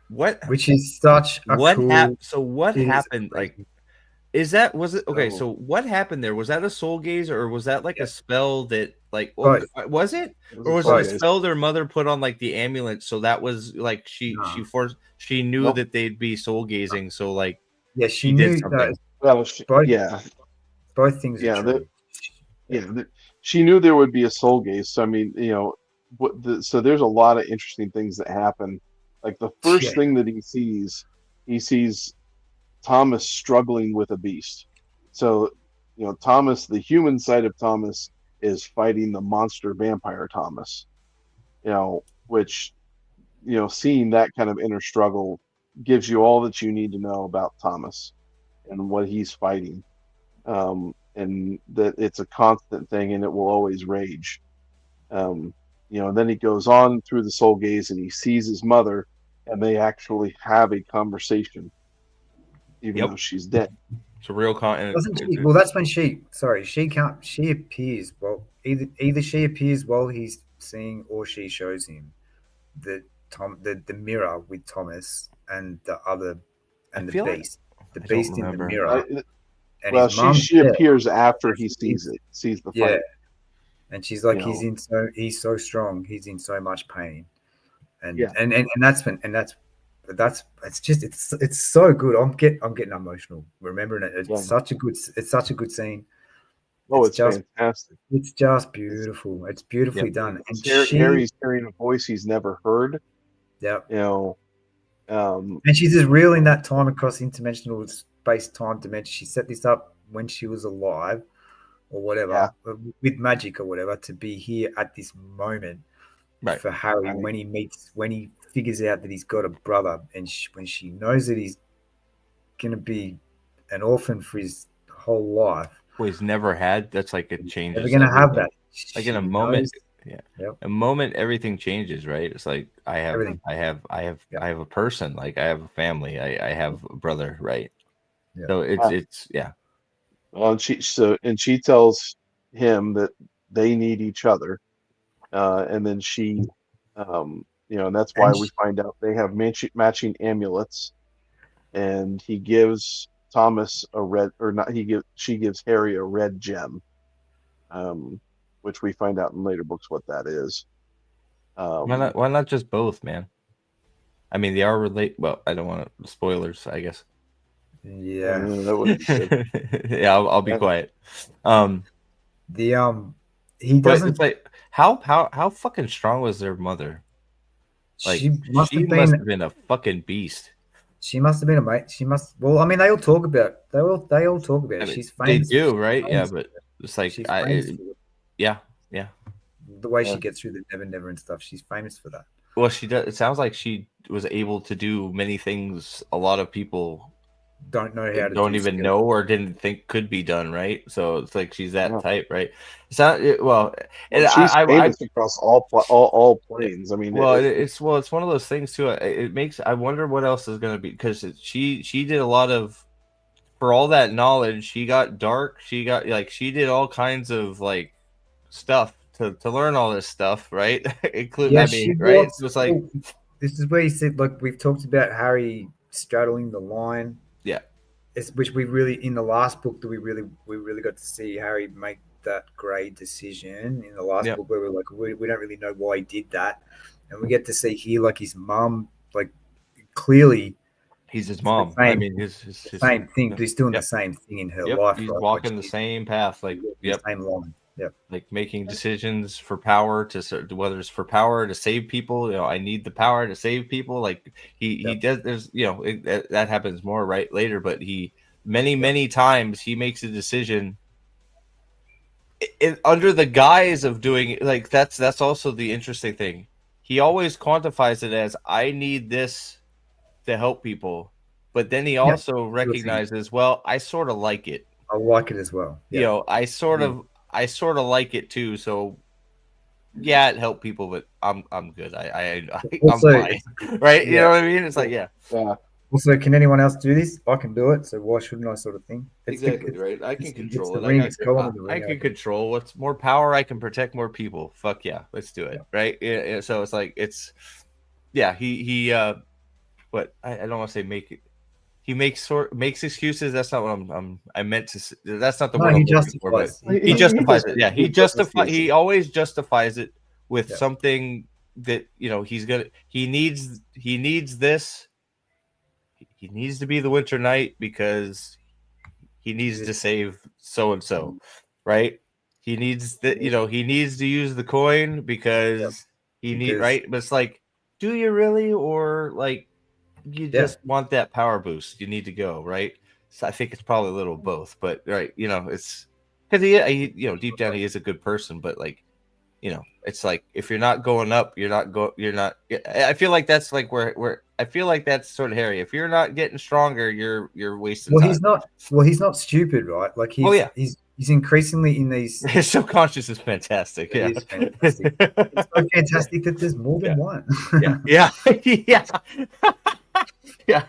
what? Which is such a What cool. happened? So, what it is happened? Like, amazing. was it okay? Oh. So, what happened there? Was that a soul gaze, or was that like a spell that, like, Both. was it, It or was soul it a gaze. spell their mother put on like the amulet? So that was like she knew Nope. that they'd be soul gazing. So like Yeah, she he did knew something. that Well, both, yeah, both things Yeah, are true. she knew there would be a soul gaze. So I mean, you know, so there's a lot of interesting things that happen. Like the first Yeah. thing that he sees Thomas struggling with a beast. So, you know, Thomas, the human side of Thomas, is fighting the monster vampire Thomas. You know, which, you know, seeing that kind of inner struggle gives you all that you need to know about Thomas and what he's fighting. And that it's a constant thing and it will always rage. You know, and then he goes on through the soul gaze and he sees his mother and they actually have a conversation, even Yep. though she's dead. It's a real con. Doesn't she? Well, that's when she can't. She appears. Well, either she appears while he's seeing, or she shows him the mirror with Thomas and the other and I the feel like- beast. The I don't beast in the remember. mirror. And Well, his mom's she dead. appears after he sees the fight. Yeah, and she's like, You he's so strong. He's in so much pain, and Yeah. and that's when it's so good. I'm getting emotional remembering it. It's Yeah. such a good scene. Oh, It's it's just- fantastic. It's just beautiful. It's beautifully done. And Harry's hearing a voice he's never heard. yeah, You know, and she's just reeling that time across interdimensional space-time dimension. She set this up when she was alive, or whatever, with magic or whatever, to be here at this moment Right. for Harry Right. when he figures out that he's got a brother, and when she knows that he's gonna be an orphan for his whole life. Well, he's never had. That's like it changes. Never gonna have everything. that. Like in a She moment. knows- Yeah. Yep. A moment, everything changes, right? It's like Everything. I have Yeah. I have a person, like I have a family, I have a brother, right? Yeah. So it's yeah. well, and she tells him that they need each other, and then she, you know, and that's why we find out they have matching amulets, and he gives Thomas a red, or not? She gives Harry a red gem, which we find out in later books what that is. Why not just both, man? I mean, they are relate. Well, I don't want to spoilers, I guess. Yeah. that would be sick. Yeah, I'll be Yeah. quiet. He But doesn't. it's like how fucking strong was their mother? Like she must have been a fucking beast. She must have been a mate. She must. Well, I mean, they all talk about. They all talk about. I It. mean, She's they famous. do, right? Yeah, famous but it's like she's famous for it. yeah. The way Yeah. she gets through the Never Never and stuff. She's famous for that. Well, she does. It sounds like she was able to do many things a lot of people don't know how to don't do even skeleton. know or didn't think could be done, right? So it's like she's that Yeah. type, right? It's not well, and She's I famous across all planes. I mean, well, it's one of those things too. It makes I wonder what else is going to be because she did a lot of for all that knowledge. She got dark. She got like she did all kinds of like stuff to learn all this stuff, right? Include I Yeah, she mean, right? was. It's just like This is where you said, like, we've talked about Harry straddling the line. yeah, Which we really in the last book that we really got to see Harry make that great decision in the last yeah. book where we're like we don't really know why he did that, and we get to see here like his mum like clearly He's his it's the mom. I same mean, the same thing. yeah. He's doing the Yep, same thing in her yep. life, He's right? Like walking the same path. Like the yep. same line. Yep. Like making decisions for power whether it's for power to save people, I need the power to save people. Like he does. There's that happens more right later, but he many times he makes a decision under the guise of doing like that's also the interesting thing. He always quantifies it as I need this to help people, but then he also recognizes, well, I sort of like it. I like it as well. Yeah. I sort of like it too. So yeah, it helped people, but I'm good. I'm Also, fine, right? You yeah. know what I mean? It's like yeah. Also, can anyone else do this? I can do it, so why shouldn't I? Sort of thing. Exactly right. I can control it's it. the ring. It's going in the ring. I can control what's more power. I can protect more people. Fuck yeah, let's do it. Yeah. Right? Yeah, so it's like he but I don't want to say make it. He makes excuses. That's not what I meant to. That's not the word he I'm looking for. But justifies. he justifies it. Yeah, justifies. He always justifies it with Yeah. something that he's gonna. He needs this. He needs to be the Winter Knight because he needs to save so and so, right? He needs that. He needs to use the coin because he need right. But it's like, do you really, or like? You just want that power boost. You need to go, right? So I think it's probably a little of both, but right, it's because he deep down he is a good person, but like, it's like if you're not going up, you're not. I feel like that's like where I feel like that's sort of Harry. If you're not getting stronger, you're wasting. Well, time. he's not stupid, right? Like he's increasingly in these. His subconscious is fantastic. It is fantastic. It's so fantastic that there's more than one. yeah. Yeah.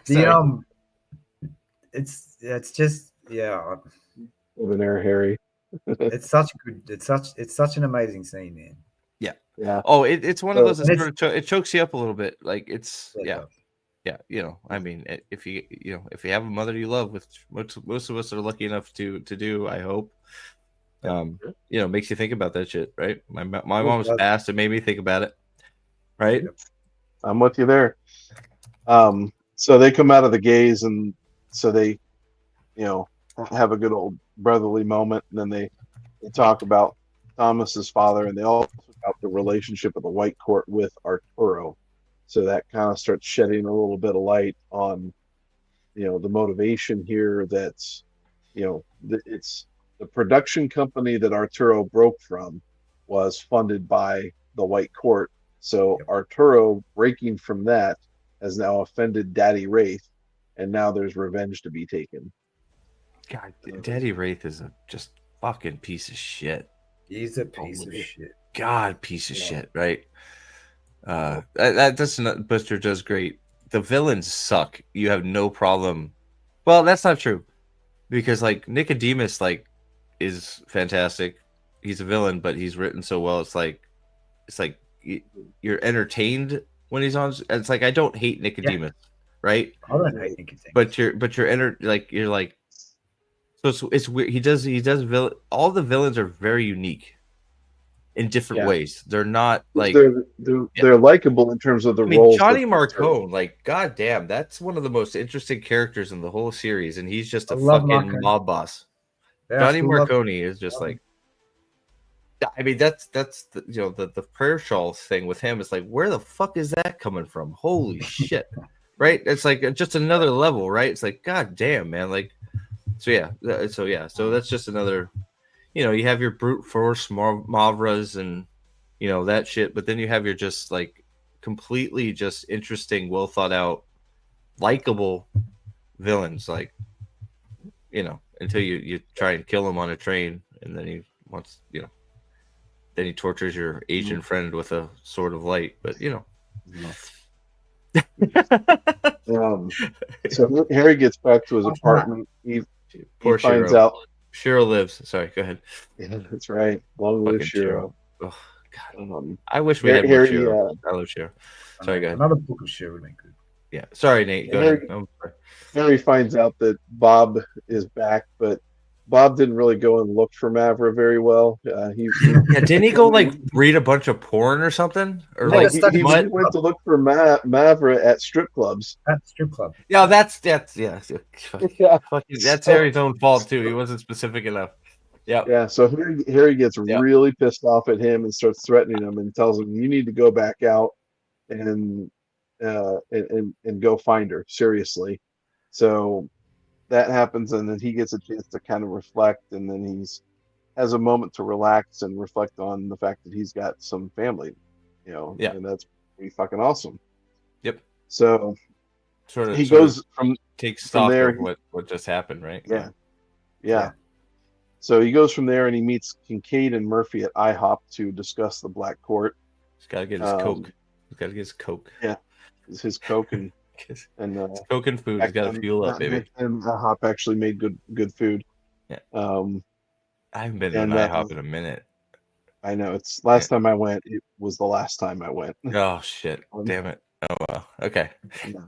It's just Debonair Harry. it's such an amazing scene, man. Yeah. Oh, it's one of those that it's- sort of it chokes you up a little bit. Like it's Yeah, I mean, if you have a mother you love, which most of us are lucky enough to do, I hope. Makes you think about that shit, right? My mom's passed. It made me think about it, right? I'm with you there. So they come out of the gaze, and so they, have a good old brotherly moment, and then they talk about Thomas's father, and they also talk about the relationship of the White Court with Arturo. So that kind of starts shedding a little bit of light on, the motivation here. That's, it's the production company that Arturo broke from was funded by the White Court. So Arturo breaking from that has now offended Daddy Wraith, and now there's revenge to be taken. God, Daddy Wraith is a just fucking piece of shit. He's a piece of shit. God, piece of shit, right? That's not Buster does great. The villains suck. You have no problem. Well, that's not true, because like Nicodemus is fantastic. He's a villain, but he's written so well. It's like you're entertained when he's on. It's like I don't hate Nicodemus, right? I don't hate Nicodemus, but you're like. So it's weird. He does all the villains are very unique in different ways. They're not like they're likable in terms of the roles. Johnny Marcone, like goddamn, that's one of the most interesting characters in the whole series, and he's just a fucking mob boss. Johnny Marcone is just like. I mean, that's the, the prayer shawl thing with him. It's like, where the fuck is that coming from? Holy shit, right? It's like just another level, right? It's like, god damn, man, like. So that's just another, you have your brute force Mavras and, that shit. But then you have your just like completely just interesting, well thought out, likable villains. Like until you try and kill him on a train, and then he wants, then he tortures your Asian friend with a sword of light. But So Harry gets back to his What's that? apartment. He poor finds Shiro. out. Shiro lives. Sorry, go ahead. Yeah, that's right. Long live Fucking Shiro. Oh God, Um, I wish we had more Harry, Shiro. I love Shiro. Sorry, go ahead. Another book of shit would be good. Yeah, sorry, Nate. Go ahead. I'm sorry. Harry finds out that Bob is back, but Bob didn't really go and look for Mavra very well. Yeah, didn't he go like read a bunch of porn or something, or No, like that's stuck he in mud? went to look for Mavra at strip clubs. At strip club. Yeah, that's yeah. Yeah. That's So- Harry's own fault too. He wasn't specific enough. Yeah. Yeah, so Harry gets Yeah. really pissed off at him and starts threatening him and tells him, "You need to go back out and and go find her seriously." So that happens, and then he gets a chance to kind of reflect, and then has a moment to relax and reflect on the fact that he's got some family, Yeah. and that's pretty fucking awesome. Yep. So Sort of. he goes from takes stock there, of what just happened, right? yeah. So he goes from there and he meets Kincaid and Murphy at IHOP to discuss the Black Court. He's got to get his Coke. He's got to get his Coke. Yeah, his Coke and His Coke and food. He's got to fuel up, baby. And IHOP actually made good food. Yeah. I haven't been to an IHOP in a minute. I know. It's last time I went. It was the last time I went. Oh shit! Damn it! Oh well. Okay. Yeah.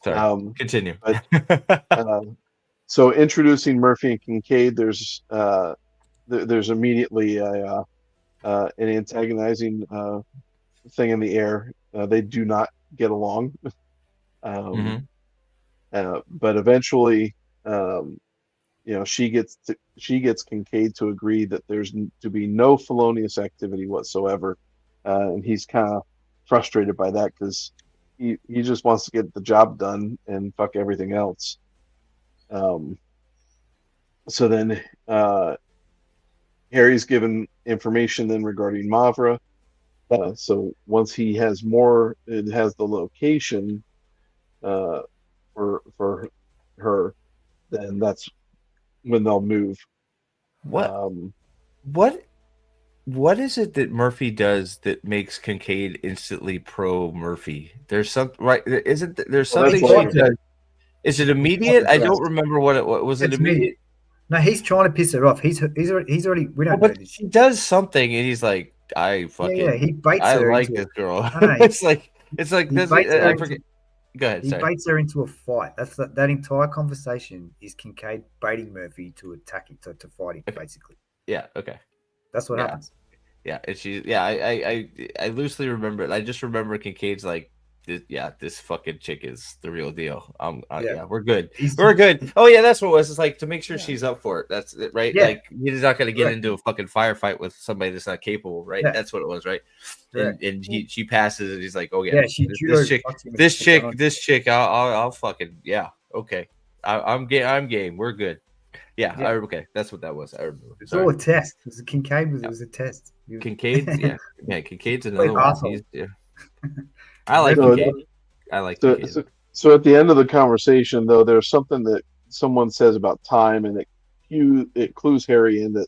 Sorry. Continue. So introducing Murphy and Kincaid, there's immediately an antagonizing thing in the air. They do not get along. But eventually, she gets Kincaid to agree that there's to be no felonious activity whatsoever, and he's kind of frustrated by that because he just wants to get the job done and fuck everything else. So then Harry's given information then regarding Mavra. So once he has more, it has the location for her, then that's when they'll move. What is it that Murphy does that makes Kincaid instantly pro Murphy? There's some right. Isn't there's something she does? Is it immediate? I don't remember what was it immediate. No, he's trying to piss her off. He's already. We don't know but this. he does something, and he's like, "I fucking Yeah, he baits I her like into this girl." No, it's like this. I forget. Go ahead. He Sorry. baits her into a fight. That's that entire conversation is Kincaid baiting Murphy to attack him, to fight him, basically. Yeah. Okay. That's what happens. Yeah, and I loosely remember it. I just remember Kincaid's like, this fucking chick is the real deal. Yeah, we're good. We're good. Oh yeah, that's what it was. It's like to make sure she's up for it. That's it, right? Yeah. Like he's not gonna get into a fucking firefight with somebody that's not capable, right? Yeah. That's what it was, right? Yeah. And she passes, and he's like, oh yeah, this chick, I'll fucking okay. I'm game. We're good. Yeah. Okay. That's what that was. I remember. It's all a test. It was a Kincaid. It was a test. Kincaid, Kincaid's another one. I like Kincaid. I like Kincaid. So at the end of the conversation, though, there's something that someone says about time, and it clues Harry in that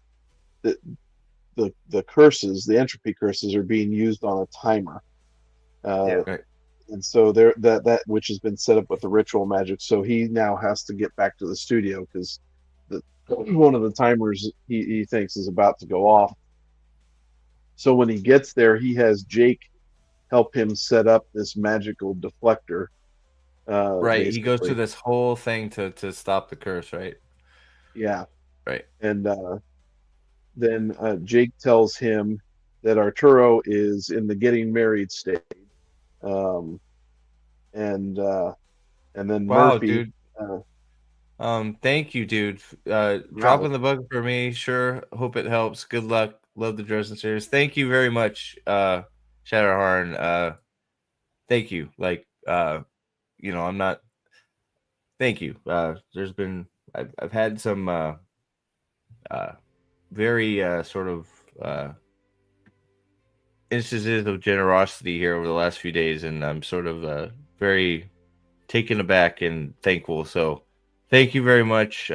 the curses, the entropy curses, are being used on a timer. Right. And so there that which has been set up with the ritual magic. So he now has to get back to the studio because one of the timers he thinks is about to go off. So when he gets there, he has Jake help him set up this magical deflector. Right. Basically. He goes through this whole thing to stop the curse, right? Yeah. Right. And then Jake tells him that Arturo is in the getting married stage. And then wow, Murphy, dude. Thank you, dude. Dropping the bug for me. Sure. Hope it helps. Good luck. Love the Dresden series. Thank you very much, Shatterhorn. Thank you. Like, I'm not. Thank you. There's been I've had some very sort of instances of generosity here over the last few days, and I'm sort of very taken aback and thankful. So thank you very much.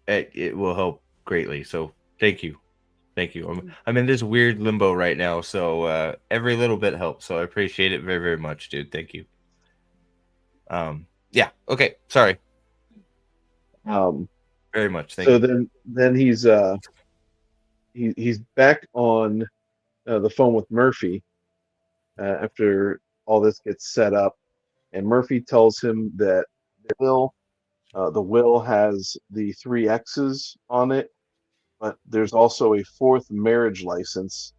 It will help greatly. So thank you. Thank you. I'm in this weird limbo right now, so every little bit helps. So I appreciate it very, very much, dude. Thank you. Yeah. Okay. Sorry. Very much. Thank So you. then he's back on the phone with Murphy after all this gets set up, and Murphy tells him that the will has the 3 X's on it, but there's also a 4th marriage license.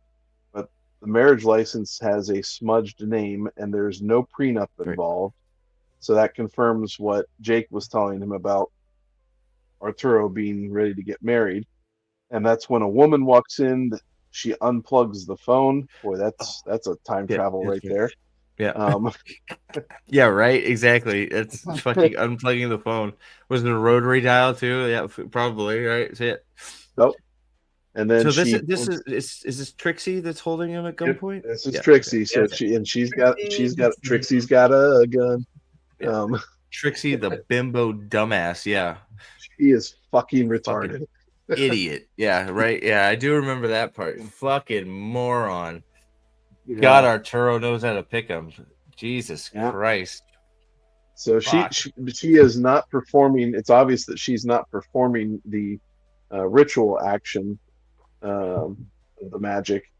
But the marriage license has a smudged name, and there's no prenup involved. So that confirms what Jake was telling him about Arturo being ready to get married. And that's when a woman walks in. She unplugs the phone. Boy, that's a time travel right there. Yeah. Yeah, right. Exactly. It's fucking unplugging the phone. Was it a rotary dial too? Yeah, probably. Right. So, yeah. Nope. And then So this is this Trixie that's holding him at gunpoint? This is Trixie. So Trixie's got a gun. Yeah. Trixie, the bimbo dumbass. Yeah. She is fucking retarded. Idiot. Yeah, right. Yeah, I do remember that part. Fucking moron. Yeah. God, Arturo knows how to pick him. Jesus Christ. So she is not performing. It's obvious that she's not performing the ritual action of the magic.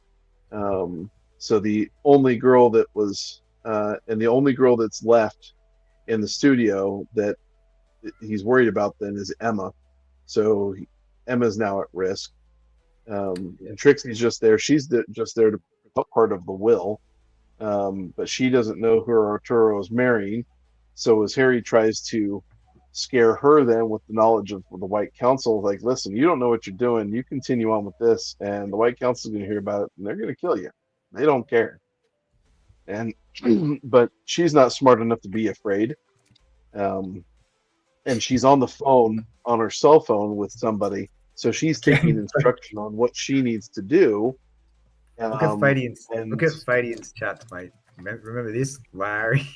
So the only girl that was and the only girl that's left in the studio that he's worried about then is Emma. So Emma's now at risk. And Trixie's just there. She's just there to pick up part of the will. But she doesn't know who Arturo is marrying. So as Harry tries to scare her then with the knowledge of the White Council, like, listen, you don't know what you're doing. You continue on with this, and the White Council is going to hear about it, and they're going to kill you. They don't care. And but she's not smart enough to be afraid. And she's on the phone, on her cell phone with somebody. So she's taking instruction on what she needs to do. Look at Fadian's chat, mate. Remember this, Larry?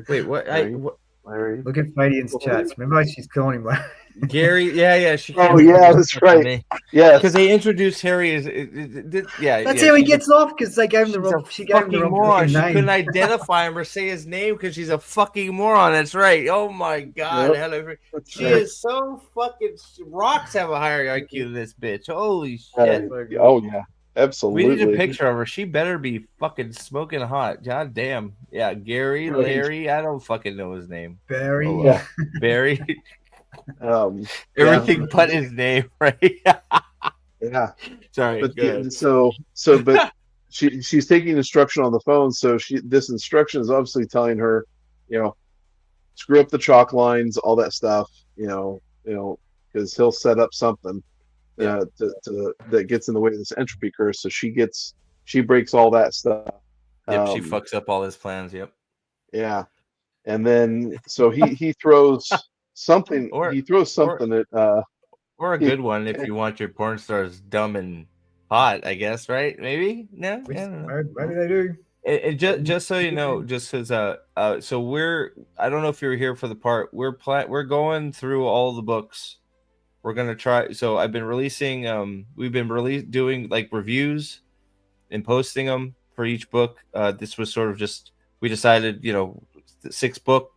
Wait, what? Larry? Look at Fadian's chats. Remember she's calling him Larry? Gary? Yeah. Oh, yeah, that's right. Yeah, because they introduced Harry as That's how he gets off, because they gave him the wrong. She gave him the wrong moron. She name. couldn't identify him or say his name because she's a fucking moron. That's right. Oh my god, she is so fucking. Rocks have a higher IQ than this bitch. Holy shit. Oh yeah, absolutely. We need a picture of her. She better be fucking smoking hot. God damn. Yeah, Gary, Larry. I don't fucking know his name. Barry. Oh, well. Barry. Everything but his name, right? Yeah. Sorry. But but she's taking instruction on the phone. So this instruction is obviously telling her, screw up the chalk lines, all that stuff. Because he'll set up something that gets in the way of this entropy curse. So she breaks all that stuff. Yep, she fucks up all his plans. Yep. Yeah, and then so he throws something. He throws something at or a good one if you want your porn stars dumb and hot. I guess, right? Maybe no. I don't know. Maybe they do. And just so you know, just as so I don't know if you were here for the part. We're going through all the books. We're gonna try. So I've been releasing. We've been doing like reviews and posting them for each book. This was sort of just we decided, the 6th book.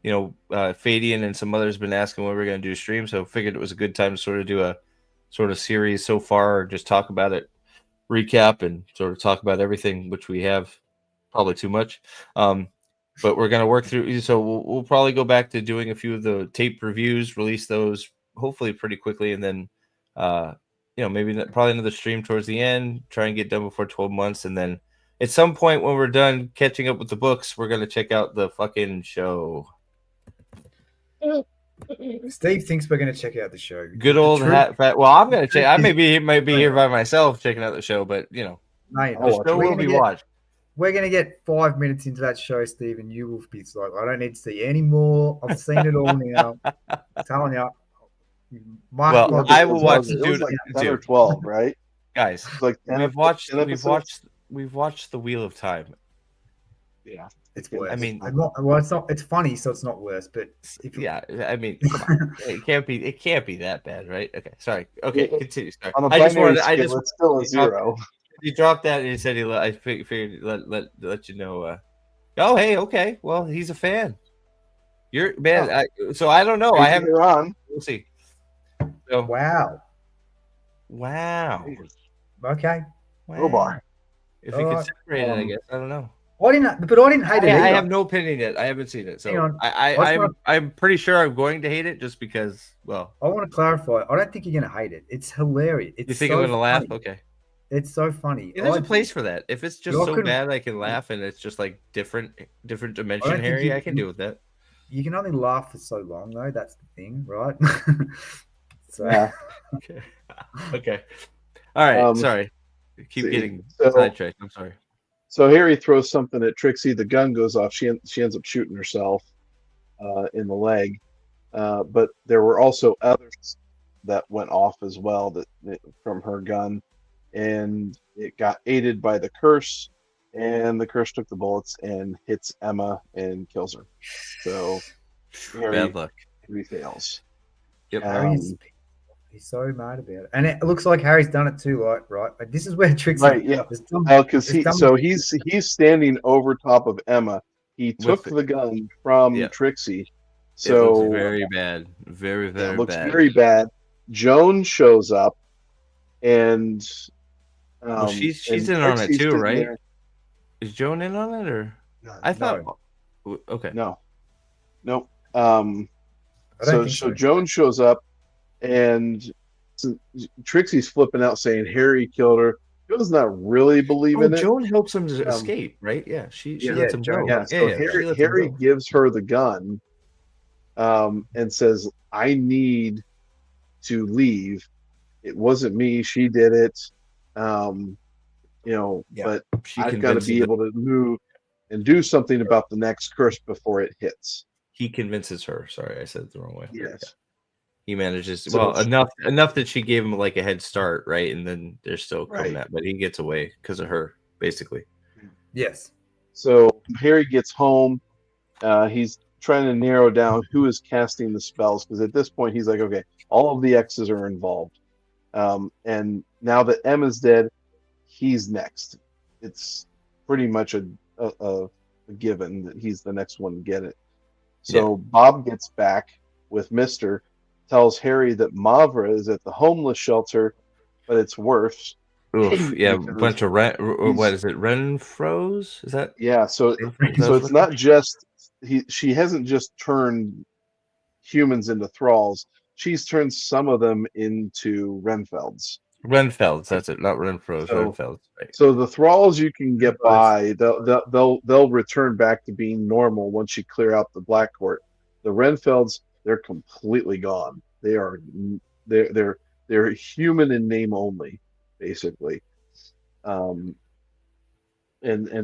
Fadian and some others been asking when we're gonna do a stream, so figured it was a good time to sort of do a sort of series so far, or just talk about it, recap, and sort of talk about everything, which we have probably too much. But we're gonna work through. So we'll probably go back to doing a few of the tape reviews, release those hopefully pretty quickly, and then maybe probably another stream towards the end, try and get done before 12 months, and then at some point when we're done catching up with the books, we're gonna check out the fucking show. Steve thinks we're gonna check out the show. Good old hat fat. Well, I'm gonna check. I might be here by myself checking out the show, but mate, the show will be watched. We're gonna get 5 minutes into that show, Steve, and you will be like, I don't need to see any more. I've seen it all now. I'm telling you. I will watch. It was like 10 or 12, right? Guys, like we've watched the Wheel of Time. Yeah. It's worse. I mean, well, it's not. It's funny, so it's not worse. But if yeah, I mean, come on, it can't be that bad, right? Okay, sorry. Okay, Yeah, continue. Sorry, on a I just binary wanted, I scale, just it's still a he dropped, 0. he dropped that and he said I figured let you know. Oh, hey, okay, well, he's a fan. You're man. So I don't know. I haven't. You're on. We'll see. So wow, wow, okay, Crowbar. If All you could right. separate it, I guess I don't know. I didn't hate it I either. have no opinion yet. I haven't seen it, Hang so on. I'm pretty sure I'm going to hate it just because. Well, I want to clarify. I don't think you're gonna hate it. It's hilarious. It's you think so I'm gonna laugh? funny. Okay. It's so funny. Yeah, there's a place for that. If it's just Y'all so couldn't- bad I can laugh and it's just like different dimension, think Harry, you- I can deal with that. You can only laugh for so long, though. That's the thing, right? So Yeah. Okay. Okay. All right. Sorry. Keep see, getting so- sidetracked. I'm sorry. So Harry throws something at Trixie. The gun goes off. She ends up shooting herself in the leg. But there were also others that went off as well from her gun, and it got aided by the curse. And the curse took the bullets and hits Emma and kills her. So Bad luck. Harry fails. Yep. Harry's he's so mad about it, and it looks like Harry's done it too. Right? Like, this is where Trixie. Right, yeah. has done- Because has done- he's standing over top of Emma. He took the gun from Trixie. It So looks very bad. Very, very it looks bad. very bad. Joan shows up, and Well, she's and in on it Trixie's too, sitting right? there. Is Joan in on it, or I thought? Okay. No. I don't think So Joan shows up, and Trixie's flipping out, saying Harry killed her. Joan's not really believing it. Joan helps him to escape, right? Yeah, she lets him go. Yeah, so Harry gives her the gun, and says, "I need to leave. It wasn't me. She did it. But I've got to be able to move and do something about the next curse before it hits." He convinces her. Sorry, I said it the wrong way. Yes. Yeah. He manages So enough that she gave him like a head start, right? And then they're still coming Right. at, but he gets away because of her, basically. Yes. So Harry gets home. He's trying to narrow down who is casting the spells, because at this point he's like, okay, all of the X's are involved. And now that Emma's dead, he's next. It's pretty much a given that he's the next one to get it. So Bob gets back with Mister, tells Harry that Mavra is at the homeless shelter, but it's worse. Oof, yeah, a Because bunch of what is it? Renfros? Is that? Yeah, so it's not just she hasn't just turned humans into thralls. She's turned some of them into Renfelds. Renfelds, that's it, not Renfros. Renfelds. Right. So the thralls you can get by, they'll return back to being normal once you clear out the Black Court. The Renfelds, they're completely gone. They're human in name only, basically. And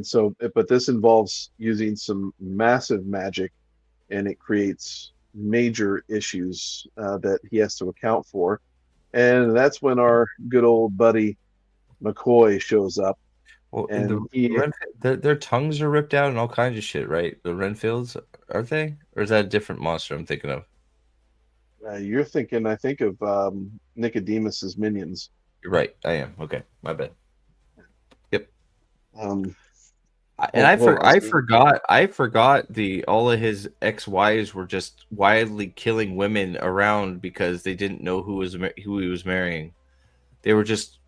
so, but this involves using some massive magic, and it creates major issues that he has to account for. And that's when our good old buddy McCoy shows up. Well, and their tongues are ripped out and all kinds of shit, right? The Renfields, are they? Or is that a different monster I'm thinking of? You're thinking, I think, of Nicodemus's minions. You're right. I am. Okay. My bad. Yep. And I forgot all of his ex-wives were just wildly killing women around because they didn't know who he was marrying. They were just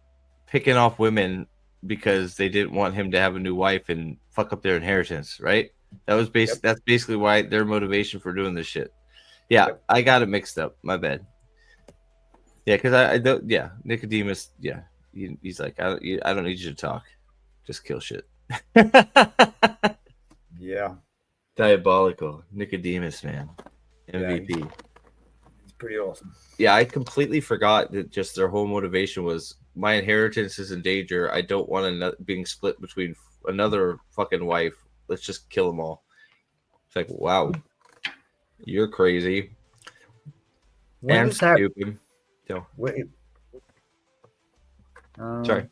picking off women because they didn't want him to have a new wife and fuck up their inheritance, right? That's basically why their motivation for doing this shit. Yeah, I got it mixed up. My bad. Yeah, because I don't. Yeah, Nicodemus. Yeah, he's like, I don't need you to talk. Just kill shit. Yeah. Diabolical. Nicodemus, man. MVP. Yeah, it's pretty awesome. Yeah, I completely forgot that just their whole motivation was my inheritance is in danger. I don't want being split between another fucking wife. Let's just kill them all. It's like, wow, you're crazy. And stupid. So. Wait. Sorry.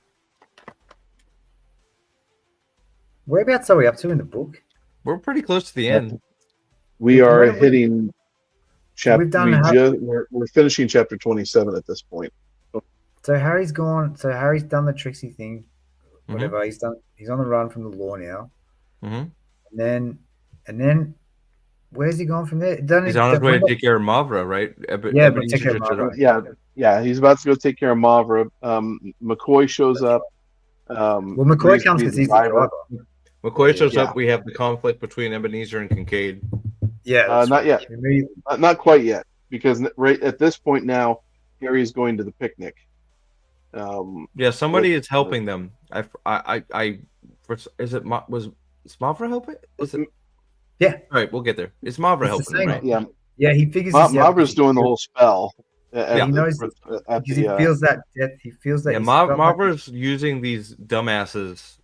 Whereabouts are we up to in the book? We're pretty close to the end. We When are we- hitting So we've done we're finishing chapter 27 at this point. So Harry's gone. So Harry's done the Trixie thing. Whatever he's done. He's on the run from the law now. Mhm. And then where's he gone from there? He's on his way to take care of Mavra, right? Yeah, but take care of Mavra. Yeah, he's about to go take care of Mavra. McCoy shows up. Well, McCoy comes because he's the driver. McCoy shows Yeah. up. We have the conflict between Ebenezer and Kincaid. Yeah, that's Not yet. right. Not quite yet, because right at this point now, Harry's going to the picnic. Yeah, somebody is helping them. Is Mavra helping? Is it? Yeah. All right, we'll get there. It's Mavra It's the helping them, same. right? Yeah, Yeah, he figures this out Mavra's because doing the whole spell. Yeah. He knows because he feels that death. He feels that. Yeah, he's felt like- Mavra's using these dumbasses.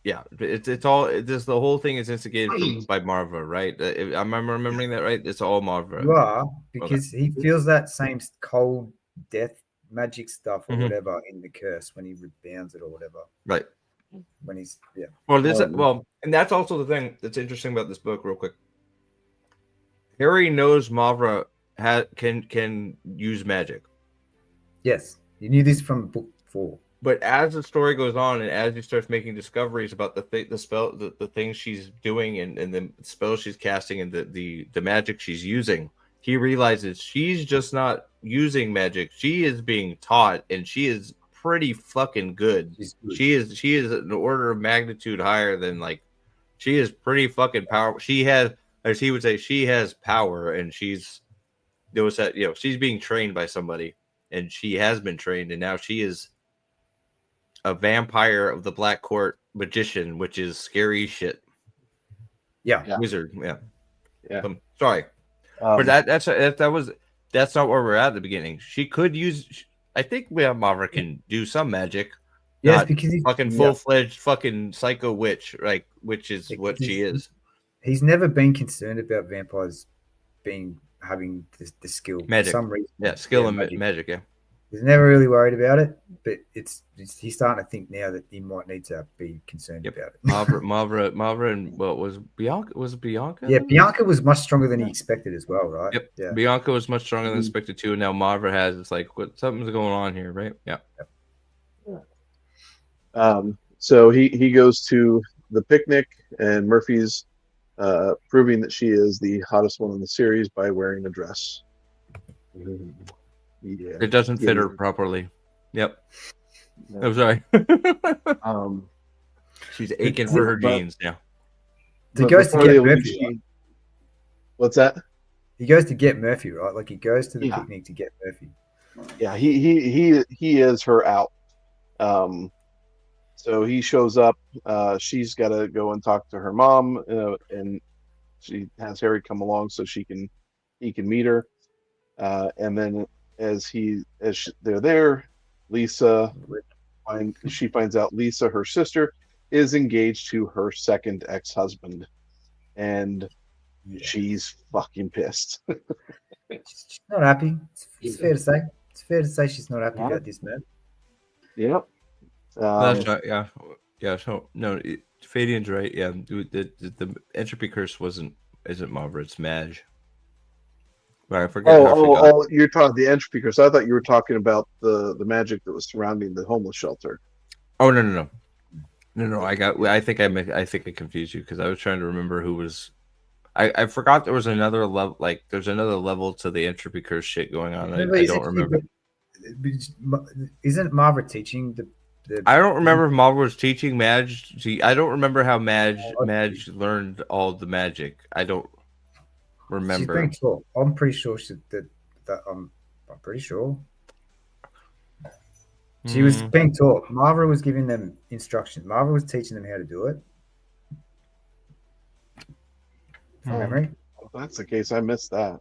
Yeah, it's all. This the whole thing is instigated by Marva, right? Am I remembering that right? It's all Marva. You are because he feels that same cold death magic stuff or Mhm. whatever in the curse when he rebounds it or whatever. Right. When he's Well, and that's also the thing that's interesting about this book. Real quick, Harry knows Mavra can use magic, yes, you knew this from book 4. but as the story goes on and as he starts making discoveries about the spell, the things she's doing and the spells she's casting and the magic she's using, he realizes she's just not using magic. She is being taught, and she is pretty fucking good. She is an order of magnitude higher than she is pretty fucking powerful. She has, as he would say, she has power, and she's being trained by somebody, and she has been trained, and now she is a vampire of the Black Court magician, which is scary shit. Yeah. Wizard. Yeah. Sorry. But that's not where we're at the beginning. She could use. I think Mavra can do some magic. Yes, not because he's fucking full-fledged fucking psycho witch, which is what she is. He's never been concerned about vampires having the skill Magic. for some reason. Yeah, skill and magic. Yeah. He's never really worried about it, but he's starting to think now that he might need to be concerned about it. Mavra, and what was Bianca? Was it Bianca? Yeah, Bianca was much stronger than he expected as well, right? Yep. Yeah. Bianca was much stronger than expected too, and now Mavra has. It's like something's going on here, right? Yeah. So he goes to the picnic, and Murphy's proving that she is the hottest one in the series by wearing a dress. Yeah, It doesn't fit her properly. Yep. Yeah. I'm sorry. She's aching for her jeans now. He goes to get Murphy. Right? What's that? He goes to get Murphy, right? Like he goes to the picnic to get Murphy. Yeah, he is her out. So he shows up. She's got to go and talk to her mom, and she has Harry come along so he can meet her. And then they're there, Lisa she finds out Lisa, her sister, is engaged to her second ex-husband, and she's fucking pissed. She's not happy. It's fair to say. It's fair to say she's not happy about this, man. Yep. That's right. Yeah. So no, Fadian's right. Yeah, the entropy curse isn't Mavra, it's Madge. Right, I forget. Oh! You're talking the entropy curse. I thought you were talking about the magic that was surrounding the homeless shelter. Oh no! I think I confused you because I was trying to remember who was. I forgot there was another level. Like there's another level to the entropy curse shit going on. I don't remember. Isn't Mavra teaching the? I don't remember if Mavra was teaching Madge. I don't remember how Madge learned all the magic. I don't remember. She's being taught. I'm pretty sure I'm pretty sure. She was being taught. Mavra was giving them instructions. Mavra was teaching them how to do it. From memory. If that's the case, I missed that.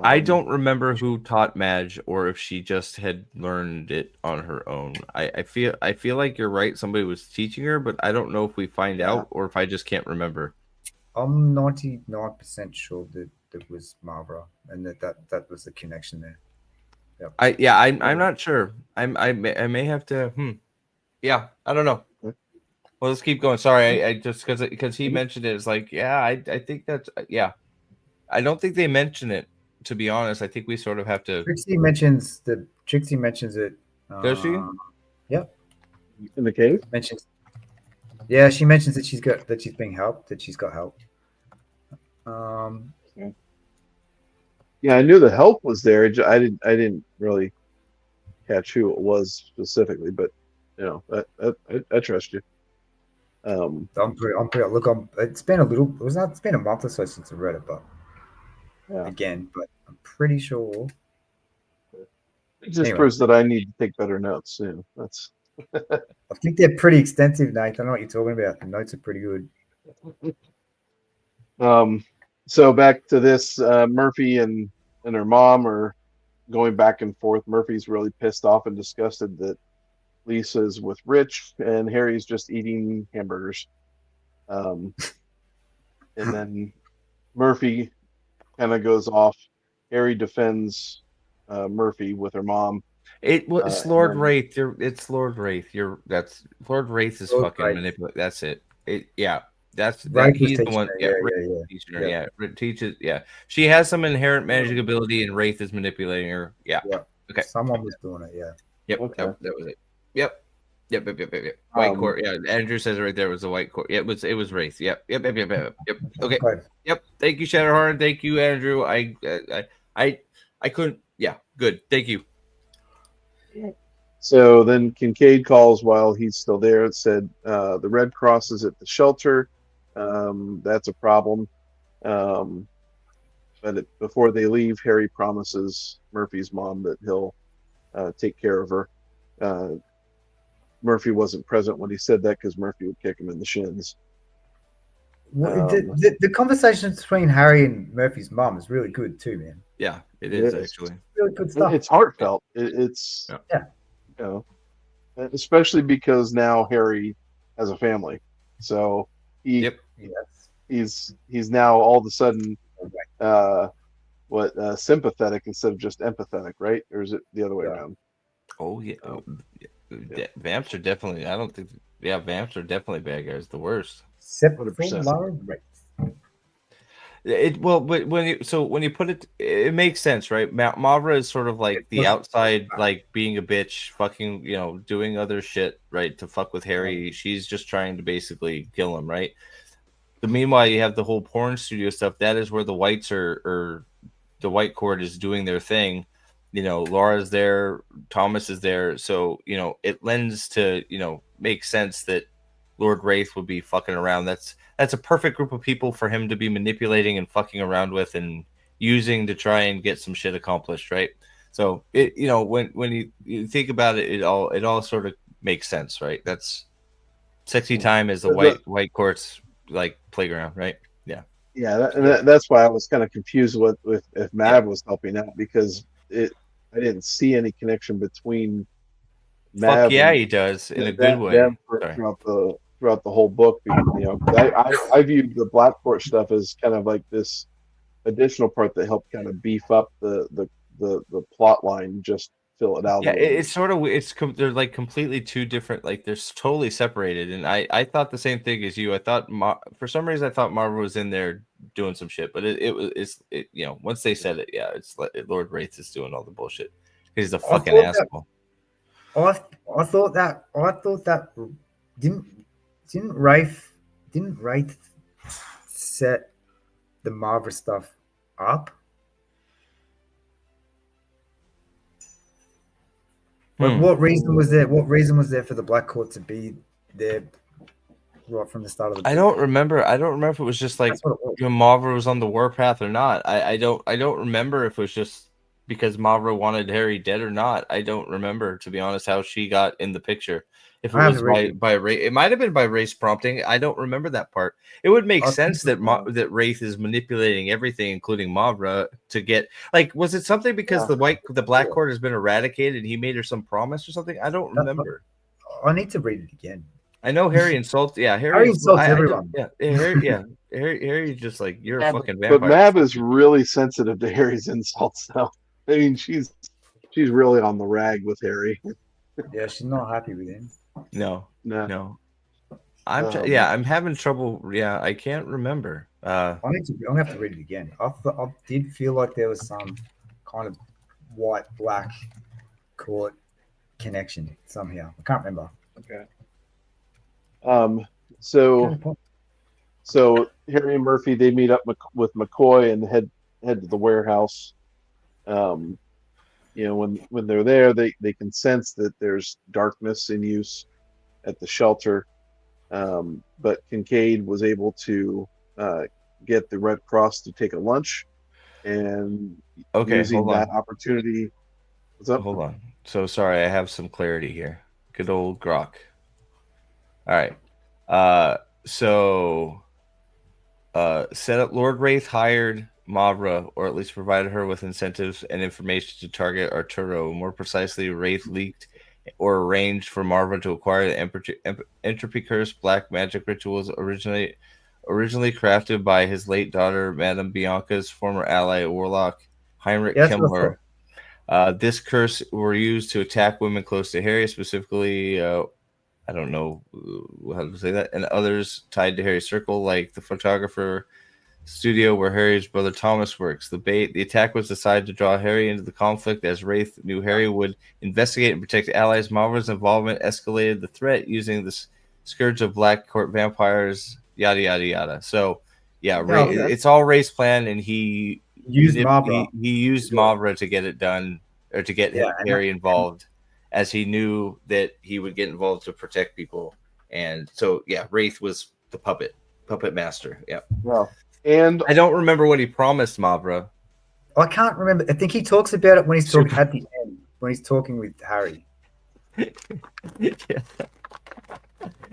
I don't remember who taught Madge or if she just had learned it on her own. I feel like you're right. Somebody was teaching her, but I don't know if we find out or if I just can't remember. I'm 99% sure that it was Mavra and that was the connection there. Yep. I'm not sure. I may have to. Yeah, I don't know. Well, let's keep going. Sorry, I just because he mentioned it. It's like, yeah, I think that's yeah. I don't think they mention it. To be honest, I think we sort of have to. Trixie mentions it. Does she? Yep. In the cave? Mentions. Yeah, she mentions that she's being helped. That she's got help. Yeah, I knew the help was there. I didn't really catch who it was specifically, but you know, I trust you. I'm pretty. Look, it's been a little. It's been a month or so since I read it, but Yeah, again, but I'm pretty sure. it just Anyway. proves that I need to take better notes. You know, that's. I think they're pretty extensive, Nate. I know what you're talking about. The notes are pretty good. So back to this, Murphy and her mom are going back and forth. Murphy's really pissed off and disgusted that Lisa's with Rich and Harry's just eating hamburgers. And then Murphy kind of goes off. Harry defends Murphy with her mom. It's Lord Wraith. It's Lord Wraith. That's Lord Wraith is Lord fucking Wraith. manipulate. That's it. Yeah. That Wraith was he's the teaching one. her, Yeah, yeah, Wraith yeah, is teaching her. yeah. Yeah, Wraith teaches. Yeah, she has some inherent magic ability, and Wraith is manipulating her. Yeah. Yeah. Okay. Someone was doing it. Yeah. Yep. Okay. That was it. Yep. White court. Yeah, Andrew says it right there was the white court. Yeah, it was Wraith. Yep. Okay. Yep. Thank you, Shadowheart. Thank you, Andrew. I couldn't. Yeah. Good. Thank you. So then Kincaid calls while he's still there. It said the Red Cross is at the shelter. That's a problem. But before they leave, Harry promises Murphy's mom that he'll take care of her. Murphy wasn't present when he said that because Murphy would kick him in the shins. The conversation between Harry and Murphy's mom is really good too, man. Yeah, it is actually Really good stuff. It's heartfelt. It's Yeah. You know, especially because now Harry has a family, so he's now all of a sudden sympathetic instead of just empathetic, right? Or is it the other way around? Oh yeah. Vamps are definitely. I don't think. Yeah, Vamps are definitely bad guys. The worst. 100%. But when you put it, it makes sense, right? Mavra is sort of like the outside, like being a bitch, fucking, doing other shit, right, to fuck with Harry. She's just trying to basically kill him, right? But meanwhile, you have the whole porn studio stuff. That is where the whites or the white court is doing their thing. Laura's there, Thomas is there, so it lends to make sense that Lord Wraith would be fucking around. That's a perfect group of people for him to be manipulating and fucking around with and using to try and get some shit accomplished, right? So it when you think about it, it all sort of makes sense, right? That's sexy time is the white court's like playground, right? Yeah. Yeah, that's why I was kind of confused with if Mav was helping out because I didn't see any connection between Mav. Fuck yeah, he does in a good way. Throughout the whole book, I viewed the Blackcourt stuff as kind of like this additional part that helped kind of beef up the plot line, just fill it out. Yeah, they're like completely two different, like they're totally separated. And I thought the same thing as you. I thought for some reason I thought Marvel was in there doing some shit, but it's once they said it, yeah, it's like Lord Wraith is doing all the bullshit. He's a fucking asshole. I thought that didn't Wraith set the Marvel stuff up? But what reason was there? What reason was there for the Black Court to be there right from the start of the book? I don't remember if it was just like Mavra was on the warpath or not. I don't remember if it was just because Mavra wanted Harry dead or not. I don't remember, to be honest, how she got in the picture. If it was by Wraith, it might have been by Wraith's prompting. I don't remember that part. It would make sense that Wraith is manipulating everything, including Mavra, to get was it something because the Black Court has been eradicated and he made her some promise or something? I don't remember. I need to read it again. I know Harry insults. Yeah, Harry insults everyone. Harry's just like, you're a fucking vampire. But Mav is really sensitive to Harry's insults, though. I mean, she's really on the rag with Harry. Yeah, she's not happy with him. No. I'm having trouble. Yeah, I can't remember. I need to. I'm gonna have to read it again. I did feel like there was some kind of white black court connection somehow. I can't remember. Okay. So Harry and Murphy, they meet up with McCoy and head to the warehouse. When they're there, they can sense that there's darkness in use at the shelter. But Kincaid was able to get the Red Cross to take a lunch, and using that opportunity. What's up? Hold on. So sorry, I have some clarity here. Good old Grok. All right. Set up. Lord Wraith hired Mavra, or at least provided her with incentives and information to target Arturo. More precisely, Wraith leaked or arranged for Mavra to acquire the entropy curse black magic rituals originally crafted by his late daughter, Madame Bianca's former ally, warlock Heinrich Kemmler. This curse were used to attack women close to Harry, specifically, I don't know how to say that, and others tied to Harry's circle, like the photographer studio where Harry's brother Thomas works. The attack was decided to draw Harry into the conflict, as Wraith knew Harry would investigate and protect allies. Mavra's involvement escalated the threat using the scourge of Black Court vampires, yada yada yada. So, yeah, it's all Wraith's plan, and he used Mavra. He used Mavra to get it done, or to get Harry involved, as he knew that he would get involved to protect people. And so, yeah, Wraith was the puppet master. Yeah. Well, and I don't remember what he promised Mavra. I can't remember. I think he talks about it when he's talking at the end, when he's talking with Harry.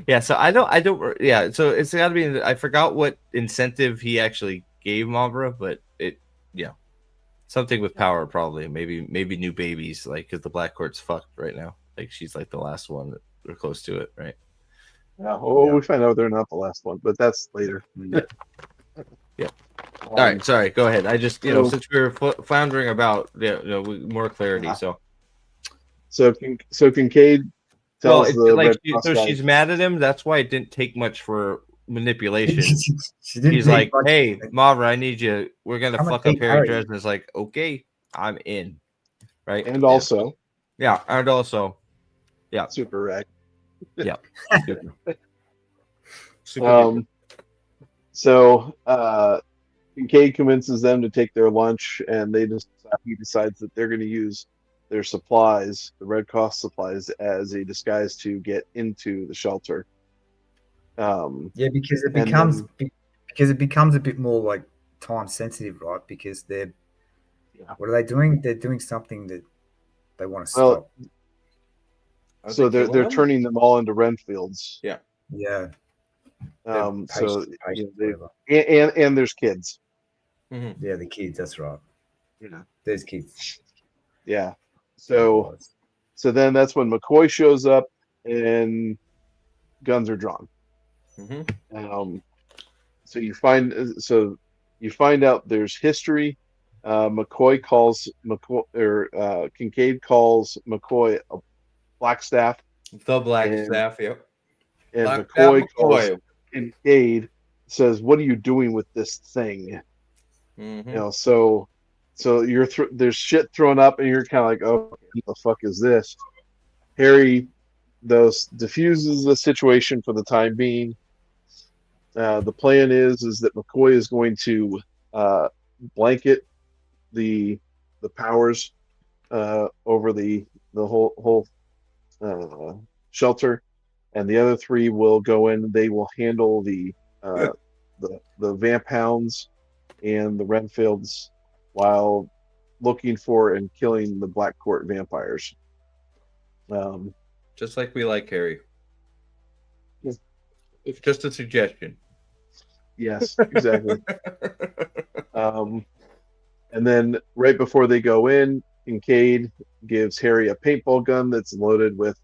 Yeah. So I don't. Yeah. So it's got to be. I forgot what incentive he actually gave Mavra, but something with power, probably. Maybe new babies, like, because the Black Court's fucked right now. Like, she's like the last one that we're close to it, right? Yeah. We find out they're not the last one, but that's later. Yeah. All right. Sorry. Go ahead. I just, since we were floundering about, more clarity. So Kincaid tells she's mad at him. That's why it didn't take much for manipulation. He's like, "Hey, Mavra, I need you. We're gonna fuck up Harry Dresden." Is like, "Okay, I'm in." Right. And also, super rag. Yeah. Super. So Kincaid convinces them to take their lunch, and he decides that they're going to use their supplies, the Red Cross supplies, as a disguise to get into the shelter. Because it becomes a bit more like time sensitive, right? Because what are they doing? They're doing something that they want to stop. So they're turning them all into Renfields. Yeah. Yeah. And there's kids. Mm-hmm. Yeah, the kids. That's right. There's kids. Yeah. So then that's when McCoy shows up and guns are drawn. Mm-hmm. So you find out there's history. Kincaid calls McCoy a Blackstaff. The Blackstaff, yep. And McCoy calls Kincaid, says, "What are you doing with this thing?" Mm-hmm. So you're there's shit thrown up, and you're kind of like, "Oh, what the fuck is this?" Harry, diffuses the situation for the time being. The plan is that McCoy is going to blanket the powers over the whole shelter, and the other three will go in. They will handle the Vamp Hounds and the Renfields while looking for and killing the Black Court vampires. Just like we like Harry. Yeah. It's just a suggestion. Yes, exactly. And then right before they go in, Kincaid gives Harry a paintball gun that's loaded with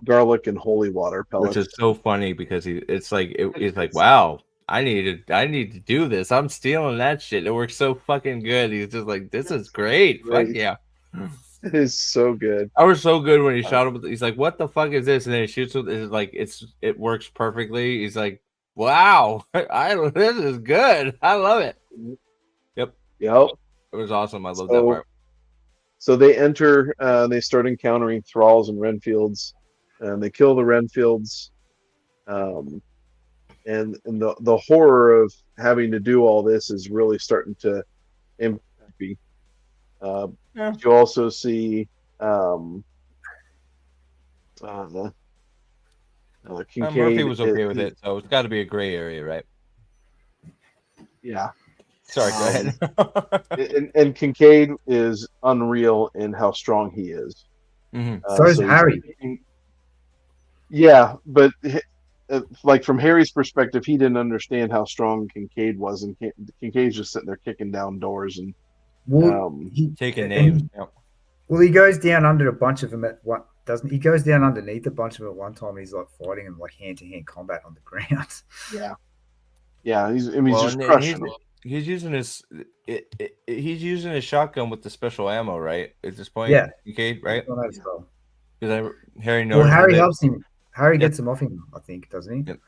garlic and holy water pellets. Which is so funny because he's like, wow, I need to do this. I'm stealing that shit. It works so fucking good. He's just like, this is great. Fuck yeah. It is so good. I was so good when he shot him. He's like, "What the fuck is this?" And then he shoots with. It's like it works perfectly. He's like, "Wow, this is good. I love it." Yep, Yep. it was awesome. I love that part. So they enter. They start encountering thralls and Renfields, and they kill the Renfields. And the horror of having to do all this is really starting to impact me. Yeah. You also see the Kincaid. Murphy was okay with it, so it's got to be a gray area, right? Yeah. Sorry, go ahead. And Kincaid is unreal in how strong he is. So is he's Harry. Yeah, but like from Harry's perspective, he didn't understand how strong Kincaid was, and Kincaid's just sitting there kicking down doors and Taking names. Well, he goes down under a bunch of them at one. Doesn't he? Goes down underneath a bunch of them at one time. He's like fighting them like hand-to-hand combat on the ground. Yeah. He's just crushing them. He's using his shotgun with the special ammo, right? At this point, Yeah. Kincaid, right? Because Harry knows. Well, Harry helps him. Harry gets him off him, I think, doesn't he? Yep.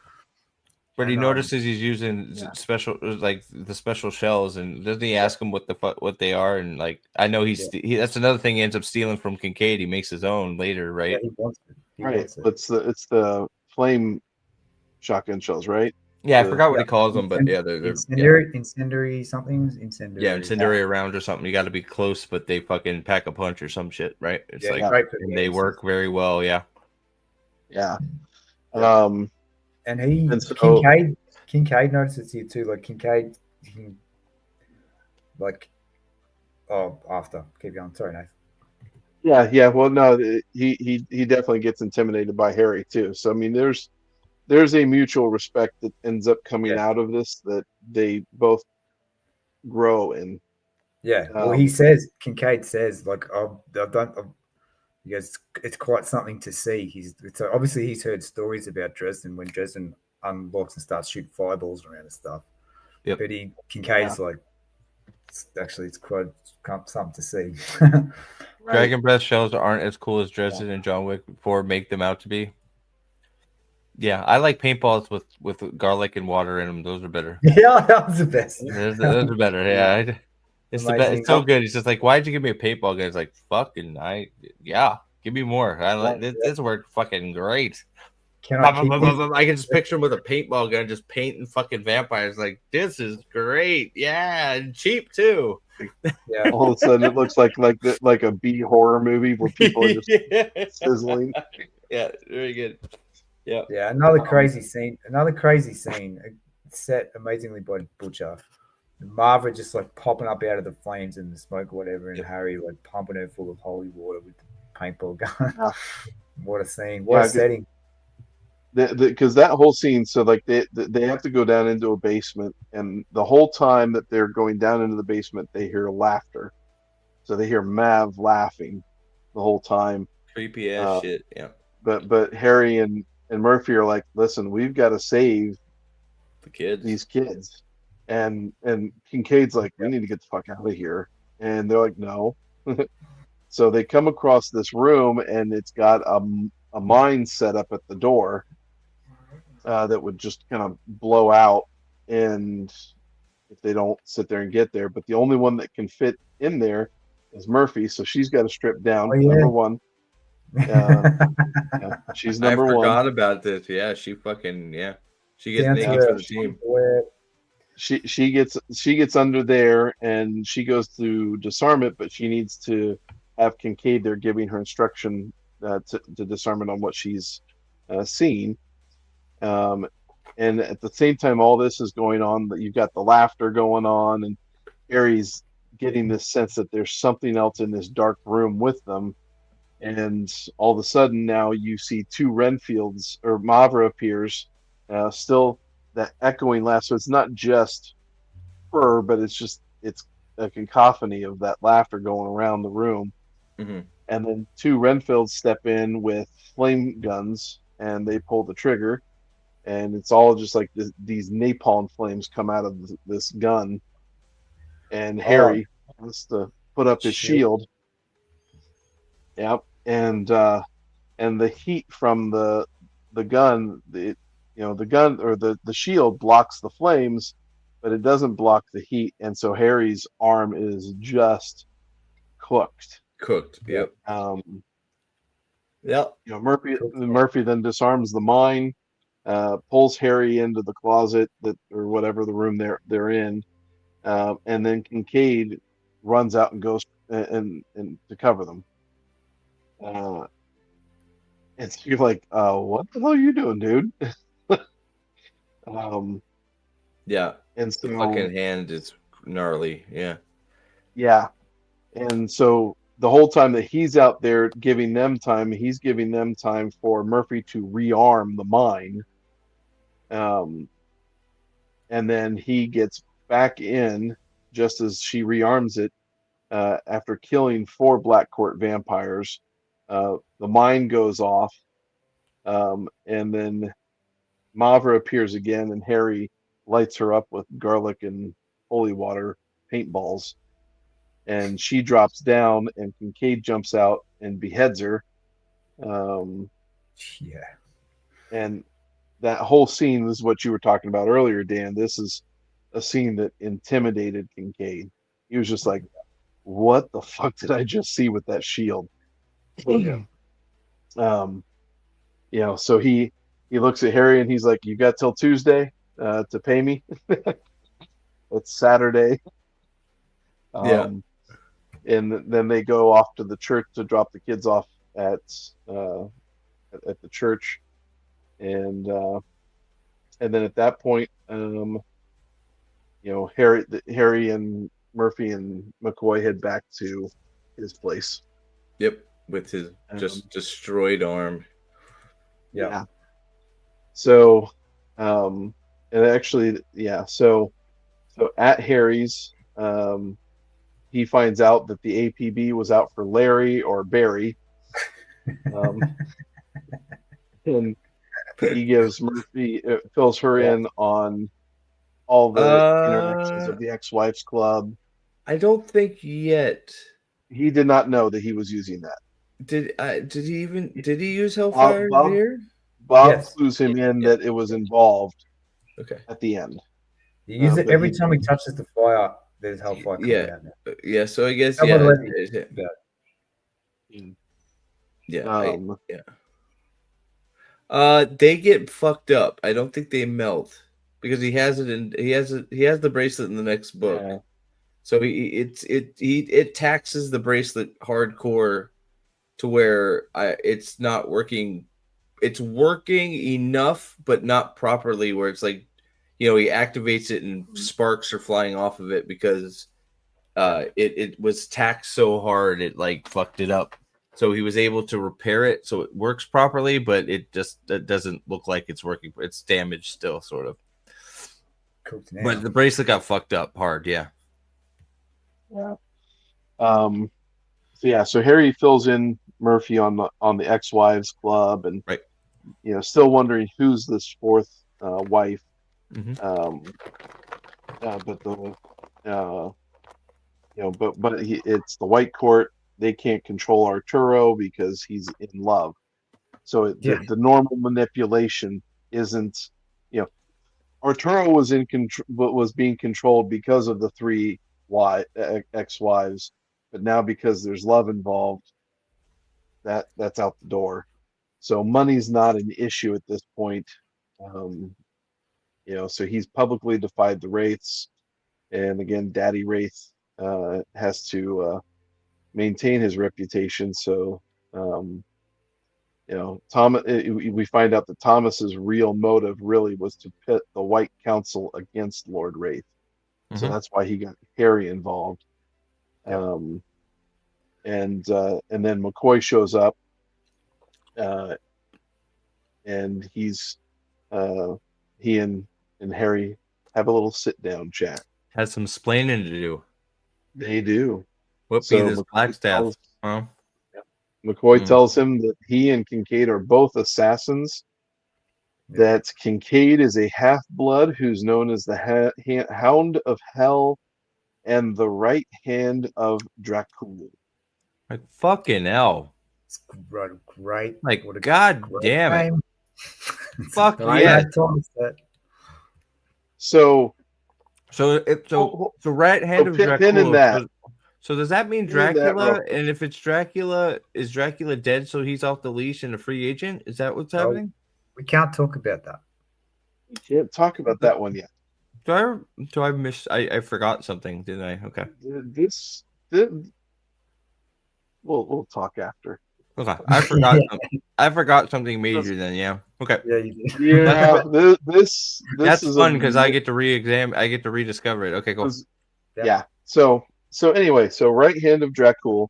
But he notices he's using special, like the special shells, and doesn't he ask him what they are? And like, I know that's another thing he ends up stealing from Kincaid. He makes his own later, right? Yeah, he wants it. Right. It's the flame shotgun shells, right? Yeah, I forgot what he calls them, but yeah, they're incendiary somethings. Incendiary. Yeah, incendiary rounds or something. You got to be close, but they fucking pack a punch or some shit, right? It's and they work very well. Yeah. Yeah. And Kincaid notices here too. Like Kincaid, after keep going. Sorry, Nathan. Yeah. Well, no, he definitely gets intimidated by Harry too. So I mean, there's a mutual respect that ends up coming out of this that they both grow in. Yeah. Well, Kincaid says, like, he goes, it's quite something to see. Obviously he's heard stories about Dresden when Dresden unlocks and starts shooting fireballs around and stuff. Yep. But Kincaid's like, it's quite something to see. Dragon breath shells aren't as cool as Dresden and John Wick 4 make them out to be. Yeah, I like paintballs with garlic and water in them. Those are better. Yeah, that was the best. Those are better. Yeah, it's the best. It's so good. It's just like, why'd you give me a paintball gun? It's like, fucking, give me more. I like this worked fucking great. I can just picture him with a paintball gun, just painting fucking vampires. Like, this is great. Yeah, and cheap too. Yeah. All of a sudden, it looks like a B horror movie where people are just sizzling. Yeah, very good. Yeah. Yeah, another crazy scene. Set amazingly by Butcher. Marva just like popping up out of the flames and the smoke or whatever, and Harry like pumping her full of holy water with the paintball gun. What a scene! What a setting! Because that whole scene, so like they have to go down into a basement, and the whole time that they're going down into the basement, they hear laughter. So they hear Mav laughing the whole time. Creepy ass shit. Yeah. But Harry and Murphy are like, listen, we've got to save these kids. And Kincaid's like, we need to get the fuck out of here. And they're like, no. So they come across this room, and it's got a mine set up at the door that would just kind of blow out, and if they don't sit there and get there. But the only one that can fit in there is Murphy, so she's got to strip down. Number one. She's number one. I forgot about this. Yeah, she fucking she gets naked for the team. She gets under there, and she goes to disarm it, but she needs to have Kincaid there giving her instruction to disarm it on what she's seen. And at the same time, all this is going on. That you've got the laughter going on, and Harry's getting this sense that there's something else in this dark room with them. And all of a sudden, now you see two Renfields, or Mavra appears, still that echoing laugh. So it's not just her, but it's a cacophony of that laughter going around the room. Mm-hmm. And then two Renfields step in with flame guns, and they pull the trigger, and it's all just like these napalm flames come out of this gun. And Harry has to put up his shield. Yep. And the heat from the gun, the gun or the shield blocks the flames, but it doesn't block the heat, and so Harry's arm is just cooked. Cooked. Yeah. Yep. You know, Murphy Cooked. Murphy then disarms the mine, pulls Harry into the closet that or whatever the room they're in, and then Kincaid runs out and goes and to cover them. And so you're like, what the hell are you doing, dude? um, Yeah. and The so fucking hand is gnarly. Yeah. yeah, and so the whole time that he's out there giving them time, he's giving them time for Murphy to rearm the mine. And then he gets back in just as she rearms it after killing 4 Black Court vampires. The mine goes off, and then Mavra appears again, and Harry lights her up with garlic and holy water paintballs. And she drops down, and Kincaid jumps out and beheads her. Yeah. And that whole scene is what you were talking about earlier, Dan. This is a scene that intimidated Kincaid. He was just like, "What the fuck did I just see with that shield?" Yeah. um, so he looks at Harry and he's like, "You got till Tuesday to pay me." It's Saturday. Yeah. And then they go off to the church to drop the kids off at uh, at the church, and then at that point, Harry and Murphy and McCoy head back to his place. Yep. With his just destroyed arm. Yeah. So, and actually, yeah. So at Harry's, he finds out that the APB was out for Larry or Barry, and he gives Murphy fills her in on all the interactions of the ex-wives club. I don't think yet. He did not know that he was using that. Did he use Hellfire Bob Beer? Yes. clues him in that it was involved Okay. at the end. You use it but every he- time he touches the fire. There's hellfire coming Yeah. out now. Yeah, so I guess Someone yeah. let me- Yeah. Um, They get fucked up. I don't think they melt because he has it in he has the bracelet in the next book. Yeah. So it taxes the bracelet hardcore to where it's not working. It's working enough, but not properly. Where it's like, he activates it and sparks are flying off of it because it was taxed so hard it like fucked it up. So he was able to repair it so it works properly, but it doesn't look like it's working. It's damaged still, sort of. Cooked now. But the bracelet got fucked up hard. Yeah. Yeah. So Harry fills in Murphy on the ex-wives club, and Right. Still wondering who's this fourth wife. Mhm. But it's the White Court. They can't control Arturo because he's in love. So the normal manipulation isn't. Arturo was in control, was being controlled because of the 3 ex-wives, but now because there's love involved, that's out the door. So money's not an issue at this point. So he's publicly defied the Wraiths, and again, Daddy Wraith has to maintain his reputation. So, Thomas, we find out that Thomas's real motive really was to pit the White Council against Lord Wraith. So that's why he got Harry involved. And then McCoy shows up, and he and Harry have a little sit down chat. Has some splaining to do. They do. Whooping this Blackstaff. McCoy tells him that he and Kincaid are both assassins. That Kincaid is a half-blood who's known as the Hound of Hell and the right hand of Dracul. Like fucking hell. It's great. Like, What a god great damn it. game. It's Fuck a great yeah. time set. So So right hand of pin in Dracula. that. So does that mean Pin in that Dracula? real quick. And if it's Dracula, is Dracula dead? So he's off the leash and a free agent? Is that what's happening? We can't talk about that. We can't talk about that one yet. Do I miss? I forgot something, didn't I? Okay. This we'll talk after. Okay. I forgot something. I forgot something major then. Yeah. Okay. Yeah, you did. Yeah, this That's is fun because I get to re-examine. I get to rediscover it. Okay, cool. Yeah. So anyway, so right hand of Dracul,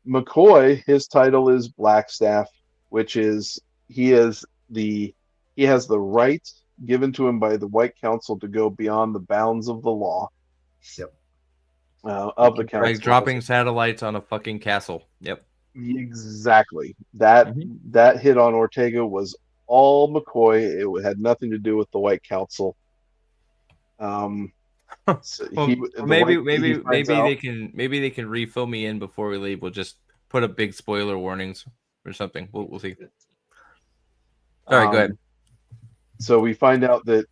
McCoy, his title is Blackstaff, which is he has the right given to him by the White Council to go beyond the bounds of the law. Yep. Of the council. Like dropping satellites on a fucking castle. Yep. Exactly. That hit on Ortega was all McCoy. It had nothing to do with the White Council. So Well, maybe they can refill me in before we leave. We'll just put up big spoiler warnings or something. We'll see. All right, go ahead. So we find out that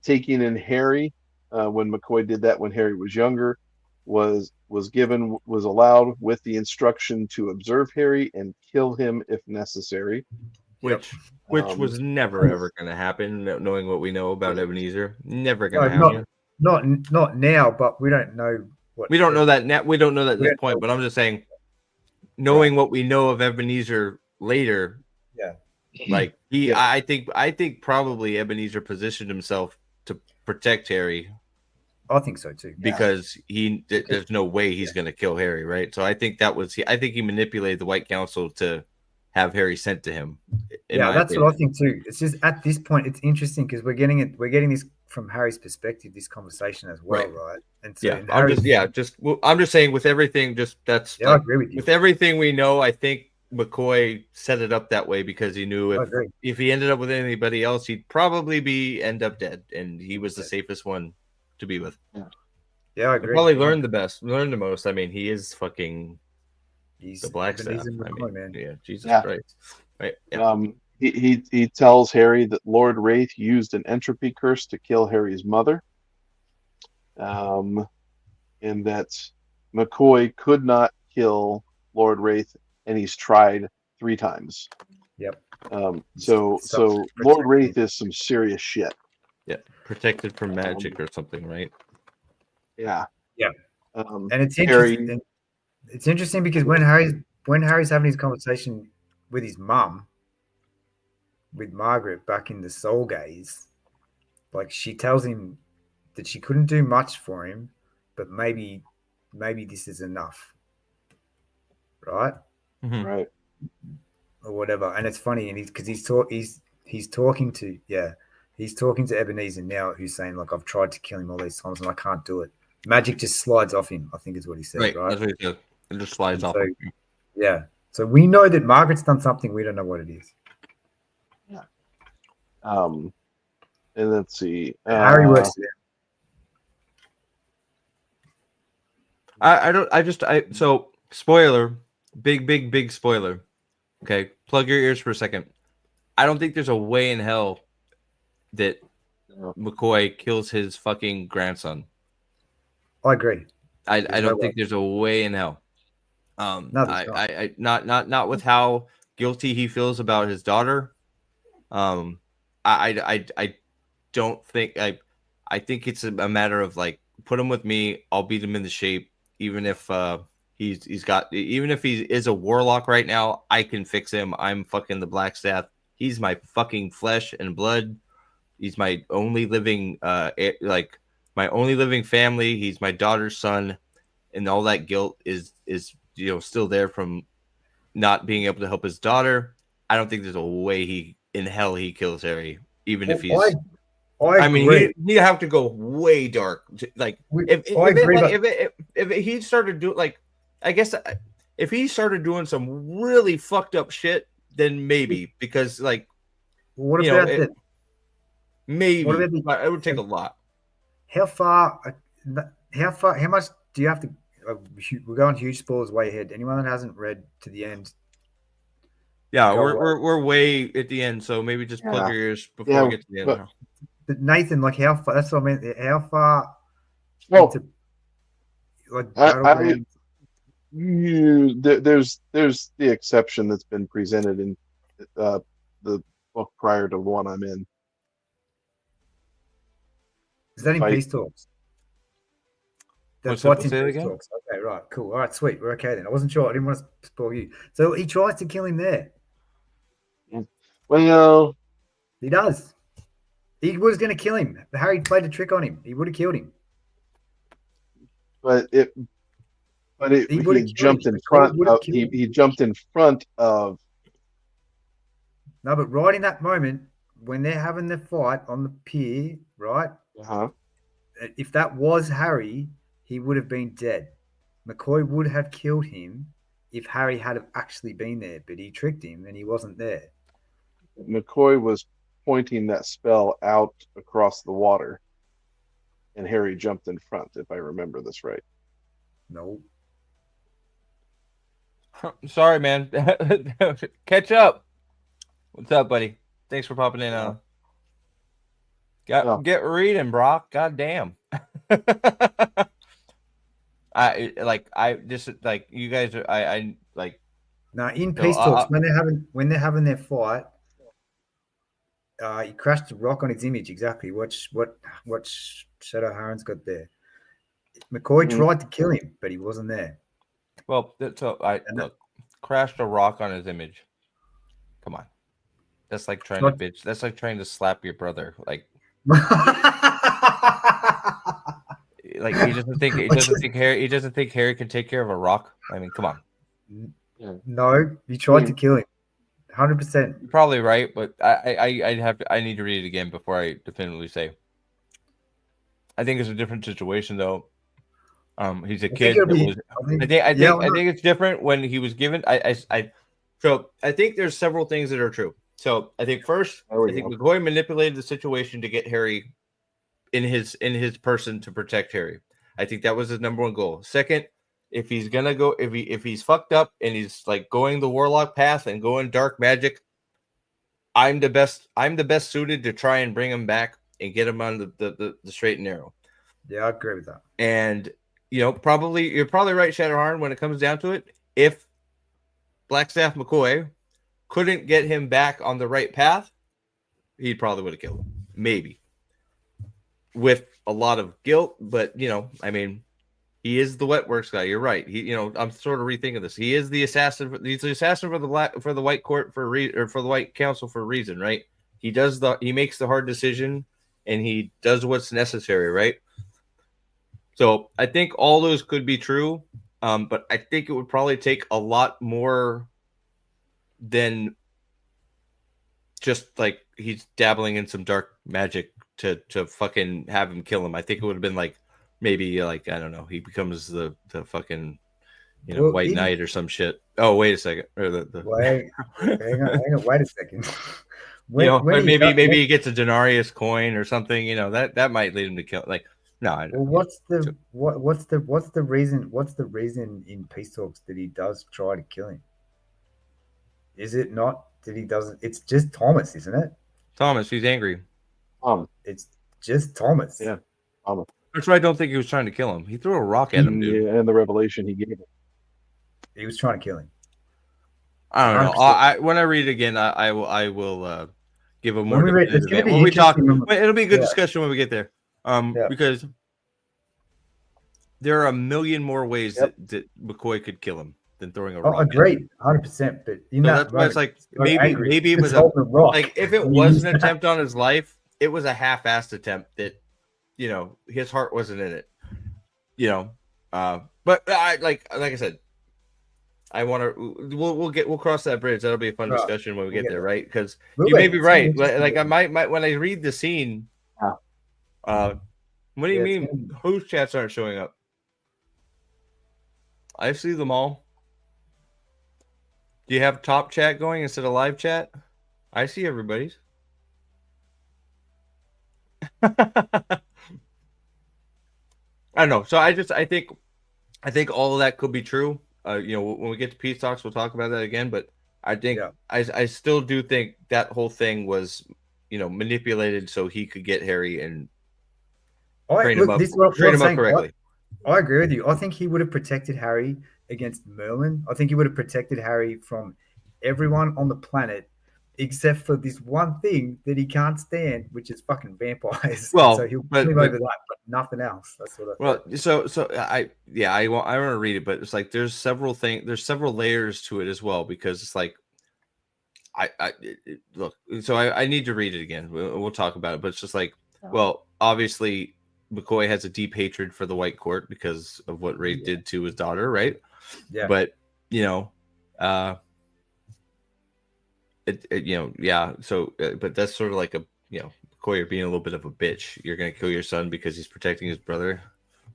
taking in Harry, when McCoy did that when Harry was younger, was allowed with the instruction to observe Harry and kill him if necessary. Which was never ever going to happen, knowing what we know about Ebenezer. Never going to happen. Not now, but we don't know what. We don't know that now. We don't know that at this point. But I'm just saying, knowing what we know of Ebenezer later. Yeah. Like I think probably Ebenezer positioned himself to protect Harry. I think so too. Because there's no way he's going to kill Harry, right? So I think he manipulated the White Council to have Harry sent to him. Yeah, that's what I think too. It's just at this point, it's interesting because we're getting this from Harry's perspective, this conversation as well, right? And so I'm just saying with everything, I agree with you. With everything we know, I think McCoy set it up that way because he knew if he ended up with anybody else, he'd probably end up dead, and he was the safest one to be with. Yeah, I agree. Probably learned the most. I mean, he is fucking. He's the Blackstaff. Man. Yeah, Jesus Christ. Right. Yeah. He tells Harry that Lord Wraith used an entropy curse to kill Harry's mother, and that McCoy could not kill Lord Wraith, and he's tried 3 times. Yep. So Lord Wraith is some serious shit. Yeah, protected from magic or something, right? Yeah. Yeah. And it's interesting. It's interesting because when Harry's having his conversation with his mum, with Margaret back in the Soul Gaze, like she tells him that she couldn't do much for him, but maybe this is enough, right? Mm-hmm. Right. Or whatever. And it's funny, and he's talking to Ebenezer now, who's saying like, I've tried to kill him all these times and I can't do it. Magic just slides off him, I think is what he said, right? That's what he said. It just slides off. Yeah. So we know that Margaret's done something. We don't know what it is. Yeah. And let's see. Harry works there. So spoiler, big spoiler. Okay, plug your ears for a second. I don't think there's a way in hell that McCoy kills his fucking grandson. I agree. I don't think there's a way in hell. Not with how guilty he feels about his daughter. I don't think I think it's a matter of like, put him with me, I'll beat him into shape, even if even if he is a warlock right now, I can fix him. I'm fucking the Blackstaff. He's my fucking flesh and blood. He's my only living my only living family. He's my daughter's son, and all that guilt is still there from not being able to help his daughter. I don't think there's a way in hell he kills Harry, even if he's. I mean, you have to go way dark. If he started doing if he started doing some really fucked up shit, then maybe, because what about that? Maybe it would take a lot. How much do you have to? we're going huge spoilers way ahead. Anyone that hasn't read to the end, Yeah, Go we're way at the end, so maybe just plug Yeah. your ears before Yeah, we get to the end. but- now. but Nathan, like how far? That's what I meant. How far Well, into like I- battleground? There's the exception that's been presented in the book prior to the one I'm in. Is that in fight. peace talks? The What's fight's in say it peace again? talks. Okay, right, cool. All right, sweet. We're okay then. I wasn't sure. I didn't want to spoil you. So he tries to kill him there. well, He does. He was going to kill him. Harry played a trick on him. He would have killed him. But He would have he jumped killed in him. front Would have of killed him. he jumped in front of No, but right in that moment when they're having the fight on the pier, right? uh-huh. If that was Harry, he would have been dead. McCoy would have killed him if Harry had actually been there, but he tricked him and he wasn't there. McCoy was pointing that spell out across the water, and Harry jumped in front, if I remember this right. No. Sorry, man. Catch up. What's up, buddy? Thanks for popping in. Get reading, Brock. God damn. I just like you guys are I like Now in peace talks, when they're having their fight, he crashed a rock on his image. Exactly. What Shadow Haren's got there. McCoy tried to kill him, but he wasn't there. well so crashed a rock on his image. Come on. That's like trying to bitch. That's like trying to slap your brother. Like he doesn't think Harry can take care of a rock. I mean, come on. No, he tried to kill him. 100%. You're probably right, but I need to read it again before I definitively say. I think it's a different situation though. He's a kid. I think it's different when he was given. So I think there's several things that are true. So I think first, I think McCoy manipulated the situation to get Harry in his person to protect Harry. I think that was his number one goal. Second, if he's gonna go, if he's fucked up and he's like going the warlock path and going dark magic, I'm the best suited to try and bring him back and get him on the straight and narrow. Yeah, I agree with that. And you're probably right, Shadowheart, when it comes down to it. If Blackstaff McCoy couldn't get him back on the right path, he probably would have killed him. Maybe. With a lot of guilt, but I mean, he is the wet works guy. You're right. I'm sort of rethinking this. He is the assassin. He's the assassin for the White Court for the White Council for a reason, right? He makes the hard decision and he does what's necessary, right? So I think all those could be true, but I think it would probably take a lot more than just like he's dabbling in some dark magic to fucking have him kill him. I think it would have been like maybe like I don't know. He becomes the fucking White Knight or some shit. Oh wait a second. Or wait a second. Maybe he gets a denarius coin or something. That might lead him to kill. Like no. Well, what's the reason? What's the reason in peace talks that he does try to kill him? Is it not that he doesn't? It's just Thomas, isn't it? Thomas, he's angry. It's just Thomas. Yeah, Thomas. That's why I don't think he was trying to kill him. He threw a rock at him, dude. Yeah, and the revelation he gave him. He was trying to kill him. I don't know. When I read it again, I will give a more. When we talk, it'll be a good discussion when we get there. Because there are a million more ways that McCoy could kill him than throwing a rock. Agreed, 100%. But that's why it's like maybe it was like if it was an attempt on his life, it was a half-assed attempt that his heart wasn't in it. But like I said, I want to. We'll cross that bridge. That'll be a fun discussion when we get there, right? Because you may be right. Like I might when I read the scene. What do you mean? Whose chats aren't showing up? I see them all. Do you have top chat going instead of live chat? I see everybody's. I don't know. So I think I think all of that could be true. When we get to peace talks, we'll talk about that again. But I think Yeah. I still do think that whole thing was, manipulated so he could get Harry and train him Look, up, this is what train I'm him up saying. correctly. I agree with you. I think he would have protected Harry against Merlin. I think he would have protected Harry from everyone on the planet except for this one thing that he can't stand, which is fucking vampires. And so Well, he'll but kill him over that, but nothing else. That's what I well, thought. so I want to read it, but it's like there's several layers to it as well, because it's like look, so I need to read it again. We'll talk about it, but it's just like, well, obviously McCoy has a deep hatred for the White Court because of what Ray did to his daughter, right? Yeah. But yeah. So, but that's sort of like McCoy, you're being a little bit of a bitch. You're gonna kill your son because he's protecting his brother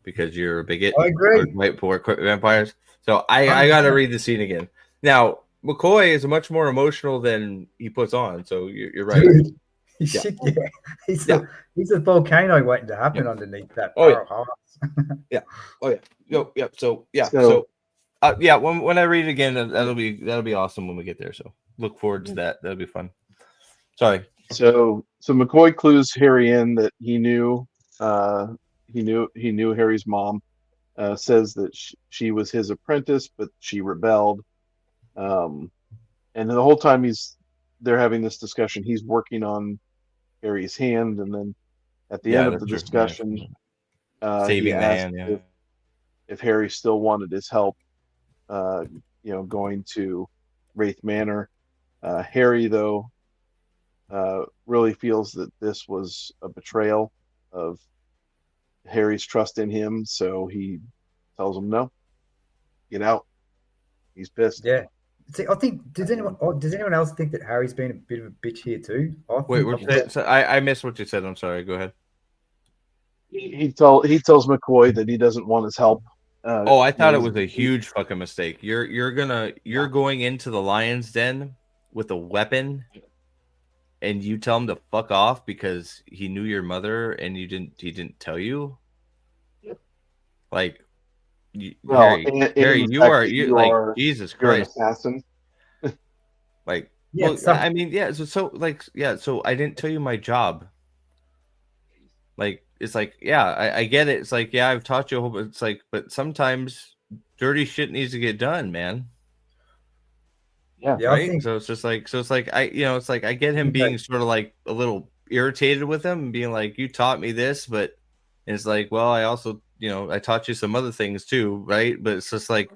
because you're a bigot. I agree. White vampires. So I got to read the scene again. Now McCoy is much more emotional than he puts on. So you're right. Dude, Yeah. He's a volcano waiting to happen underneath that Oh, barrel house. Yeah. Oh yeah. Yeah. So yeah. So- Yeah. When I read it again, that'll be awesome when we get there. So look forward to that. That'll be fun. Sorry. So McCoy clues Harry in that he knew Harry's mom. Says that she was his apprentice, but she rebelled. And then the whole time they're having this discussion, he's working on Harry's hand, and then at the end of the discussion, Saving he the asked hand. Yeah. if Harry still wanted his help, going to Wraith Manor. Harry, though, really feels that this was a betrayal of Harry's trust in him, so he tells him no, get out. He's pissed. Yeah. See, I think does anyone else think that Harry's been a bit of a bitch here too? I missed what you said. I'm sorry. Go ahead. He tells McCoy that he doesn't want his help. I thought it was a huge fucking mistake. You're going into the lion's den with a weapon, and you tell him to fuck off because he knew your mother and he didn't tell you. Like, Harry, you are Jesus Christ, an assassin. Like, Yeah, well, I mean, yeah. So I didn't tell you my job. Like, it's like, yeah, I get it. It's like, yeah, I've taught you a whole, but it's like, but sometimes dirty shit needs to get done, man. Yeah. Right. So it's just like, it's like I get him being sort of like a little irritated with him and being like, you taught me this, but it's like, well, I also, I taught you some other things too, right? But it's just like,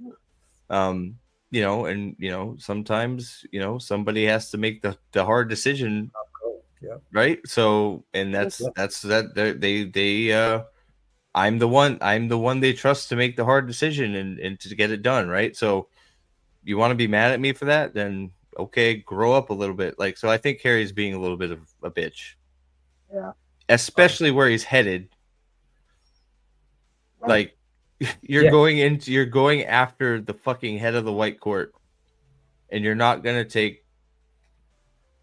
sometimes, somebody has to make the hard decision. Yeah. Right. So, and that's I'm the one they trust to make the hard decision and to get it done. Right. So you want to be mad at me for that? Then okay, grow up a little bit. Like, so I think Harry's being a little bit of a bitch. Yeah. Especially where he's headed. Like, you're going after the fucking head of the White Court, and you're not gonna take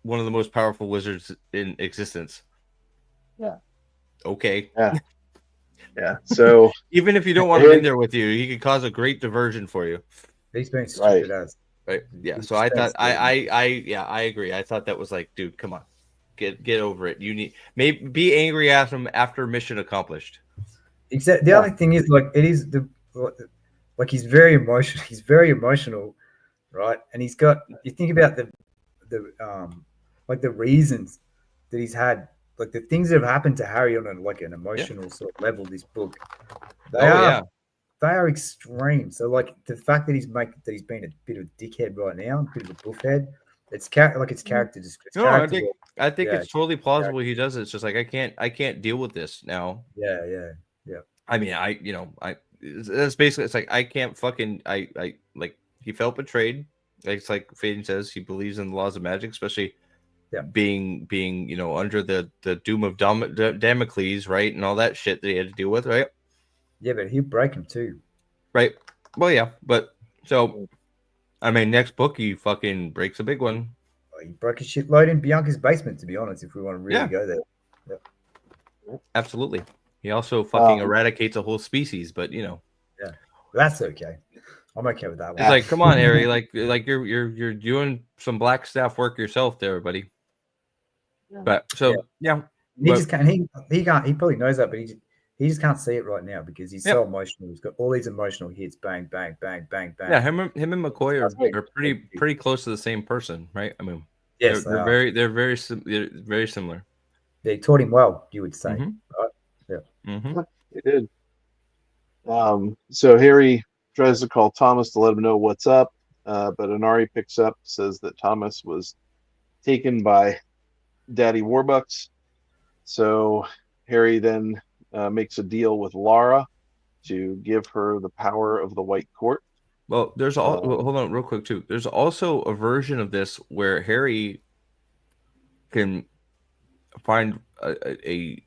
one of the most powerful wizards in existence. Yeah. Okay. Yeah. Yeah. So even if you don't want him in there with you, he could cause a great diversion for you. He's been stupid as. Right. Yeah. So I thought I agree. I thought that was like, dude, come on. Get over it. You need maybe be angry at him after mission accomplished. Except the only thing is, like, it is like he's very emotional. He's very emotional, right? And he's got. You think about the like the reasons that he's had, like the things that have happened to Harry on an emotional sort of level. This book, they are extreme. So like the fact that he's been a bit of a dickhead right now, a bit of a buffhead. It's character description. No, I think it's totally plausible he does it. It's just like I can't deal with this now. Yeah. I mean, it's basically, it's like I can't fucking I like he felt betrayed. It's like Faden says, he believes in the laws of magic, especially being under the doom of Damocles, right, and all that shit that he had to deal with, right? Yeah, but he'll break him too. Right. Well, yeah, but so I mean, next book he fucking breaks a big one. He broke a shitload in Bianca's basement, to be honest, if we want to really go there. Yeah. Absolutely. He also fucking eradicates a whole species, but Yeah. That's okay. I'm okay with that It's one. like, come on, Harry, like you're doing some black staff work yourself there, buddy. But so yeah, He just can't. He can't. He probably knows that, but he just can't see it right now because he's so emotional. He's got all these emotional hits. Bang, bang, bang, bang, bang. yeah, him and McCoy are pretty close to the same person, right? I mean, yes, they're very similar. They taught him well, you would say. Mhm. Right? Yeah. Mm-hmm. They did. So Harry tries to call Thomas to let him know what's up, but Inari picks up, says that Thomas was taken by Daddy Warbucks. So Harry then makes a deal with Lara to give her the power of the White Court. Well, there's hold on real quick too. There's also a version of this where Harry can find a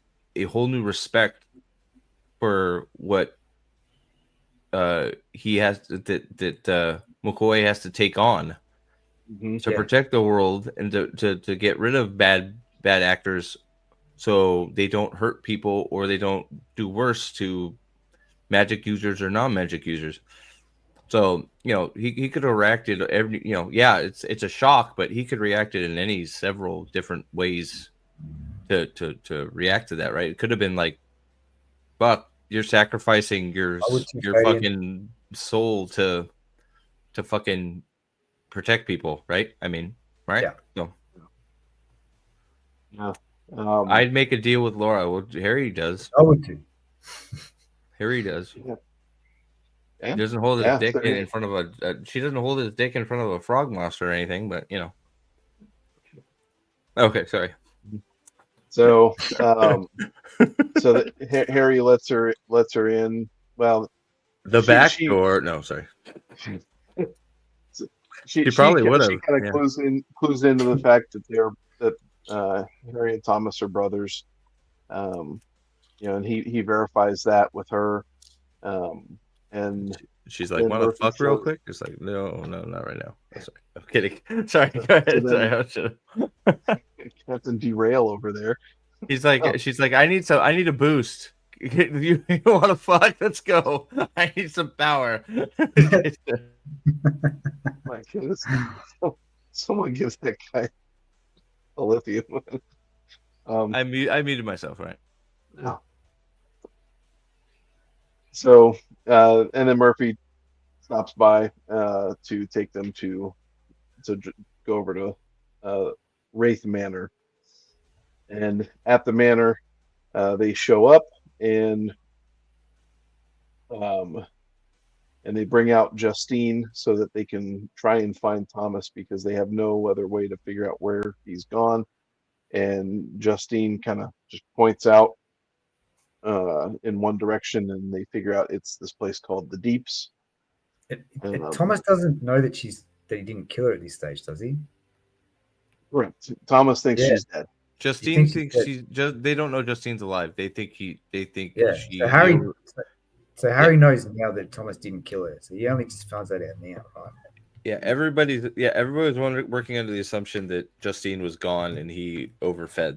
whole new respect for what he has that McCoy has to take on to protect the world and to get rid of bad actors so they don't hurt people or they don't do worse to magic users or non-magic users. So, he could have reacted every, it's a shock, but he could react it in any several different ways to react to that, right? It could have been like, Buck, you're sacrificing your fucking soul to fucking protect people, right? I mean, right? Yeah. So, Yeah. I'd make a deal with Laura. Well, Harry does. I would too. Harry does. Yeah. He doesn't hold his dick in front of she doesn't hold his dick in front of a frog monster or anything, but Okay, sorry. So, so that Harry lets her in. Well, the back door. No, sorry. She probably would have. She kind of clues into the fact that Harry and Thomas are brothers. And he verifies that with her. And she's like, "Want to fuck real quick?" It's like, no, not right now. Oh, sorry, I'm kidding. Sorry, go ahead. Sorry, Captain Derail over there. She's like, I need a boost. You want to fuck? Let's go. I need some power. My goodness, someone gives that guy a lithium. I muted myself, right? No. So, and then Murphy stops by to take them to go over to Wraith Manor. And at the manor, they show up and they bring out Justine so that they can try and find Thomas because they have no other way to figure out where he's gone. And Justine kind of just points out in one direction, and they figure out it's this place called the Deeps. Thomas doesn't know that he didn't kill her at this stage, does he? Correct. Thomas thinks she's dead. Justine thinks she's just. They don't know Justine's alive. They think she. So Harry knows now that Thomas didn't kill her. So he only just finds that out now, right? Yeah, everybody's working under the assumption that Justine was gone and he overfed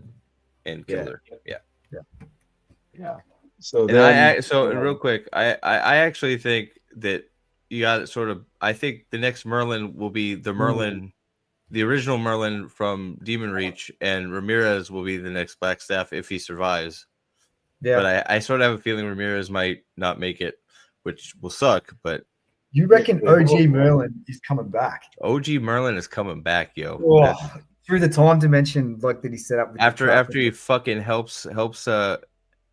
and killed her. Yeah. So real quick, I actually think that you got sort of. I think the next Merlin will be the Merlin, the original Merlin from Demon Reach, and Ramirez will be the next Black Staff if he survives. Yeah. But I sort of have a feeling Ramirez might not make it, which will suck. But you reckon OG Merlin is coming back? OG Merlin is coming back, yo. Oh, through the time dimension, like that he set up. After he fucking helps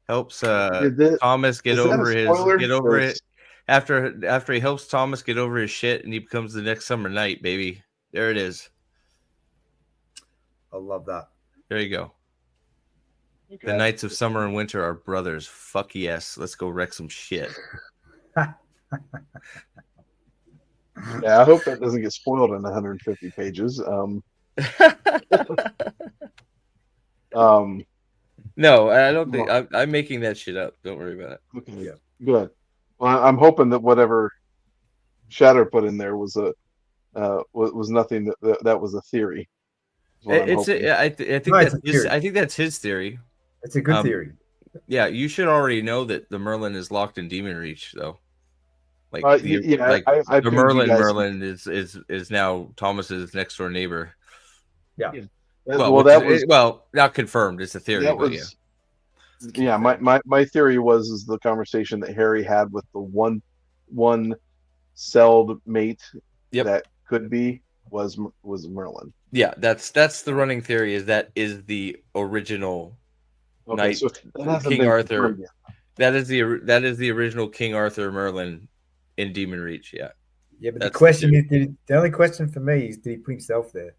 Thomas get over it. After he helps Thomas get over his shit, and he becomes the next Summer Knight, baby. There it is. I love that. There you go. Okay. The Knights of Summer and Winter are brothers. Fuck yes. Let's go wreck some shit. Yeah, I hope that doesn't get spoiled in 150 pages. No, I don't think I'm making that shit up. Don't worry about it. Okay, yeah, good. Well, I'm hoping that whatever Shatter put in there was nothing that was a theory. I think that's his theory. It's a good theory. Yeah, you should already know that the Merlin is locked in Demon Reach, though. Like yeah, like I the pinged you guys. Merlin is now Thomas's next door neighbor. Yeah. Well, well, not confirmed. It's a theory, that but was yeah. My theory was the conversation that Harry had with the one celled mate Yep. that could be was Merlin. Yeah, that's the running theory. Is the original Okay, knight, so that hasn't King been Arthur. confirmed yet. That is the original King Arthur Merlin in Demon Reach. Yeah. Yeah, but That's the question is, the only question for me is, did he put himself there?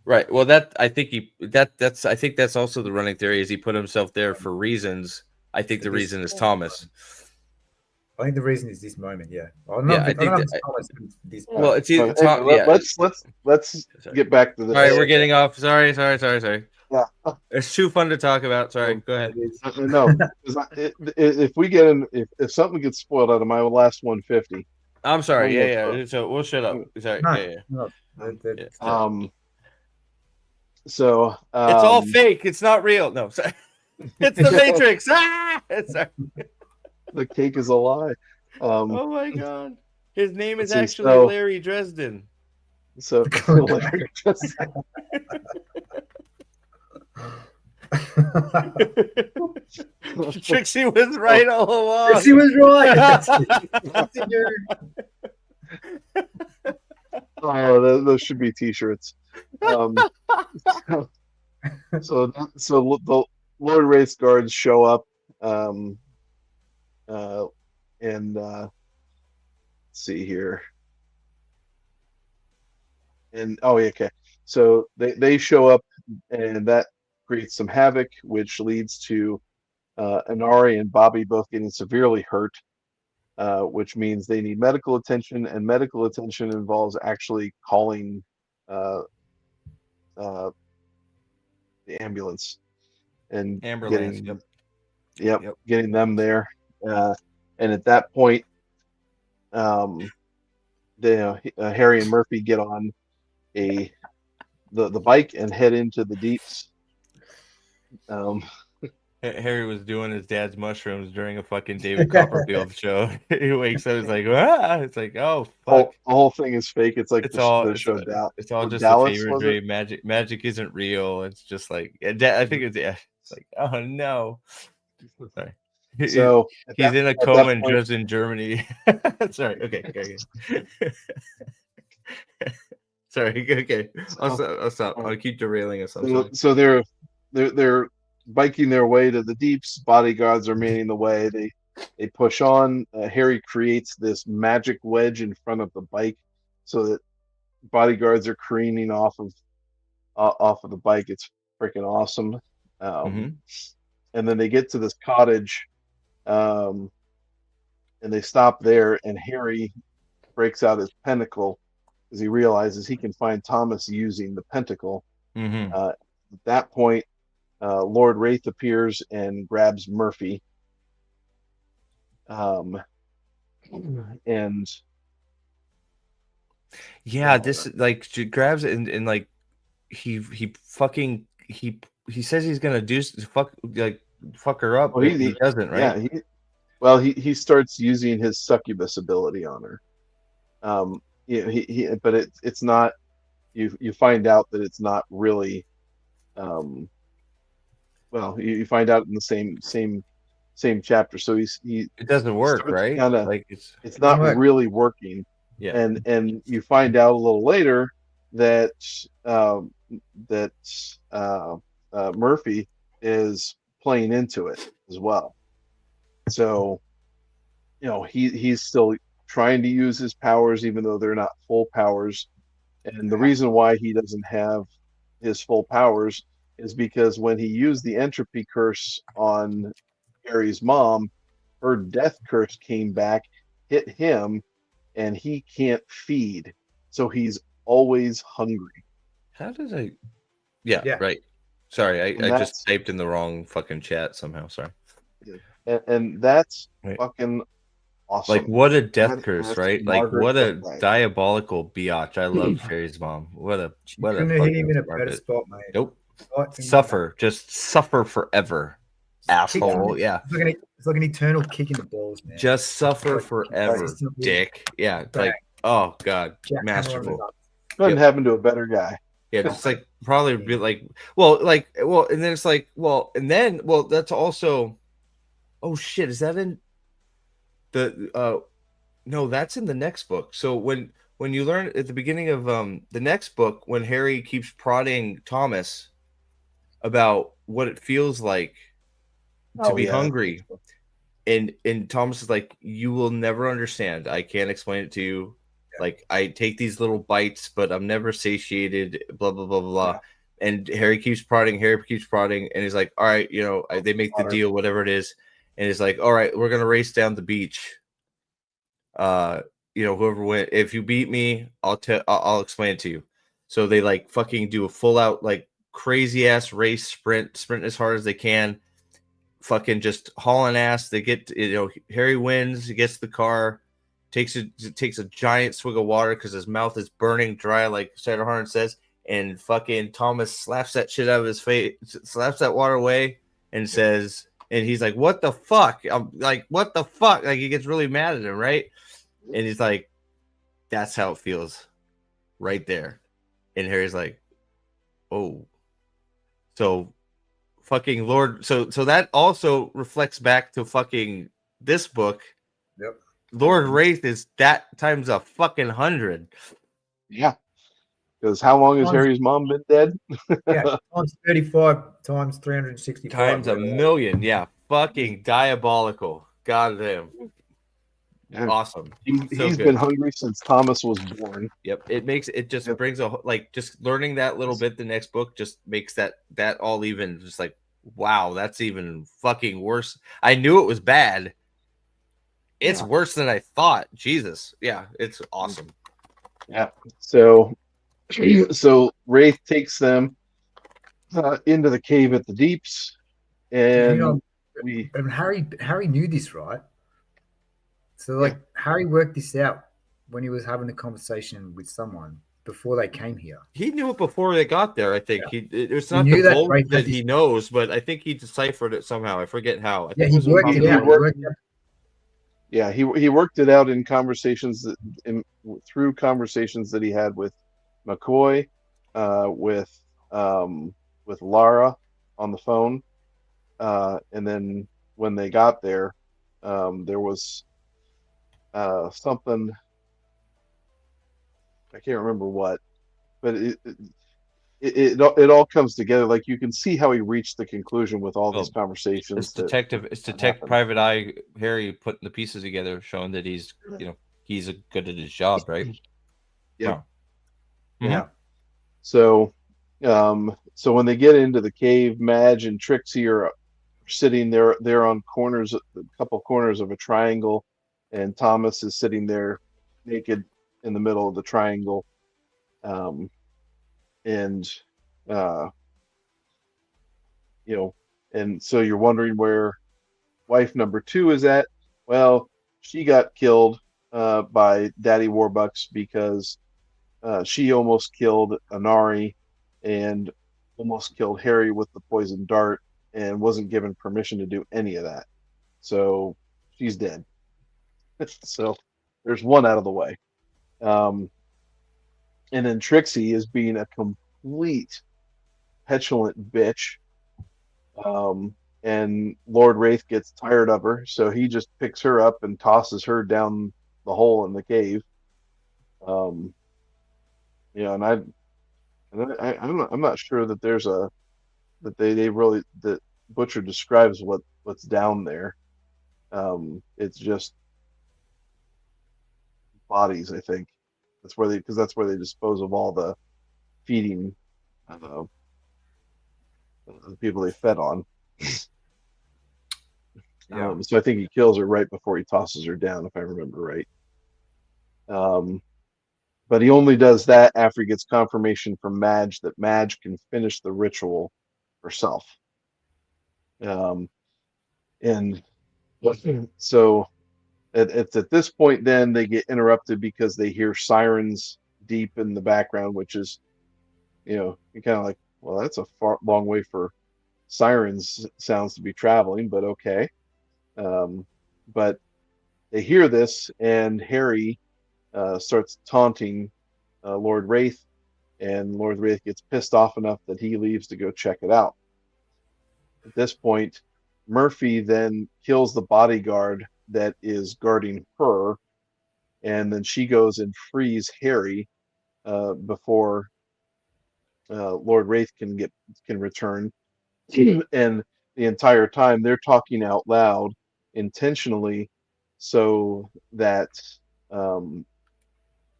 Right. Well, I think that's also the running theory. Is he put himself there for reasons? I think the reason is Thomas. I think the reason is this moment. Yeah. I think this. Well, it's Anyway, Tom. Yeah. let's get back to this. All right, we're getting off. Sorry. Yeah. It's too fun to talk about. Sorry. Go ahead. No, if we get in, if something gets spoiled out of my last 150, I'm sorry. Oh, Yeah. So we'll shut up. Sorry. No, Yeah. So It's all fake. It's not real. No, sorry. It's the Matrix. Sorry. The cake is a lie. Oh my god. His name is See, actually so- Larry Dresden. So Trixie was right all along. She was right. oh, those should be T-shirts. So the Lord Wraith's guards show up, and let's see here. And okay. So they show up, and that creates some havoc, which leads to Inari and Bobby both getting severely hurt, which means they need medical attention, and medical attention involves actually calling the ambulance and getting them there. And at that point, Harry and Murphy get on the bike and head into the deeps. Harry was doing his dad's mushrooms during a fucking David Copperfield show. He wakes up, he's like, ah! It's like, oh fuck. The whole thing is fake. It's like It's all the show Dallas. It's all just Dallas, a favorite dream. Magic isn't real. It's just like I think it's like, oh no. Sorry. So he's in a coma and just in Germany. Sorry. Okay. Sorry. Okay. I'll stop. I'll keep derailing us. So they're biking their way to the deeps. Bodyguards are manning the way. They push on. Harry creates this magic wedge in front of the bike, so that bodyguards are careening off of the bike. It's freaking awesome. And then they get to this cottage, and they stop there. And Harry breaks out his pentacle because he realizes he can find Thomas using the pentacle. At that point, Lord Wraith appears and grabs Murphy. And yeah, this like she grabs it and like he says he's gonna fuck her up, but he doesn't, right? Yeah, he starts using his succubus ability on her. But it's not. You find out that it's not really. Well, you find out in the same chapter. So it doesn't work, right? Like it's not really working. Yeah. And you find out a little later that Murphy is playing into it as well. So, he's still trying to use his powers, even though they're not full powers. And the reason why he doesn't have his full powers is because when he used the entropy curse on Harry's mom, her death curse came back, hit him, and he can't feed. So he's always hungry. How does I? Yeah. Right. Sorry, I just typed in the wrong fucking chat somehow. Sorry. And that's fucking awesome. Like, what a death curse, right? Like, what a diabolical biatch. I love Harry's mom. What a couldn't hit him in a better spot, mate. Nope. Just suffer forever. asshole. Yeah. It's like an eternal kick in the balls, man. Just suffer Like, forever, consistently dick. Yeah. bang, Like, oh God. jackhammer on the Masterful. nuts. Couldn't Yep. happen to a better guy. Yeah, just like probably be like, well, and then it's like, that's also, oh shit, is that in the no, that's in the next book. So when you learn at the beginning of the next book, when Harry keeps prodding Thomas about what it feels like to Oh, be yeah. hungry, and Thomas is like, you will never understand. I can't explain it to you. Like, I take these little bites, but I'm never satiated, blah, blah, blah, blah. Yeah. And Harry keeps prodding, and he's like, all right, they make the deal, whatever it is. And he's like, all right, we're going to race down the beach. Whoever wins, if you beat me, I'll explain it to you. So they like fucking do a full out, like crazy ass race sprint as hard as they can. Fucking just hauling ass. They get, Harry wins, he gets the car. Takes a giant swig of water because his mouth is burning dry, like Shatterhorn says, and fucking Thomas slaps that shit out of his face, slaps that water away, and says, and he's like, "What the fuck?" I'm like, "What the fuck?" Like he gets really mad at him, right? And he's like, "That's how it feels, right there." And Harry's like, "Oh, so fucking Lord." So that also reflects back to fucking this book. Yep. Lord Wraith is that times a fucking 100. Yeah. Because how long has Harry's mom been dead? Yeah, times 35 times 365. Times a million. Yeah. Fucking diabolical. Goddamn. Yeah. Awesome. He's been hungry since Thomas was born. Yep. It just brings just learning that little bit the next book just makes that all even just like, wow, that's even fucking worse. I knew it was bad. It's worse than I thought. Jesus. Yeah, it's awesome. Yeah. So Wraith takes them into the cave at the deeps, and and Harry knew this, right? So like Harry worked this out when he was having a conversation with someone before they came here. He knew it before they got there. I think it's not the bold that he knows, but I think he deciphered it somehow. I forget how. I think he worked it out. Yeah, he worked it out in conversations through conversations that he had with McCoy, with Lara on the phone, and then when they got there, there was something, I can't remember what, but it all comes together. Like you can see how he reached the conclusion with all these conversations. Detective Private Eye Harry putting the pieces together, showing that he's he's good at his job, right? Yeah. Wow. Yeah. So when they get into the cave, Madge and Trixie are sitting there. They're on a couple corners of a triangle, and Thomas is sitting there naked in the middle of the triangle. And so you're wondering where wife number 2 is at. Well, she got killed by Daddy Warbucks because she almost killed Anari and almost killed Harry with the poison dart and wasn't given permission to do any of that. So she's dead. So there's one out of the way. And then Trixie is being a complete petulant bitch. And Lord Wraith gets tired of her, so he just picks her up and tosses her down the hole in the cave. And I'm not sure that there's that Butcher describes what's down there. It's just bodies, I think. That's where they dispose of all the feeding the people they fed on. So I think he kills her right before he tosses her down, if I remember right. But he only does that after he gets confirmation from Madge that Madge can finish the ritual herself. And so it's at this point then they get interrupted because they hear sirens deep in the background, which is, you're kind of like, well, that's a long way for sirens sounds to be traveling, but okay. But they hear this, and Harry starts taunting Lord Wraith, and Lord Wraith gets pissed off enough that he leaves to go check it out. At this point, Murphy then kills the bodyguard that is guarding her, and then she goes and frees Harry before Lord Wraith can return. And the entire time they're talking out loud intentionally so that um,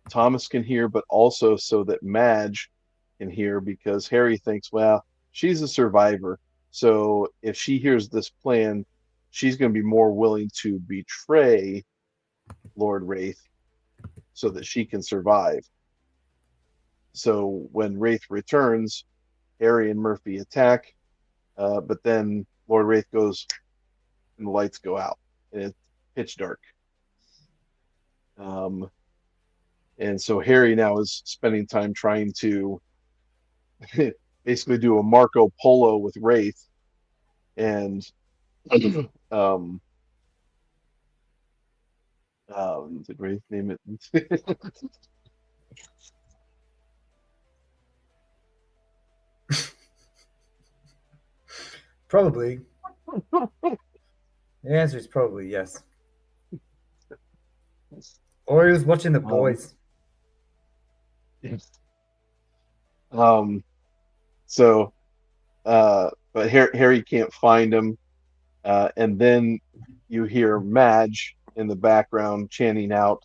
Thomas can hear, but also so that Madge can hear, because Harry thinks, well, she's a survivor. So if she hears this plan, she's going to be more willing to betray Lord Wraith so that she can survive. So when Wraith returns, Harry and Murphy attack, but then Lord Wraith goes and the lights go out and it's pitch dark. And so Harry now is spending time trying to basically do a Marco Polo with Wraith, and did Wraith name it? Probably. The answer is probably yes. Or he was watching The Boys. So, but Harry can't find him, and then you hear Madge in the background chanting out,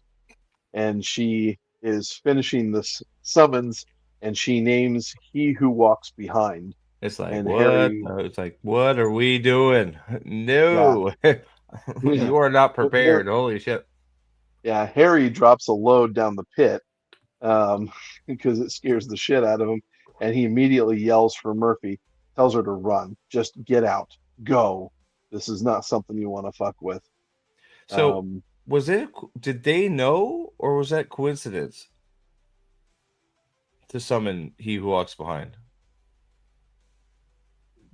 and she is finishing the summons, and she names He Who Walks Behind. It's like, And what? Harry, It's like, what are we doing? No, you are not prepared. Holy shit. yeah, Harry drops a load down the pit because it scares the shit out of him, and he immediately yells for Murphy, tells her to run, just get out, go. This is not something you want to fuck with. So did they know, or was that coincidence to summon He Who Walks Behind?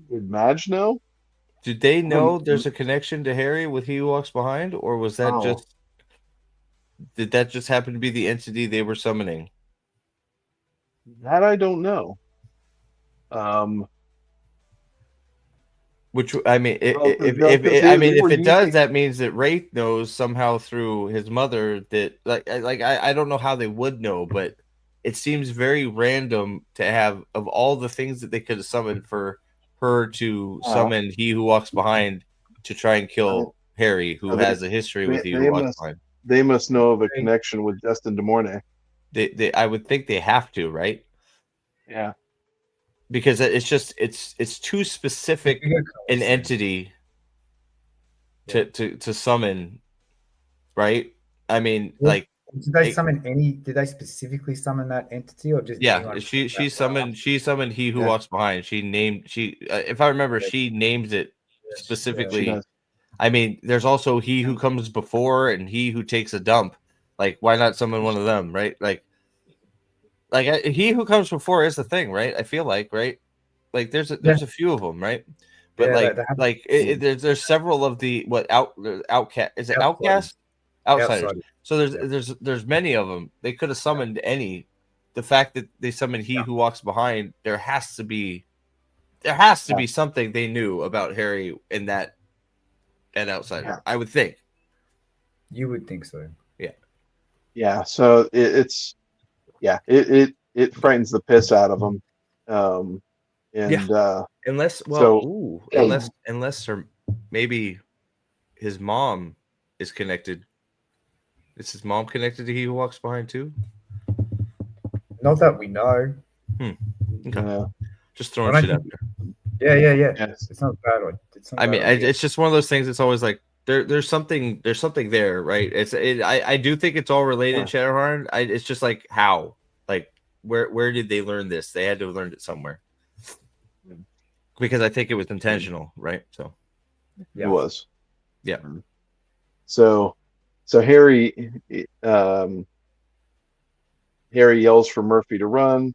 Did Madge know? Did they know there's a connection to Harry with He Who Walks Behind, or was that did that just happen to be the entity they were summoning? That I don't know. Which, I mean, if it does, that means that Wraith knows somehow through his mother that, I don't know how they would know, but it seems very random to have, of all the things that they could have summoned, for her to summon He Who Walks Behind to try and kill Harry, who has a history with He Who Walks Behind. They must know of a connection with Justin DeMornay. I would think they have to, right? Yeah. Because it's too specific an entity to summon, right? I mean, like, did they summon any? Did they specifically summon that entity, or just she summoned He Who Walks Behind. She named if I remember, she names it specifically. Yeah, I mean, there's also He Who Comes Before and He Who Takes a Dump. Like, why not summon one of them, right? Like He Who Comes Before is the thing, right? I feel like, right? Like there's a few of them, right? But there's several of the outcast. Is it outcast? Outsiders. So there's many of them. They could have summoned any. The fact that they summoned He Who Walks Behind, there has to be something they knew about Harry in that outsider. Yeah. I would think. You would think so. Yeah. Yeah. So it frightens the piss out of them. Unless maybe his mom is connected. Is his mom connected to He Who Walks Behind too? Not that we know. Okay. Just throwing shit out there. Yeah. Yes. It's not bad. It's just one of those things. It's always like there's something there, right? I do think it's all related, Shadowheart. It's just like how, like where did they learn this? They had to have learned it somewhere, because I think it was intentional, right? So it was, yeah. So Harry yells for Murphy to run.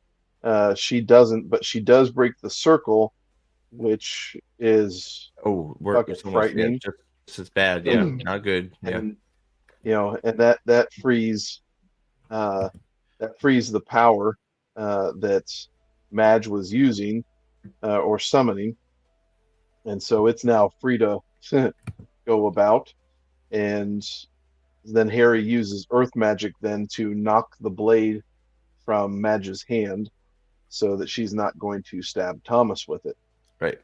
She doesn't, but she does break the circle which is Oh, we're fucking it's almost frightening. just as bad. Yeah, not good. Yeah, And and that frees the power that Madge was using or summoning, and so it's now free to go about. And then Harry uses Earth magic then to knock the blade from Madge's hand, so that she's not going to stab Thomas with it. right.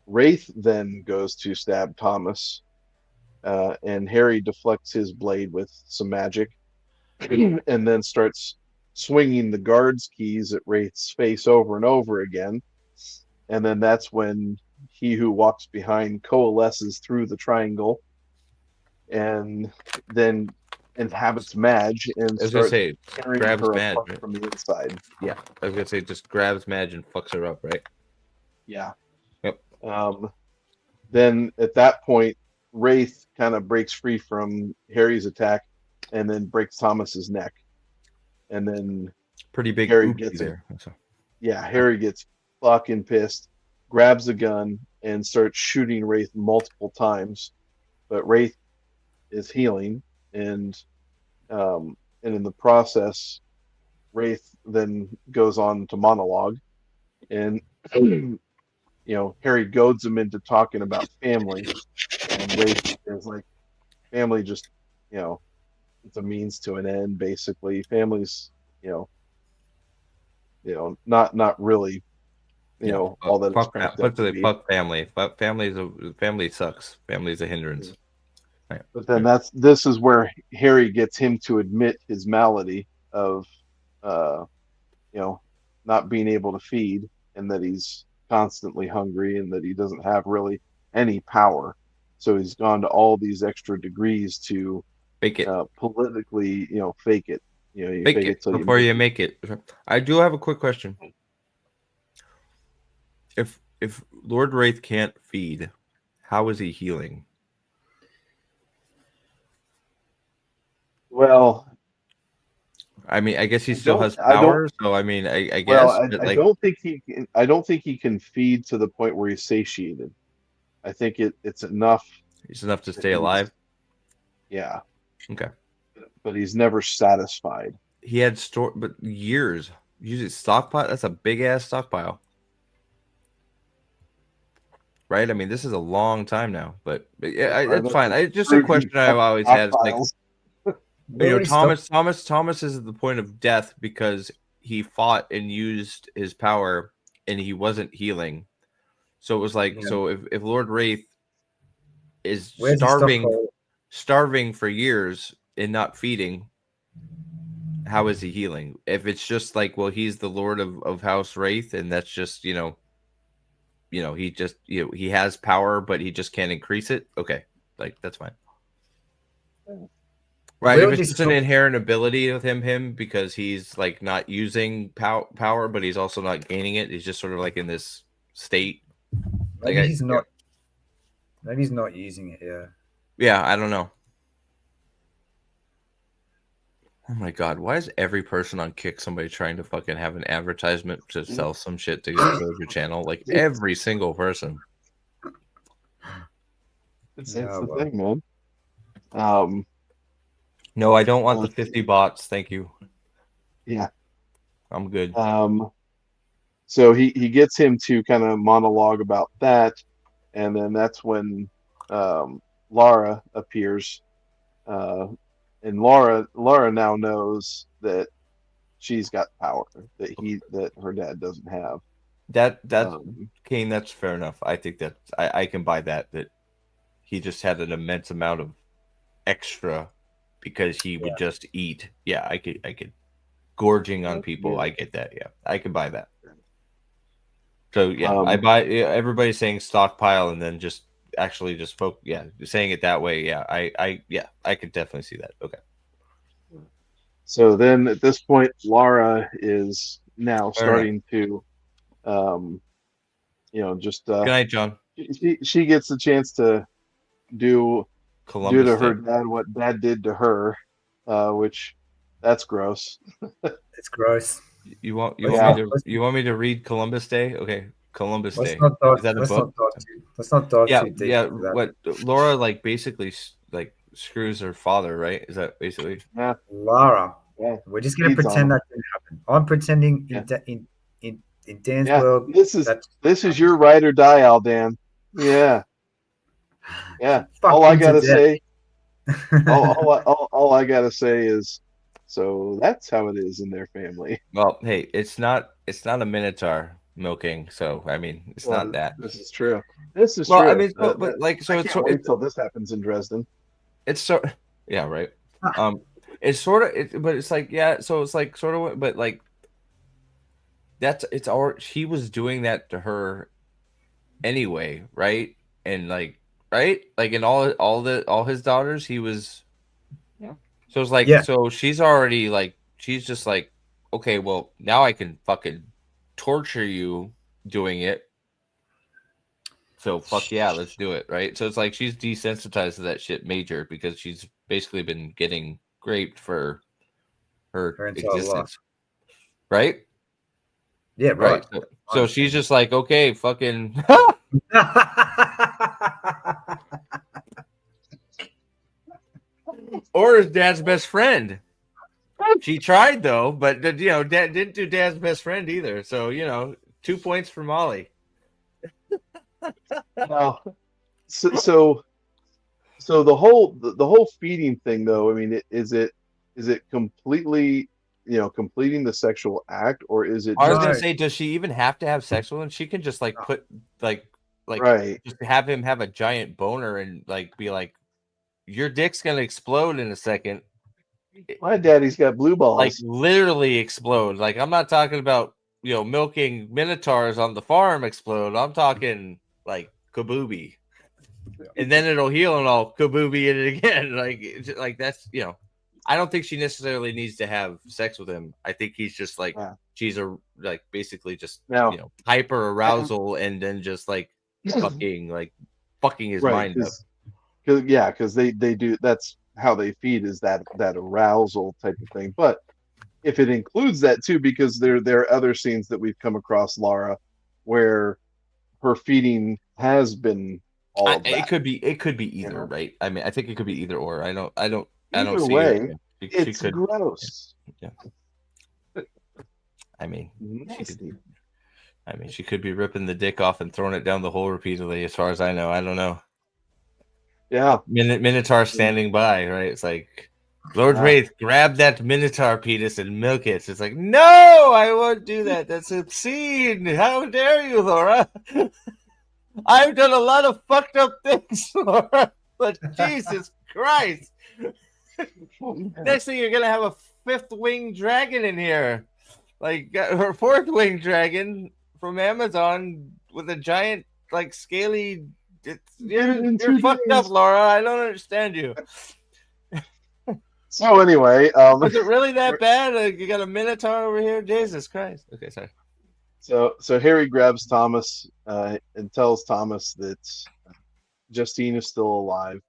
Wraith then goes to stab Thomas, and Harry deflects his blade with some magic, and then starts swinging the guard's keys at Wraith's face over and over again. And then that's when he who walks behind coalesces through the triangle and then inhabits Madge and I was gonna starts say tearing grabs her Madge. apart Right? from the inside. Yeah, I was gonna say just grabs Madge and fucks her up, right? Yeah. Yep. Then at that point, Wraith kind of breaks free from Harry's attack and then breaks Thomas's neck. And then Pretty big Harry oopsie gets it. there. So, Harry gets fucking pissed, grabs a gun, and starts shooting Wraith multiple times. But Wraith is healing, and in the process, Wraith then goes on to monologue, and Harry goads him into talking about family, and Wraith is like, family just, it's a means to an end, basically. Family's, not really, all that it's cranked up to be. fuck family. But family sucks. Family's a hindrance. Right. But then this is where Harry gets him to admit his malady of, not being able to feed, and that he's constantly hungry, and that he doesn't have really any power. So he's gone to all these extra degrees to Fake it. Politically, fake it. You Fake it till before you make it. I do have a quick question. If Lord Wraith can't feed, how is he healing? Well, I mean, I guess he still has power. So I mean, I guess. Well, but I don't think he can. I don't think he can feed to the point where he's satiated. I think it's enough. It's enough to stay alive. Yeah. Okay. But he's never satisfied. He had but years. Usually stockpile. That's a big ass stockpile. Right? I mean, this is a long time now, but yeah, that's fine. It's just a question I've always had. It's like, Thomas is at the point of death because he fought and used his power and he wasn't healing. So it was like, so if Lord Wraith is starving for years and not feeding, how is he healing? If it's just like, well, he's the Lord of House Wraith, and that's just, he just, he has power, but he just can't increase it. Okay. Like, that's fine. Right. If it's just an inherent ability with him because he's like not using power, but he's also not gaining it. He's just sort of like in this state. Maybe he's not. Maybe he's not using it. Yeah. Yeah, I don't know. Oh my god, why is every person on Kick somebody trying to fucking have an advertisement to sell some shit to go to your channel? Like every single person. It's the thing, man. No, I don't want the 50 bots. Thank you. Yeah. I'm good. So he gets him to kind of monologue about that, and then that's when Lara appears. And Lara now knows that she's got power that her dad doesn't have. Kane, that's fair enough. I think that I can buy that he just had an immense amount of extra because he would just eat. Yeah, I could gorging on people. I get that. Yeah, I can buy that. So yeah, I buy. Everybody's saying stockpile, and then just actually just saying it that way. Yeah, I could definitely see that. Okay. So then at this point, Lara is now starting to, just. Good night, John. She gets the chance to do Columbus to her dad what dad did to her, which that's gross. It's gross. You want me to read Columbus Day? Okay. Columbus Let's Day. not dive. Is that a Let's book? not dive too. Let's not dive Yeah, too deep yeah. into that. What Laura like basically like screws her father, right? Is that basically? Yeah, Lara, yeah, we're just gonna feeds on pretend him. that didn't happen. I'm pretending Yeah. in Dan's Yeah, world. this is your ride or die, Aldan. Yeah, yeah. Fuck All I him to gotta death. say, all I gotta say is, so that's how it is in their family. Well, hey, it's not a minotaur milking, so I mean, it's Well, not that. this is true. This is Well, I true. mean, but like, so I it's can't wait till this happens in Dresden. it's so yeah, right. It's sort of, but it's like yeah, so it's like sort of, but like it's all he was doing that to her anyway, right? And like, right, like in all his daughters, he was. Yeah. So it's like, Yeah. so she's already like, she's just like, okay, well now I can fucking torture you doing it. So fuck yeah, let's do it, right? So it's like she's desensitized to that shit major because she's basically been getting raped for her entire life. existence, right? Yeah, right. So she's just like, okay, fucking. Or his dad's best friend. She tried though, but you know, Dad didn't do dad's best friend either. So you know, 2 points for Molly. So the whole feeding thing, though. I mean, is it completely, completing the sexual act, or is it I was just gonna say, does she even have to have sex with him? She can just like put like right? just have him have a giant boner and like be like, your dick's gonna explode in a second. My daddy's got blue balls. Like literally explode. Like I'm not talking about milking minotaurs on the farm explode. I'm talking like kabooby, and then it'll heal and I'll kabooby it again. Like that's I don't think she necessarily needs to have sex with him. I think he's just like she's basically just hyper arousal and then just like fucking his mind up. Because they do, that's how they feed, is that arousal type of thing. But if it includes that too, because there are other scenes that we've come across, Lara, where her feeding has been all of that. It could be either, right? I mean, I think it could be either or. I don't Either see way, it. It's gross. Yeah. I mean, she could be ripping the dick off and throwing it down the hole repeatedly. As far as I know, I don't know. Yeah, Minotaur standing by, right? It's like, Lord Wraith, grab that Minotaur penis and milk it. It's like, no, I won't do that. That's obscene. How dare you, Laura? I've done a lot of fucked up things, Laura, but Jesus Christ. Next thing, you're going to have a fifth winged dragon in here. Like, her fourth winged dragon from Amazon with a giant, like, scaly... You're fucked up, Laura. I don't understand you. So anyway, was it really that bad? You got a Minotaur over here? Jesus Christ. Okay, sorry. So Harry grabs Thomas and tells Thomas that Justine is still alive.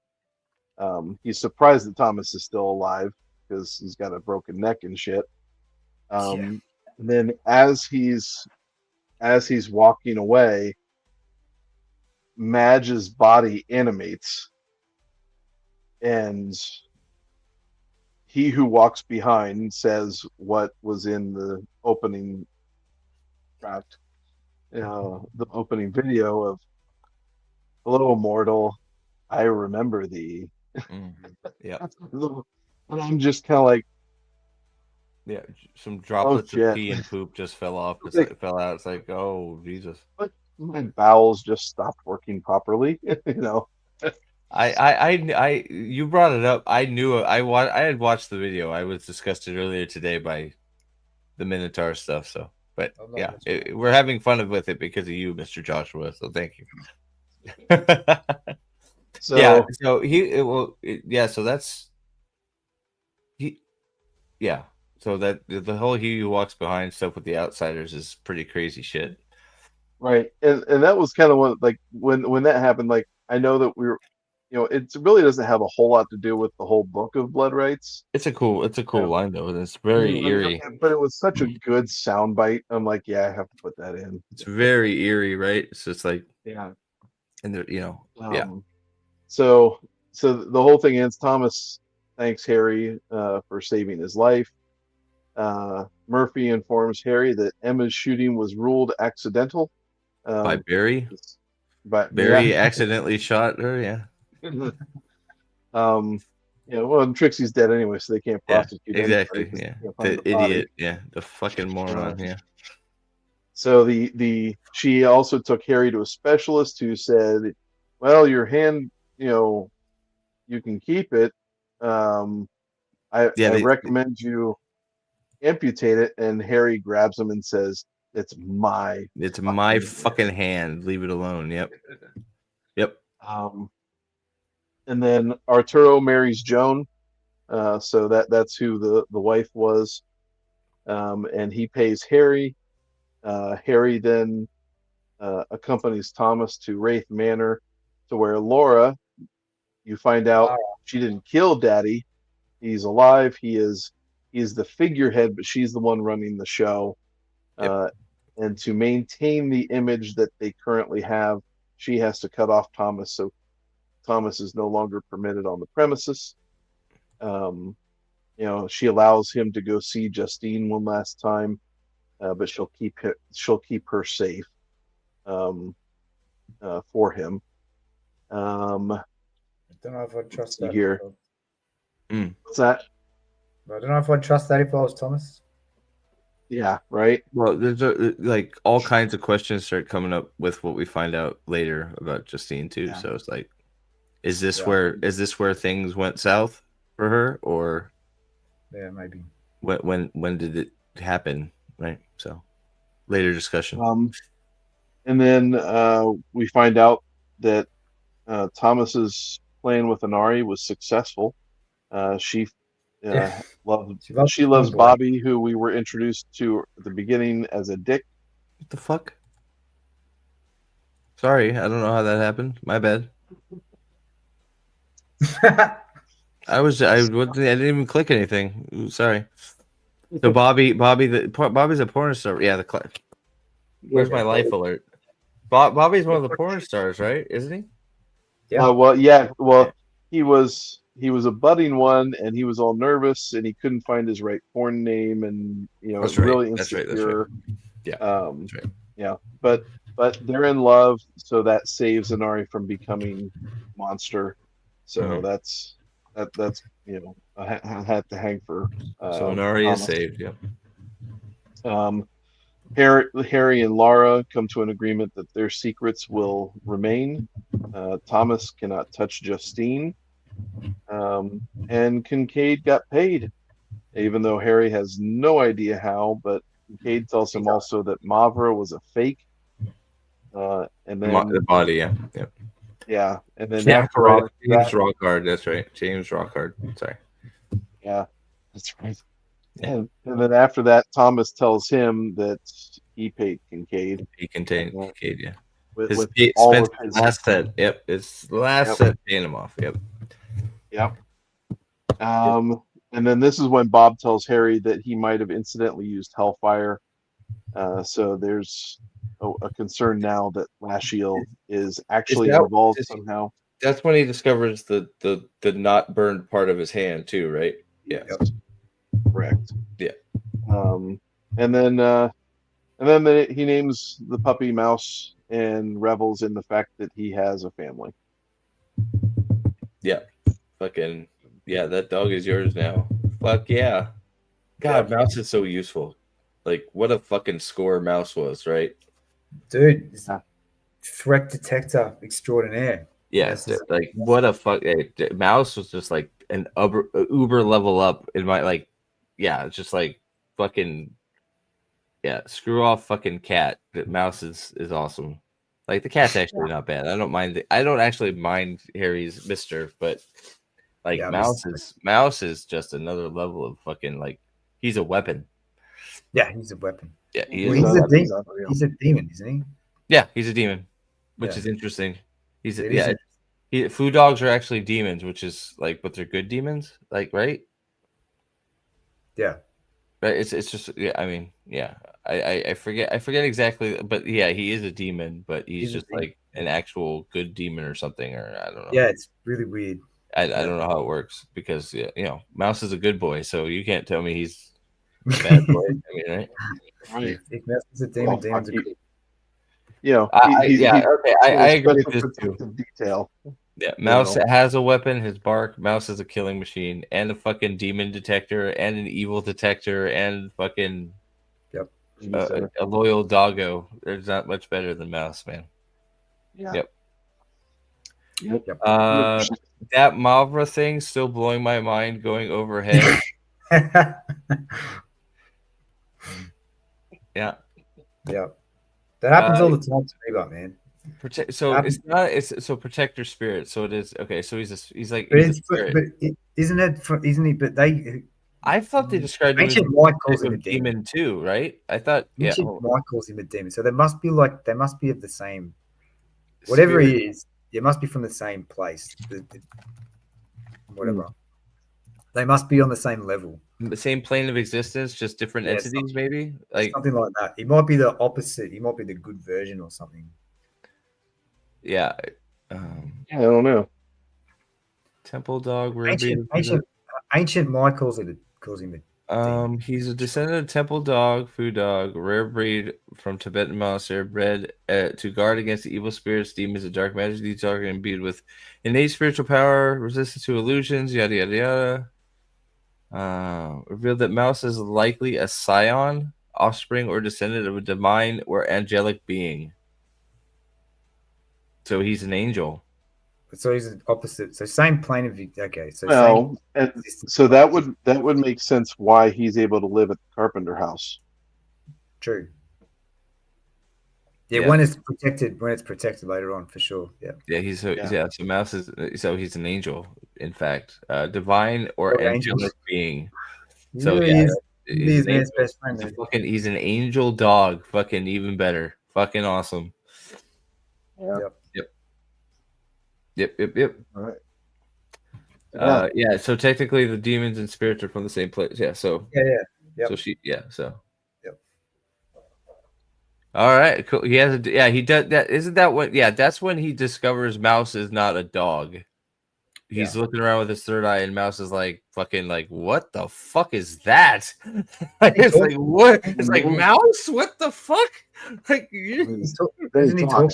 He's surprised that Thomas is still alive because he's got a broken neck and shit. And then as he's walking away, Madge's body animates, and he who walks behind says what was in the opening draft, the opening video of "Hello, Immortal, I remember thee." Yeah, and I'm just kind of like, some droplets of pee and poop just fell off. It fell out. It's like, oh Jesus. My bowels just stopped working properly. I you brought it up. I knew it. I had watched the video. I was disgusted earlier today by the Minotaur stuff. So, but yeah, we're having fun with it because of you, Mr. Joshua. So thank you. So yeah. So that's he. Yeah. So that the whole he who walks behind stuff with the outsiders is pretty crazy shit. Right, and that was kind of what, like, when that happened. Like, I know that we were, it really doesn't have a whole lot to do with the whole book of Blood Rites. It's a cool line though. And it's very But eerie. but it was such a good soundbite. I'm like, yeah, I have to put that in. It's very eerie, right? It's just like, Yeah. and yeah. So the whole thing ends. Thomas thanks Harry for saving his life. Murphy informs Harry that Emma's shooting was ruled accidental. By Barry. But Barry accidentally shot her. Yeah. Well, Trixie's dead anyway, so they can't prosecute. Exactly. Anybody, Yeah. they can't find The body. idiot. Yeah. The fucking moron. Yeah. So she also took Harry to a specialist who said, "Well, your hand, you can keep it. I recommend you amputate it." And Harry grabs him and says, "It's my fucking hand. Leave it alone." Yep. And then Arturo marries Joan, so that's who the wife was, and he pays Harry. Harry then accompanies Thomas to Wraith Manor, to where Laura, you find out she didn't kill Daddy. He's alive. He's the figurehead, but she's the one running the show. And to maintain the image that they currently have, she has to cut off Thomas, so Thomas is no longer permitted on the premises. She allows him to go see Justine one last time, but she'll keep her safe for him. I don't know if I'd trust that. Here. What's that? I don't know if I'd trust that if I was Thomas. Yeah, right. Well, there's like all kinds of questions start coming up with what we find out later about Justine too. Yeah. So it's like, is this where things went south for her, or maybe when did it happen? Right. So later discussion. And then we find out that Thomas's plan with Inari was successful. She loves Bobby, who we were introduced to at the beginning as a dick. What the fuck? Sorry, I don't know how that happened. My bad. I didn't even click anything. Ooh, sorry. So Bobby's a porn star. Yeah, where's my life alert? Bobby's one of the porn stars, right? Isn't he? Yeah. He was a budding one, and he was all nervous, and he couldn't find his right porn name, and that's really right. insecure. That's right. Yeah. That's right. Yeah, but they're in love, so that saves Inari from becoming monster. So that's I had to hang for. So Inari is saved. Yep. Harry and Laura come to an agreement that their secrets will remain. Thomas cannot touch Justine, and Kincaid got paid, even though Harry has no idea how. But Kincaid tells him also that Mavra was a fake, and then the body. Yeah. Yeah, and then James Rockhard. That's right, James Rockhard. Sorry. Yeah, that's right. And then after that, Thomas tells him that he paid Kincaid. He contained Kincaid, yeah. With all of his last set. Yep, it's the last set paying him off. Yep. And then this is when Bob tells Harry that he might have incidentally used Hellfire. So there's a concern now that Lashiel is actually involved somehow. That's when he discovers the not burned part of his hand too, right? Yeah. Yep. Correct. Yeah. And then he names the puppy Mouse and revels in the fact that he has a family. Yeah. Fucking yeah, that dog is yours now. Fuck yeah. God, Mouse is so useful. Like, what a fucking score Mouse was, right? Dude, threat detector extraordinaire. Yeah, like what a fuck. Mouse was just like an uber level up in my it's just like fucking screw off fucking cat. Mouse is awesome. Like the cat's actually not bad. I don't actually mind Harry's Mister, but Mouse is just another level of fucking he's a weapon. Yeah, he's a weapon. Yeah, he's a demon, isn't he? Yeah, he's a demon, which is interesting. He's Food dogs are actually demons, which is like, but they're good demons, like, right? Yeah. But it's just, yeah. I mean, yeah. I forget exactly, but yeah, he is a demon, but he's He's a just demon. like an actual good demon or something, or I don't know. Yeah, it's really weird. I don't know how it works because yeah, Mouse is a good boy, so you can't tell me he's a bad boy. I mean, right? Right. If Mouse is a demon, Well, demons are fuck, good. You know, Yeah, he's okay, full I of agree with special this too. protective detail. Yeah, Mouse know. has a weapon, his bark. Mouse is a killing machine, and a fucking demon detector, and an evil detector, and fucking a loyal doggo. There's not much better than Mouse, man. Yeah. Yep. Yep. That Mavra thing still blowing my mind going overhead. Yeah. Yeah. That happens all the time to me, but man. It's protector spirit. So it is okay. So he's like But, he's a spirit. isn't he? But they. I thought they described him as Ancient Mike calls him a a demon. demon too, right? I thought Ancient Mike calls him a demon. So they must be of the same. Whatever spirit. he is, it must be from the same place. Whatever. They must be on the same level. The same plane of existence, just different entities, maybe like something like that. He might be the opposite. He might be the good version or something. Yeah. I don't know. Temple dog. Ancient Mike calls him a He's a descendant of temple dog, food dog, rare breed from Tibetan monastery, bred to guard against the evil spirits, demons, and dark magic. These dogs are imbued with innate spiritual power, resistance to illusions, yada yada yada. Revealed that Mouse is likely a scion, offspring, or descendant of a divine or angelic being. So he's an angel. So he's the opposite. So same plane of view. Okay. So so that would make sense why he's able to live at the Carpenter house. True. Yeah, when it's protected later on, for sure. Yeah. Yeah, so Mouse is he's an angel, in fact, divine or angelic being. So he's man's best friend. He's an angel dog. Fucking even better. Fucking awesome. Yeah. Yep. All right. Yeah. So technically, the demons and spirits are from the same place. Yeah. So Yep. So So. Yep. All right. Cool. He has he does that. Isn't that what? Yeah. That's when he discovers Mouse is not a dog. He's looking around with his third eye, and Mouse is like, fucking like, what the fuck is that? It's like, what? It's like, Mouse? What the fuck? Like, doesn't he talk?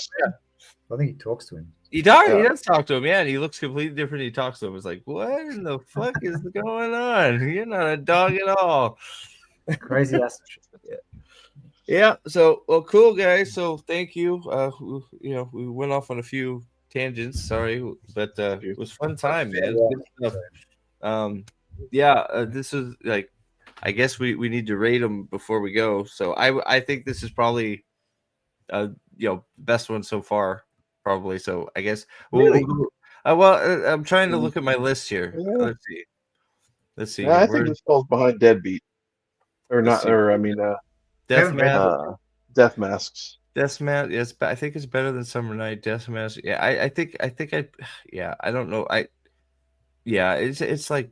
I think he talks to him. He does talk to him, yeah, and he looks completely different. He talks to him. It's like, what in the fuck is going on? You're not a dog at all. Crazy ass. Yeah. So, well, cool, guys. So, thank you. We went off on a few tangents. Sorry, but it was fun time, man. This is like, I guess we need to rate them before we go. So, I think this is probably, best one so far. Probably. So I guess I'm trying to look at my list here. Yeah. Let's see. Yeah, I think this falls behind Deadbeat, or not, or I mean, Death Masks. Death Mask. Yes, but I think it's better than Summer Night. Death Mask. Yeah, I think I don't know. It's like,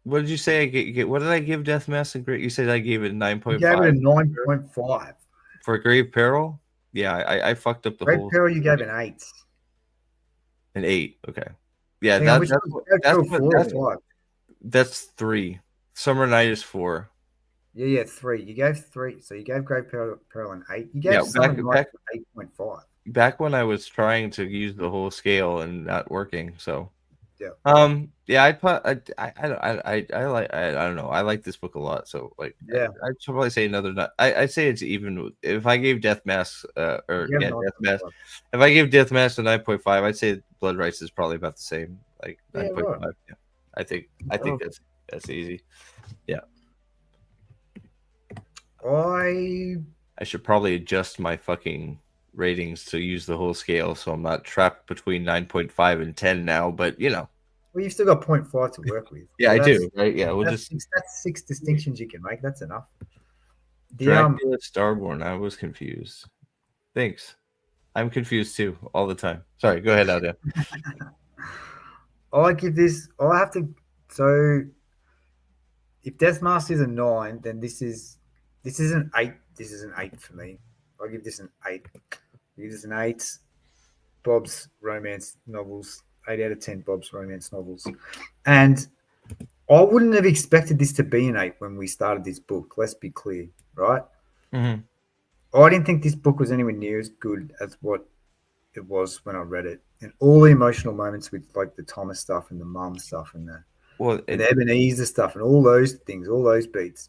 what did you say? What did I give Death Mask and Great? You said I gave it 9.5. You gave it a 9.5 for Grave Peril. Yeah, I fucked up the whole. Grave Peril, you gave an 8. An 8. Okay. Yeah, that's 3. Summer Night is 4. Yeah, 3. You gave 3. So you gave Grave Peril an 8. You gave Summer Night 8.5. Back when I was trying to use the whole scale and not working, so. Yeah. Yeah, I don't know. I like this book a lot, so like, I'd probably say I'd say it's even. If I gave Death Mask, Death Mask, if I gave Death Mask a 9.5, I'd say Blood Rites is probably about the same, like 9.5. Right. Yeah, I think that's easy. Yeah. I should probably adjust my fucking ratings to use the whole scale, so I'm not trapped between 9.5 and 10 now. But well, you've still got 0.5 to work with. Yeah, I do. Right? Yeah, that's 6 distinctions you can make. That's enough. Dracula Starborn. I was confused. Thanks. I'm confused too all the time. Sorry. Go ahead, Aldo. I give this. I have to. So if Deathmaster is a 9, then this is an 8. This is an 8 for me. I give this an 8. I give this an 8. Bob's romance novels. 8 out of 10 Bob's romance novels. And I wouldn't have expected this to be an 8 when we started this book. Let's be clear, right? Mm-hmm. I didn't think this book was anywhere near as good as what it was when I read it. And all the emotional moments with like the Thomas stuff and the mum stuff and the Ebenezer stuff and all those things, all those beats.